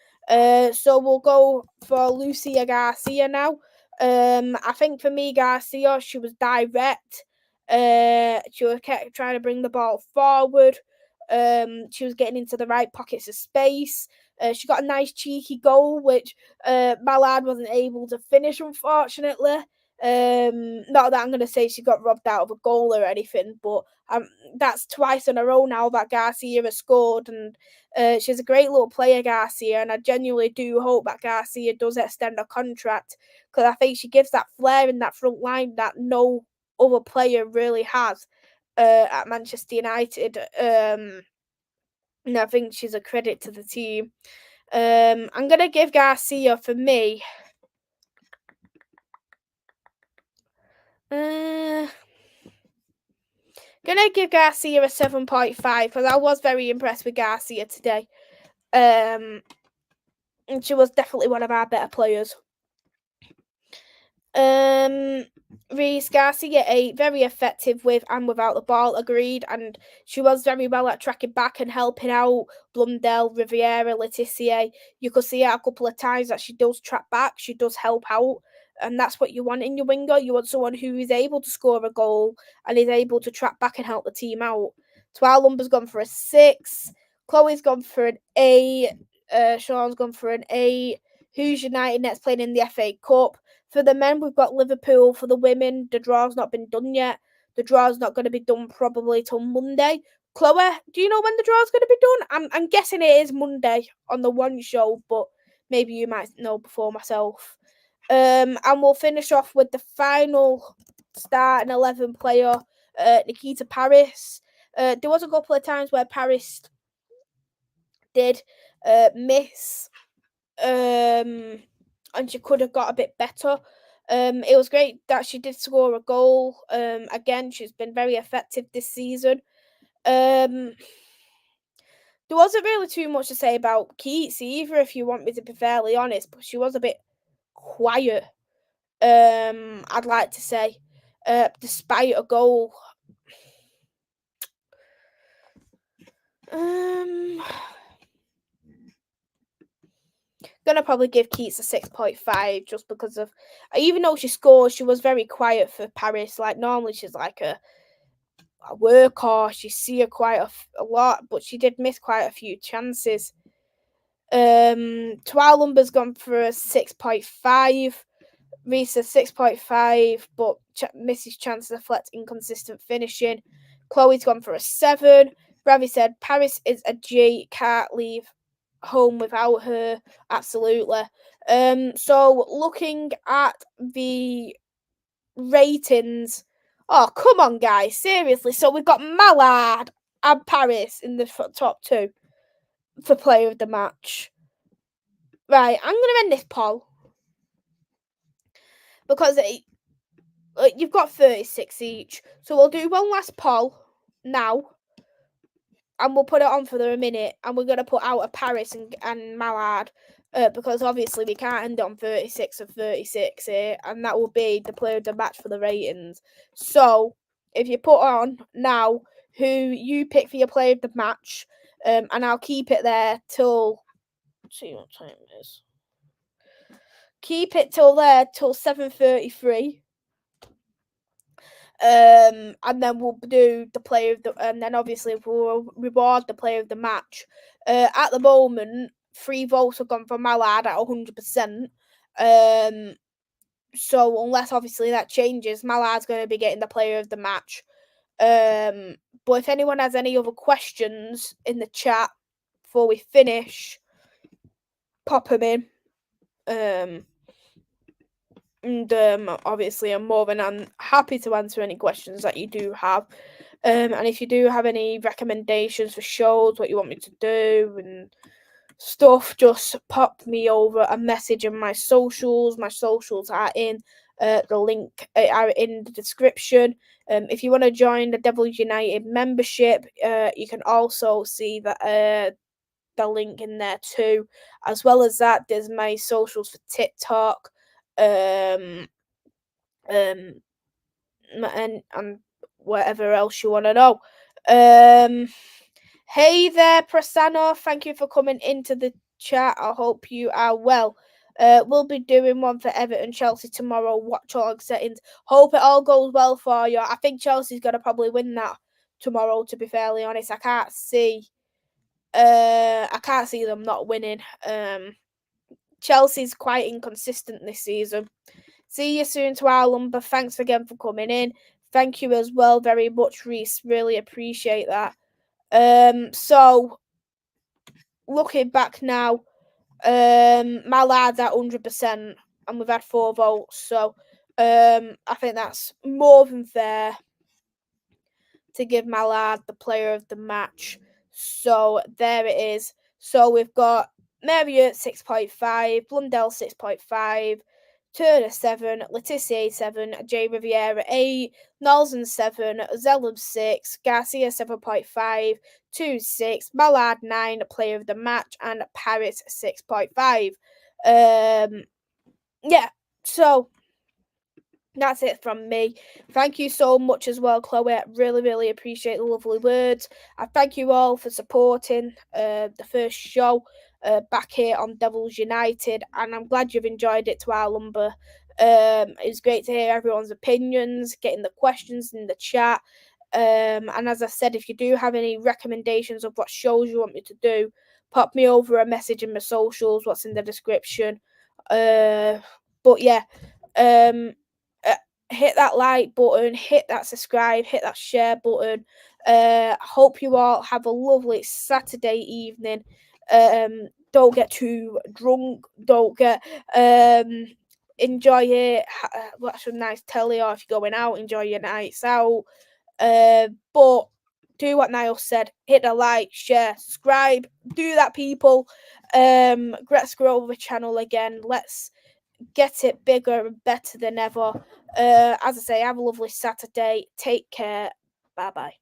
A: So we'll go for Lucia Garcia now. I think for me, Garcia, she was direct. She was kept trying to bring the ball forward. She was getting into the right pockets of space. She got a nice cheeky goal, which Mallard wasn't able to finish, unfortunately. Not that I'm going to say she got robbed out of a goal or anything, but that's twice in a row now that Garcia has scored, and she's a great little player, Garcia, and I genuinely do hope that Garcia does extend her contract because I think she gives that flair in that front line that no other player really has at Manchester United. And I think she's a credit to the team. I'm going to give Garcia, for me, gonna give Garcia a 7.5 because I was very impressed with Garcia today. And she was definitely one of our better players. Reece Garcia 8, very effective with and without the ball, agreed, and she was very well at tracking back and helping out Blundell, Riviera, Letitia. You could see it a couple of times that she does track back, she does help out, and that's what you want in your winger. You want someone who is able to score a goal and is able to track back and help the team out. Twilumber's gone for a 6, Chloe's gone for an 8, Sean's gone for an 8. Who's United next playing in the FA Cup? For the men, we've got Liverpool. For the women, the draw's not been done yet. The draw's not going to be done probably till Monday. Chloe, do you know when the draw's going to be done? I'm guessing it is Monday on the one show, but maybe you might know before myself. And we'll finish off with the final start and 11 player, Nikita Paris. There was a couple of times where Paris did miss, and she could have got a bit better. It was great that she did score a goal. Again, she's been very effective this season. There wasn't really too much to say about Keats either, if you want me to be fairly honest, but she was a bit quiet. I'd like to say, despite a goal. Gonna probably give Keats a 6.5 just because of, even though she scored, she was very quiet for Paris. Like normally she's like a workhorse. You see her quite a lot, but she did miss quite a few chances. Twilumber's gone for a 6.5. Reese 6.5, but misses chances of flat, inconsistent finishing. Chloe's gone for a 7. Ravi said Paris is a G, can't leave home without her. Absolutely. So looking at the ratings, oh come on guys, seriously. So we've got Mallard and Paris in the top 2 for player of the match. Right, I'm gonna end this poll because you've got 36 each. So we'll do one last poll now, and we'll put it on for a minute, and we're going to put out a Paris and Mallard, because obviously we can't end on 36 of 36 here, and that will be the player of the match for the ratings. So if you put on now who you pick for your player of the match, and I'll keep it there till, let's see what time it is. Keep it till 7:33. And then we'll do the player of the, and then obviously we'll reward the player of the match. At the moment, 3 votes have gone for Mallard at 100%. So unless obviously that changes, Mallard's going to be getting the player of the match. But if anyone has any other questions in the chat before we finish, pop them in. And obviously I'm more than happy to answer any questions that you do have. And if you do have any recommendations for shows, what you want me to do and stuff, just pop me over a message in my socials. My socials are in the link are in the description. If you want to join the Devils United membership, you can also see that the link in there too. As well as that, there's my socials for TikTok, and whatever else you want to know. Hey there, Prasanna. Thank you for coming into the chat. I hope you are well. We'll be doing one for Everton Chelsea tomorrow. Watchalong settings. Hope it all goes well for you. I think Chelsea's gonna probably win that tomorrow. To be fairly honest, I can't see them not winning. Chelsea's quite inconsistent this season. See you soon to our lumber. Thanks again for coming in. Thank you as well very much, Reese. Really appreciate that. So looking back now, my lad's at 100%, and we've had 4 votes. So I think that's more than fair to give my lad the player of the match. So there it is. So we've got Marriott 6.5, Blundell 6.5, Turner 7, Letitia 7, J Riviera 8, Nolson 7, Zellum 6, Garcia 7.5, 2-6, Mallard 9, player of the match, and Paris 6.5. Yeah, so that's it from me. Thank you so much as well, Chloe. I really, really appreciate the lovely words. I thank you all for supporting the first show back here on Devils United, and I'm glad you've enjoyed it to our lumber. It was great to hear everyone's opinions, getting the questions in the chat. And as I said, if you do have any recommendations of what shows you want me to do, pop me over a message in my socials, what's in the description. But yeah, hit that like button, hit that subscribe, hit that share button. Hope you all have a lovely Saturday evening. Don't get too drunk. Don't get enjoy it. Watch some nice telly, or if you're going out, enjoy your nights out. But do what Niall said. Hit the like, share, subscribe. Do that, people. Let's grow the channel again. Let's get it bigger and better than ever. As I say, have a lovely Saturday. Take care. Bye-bye.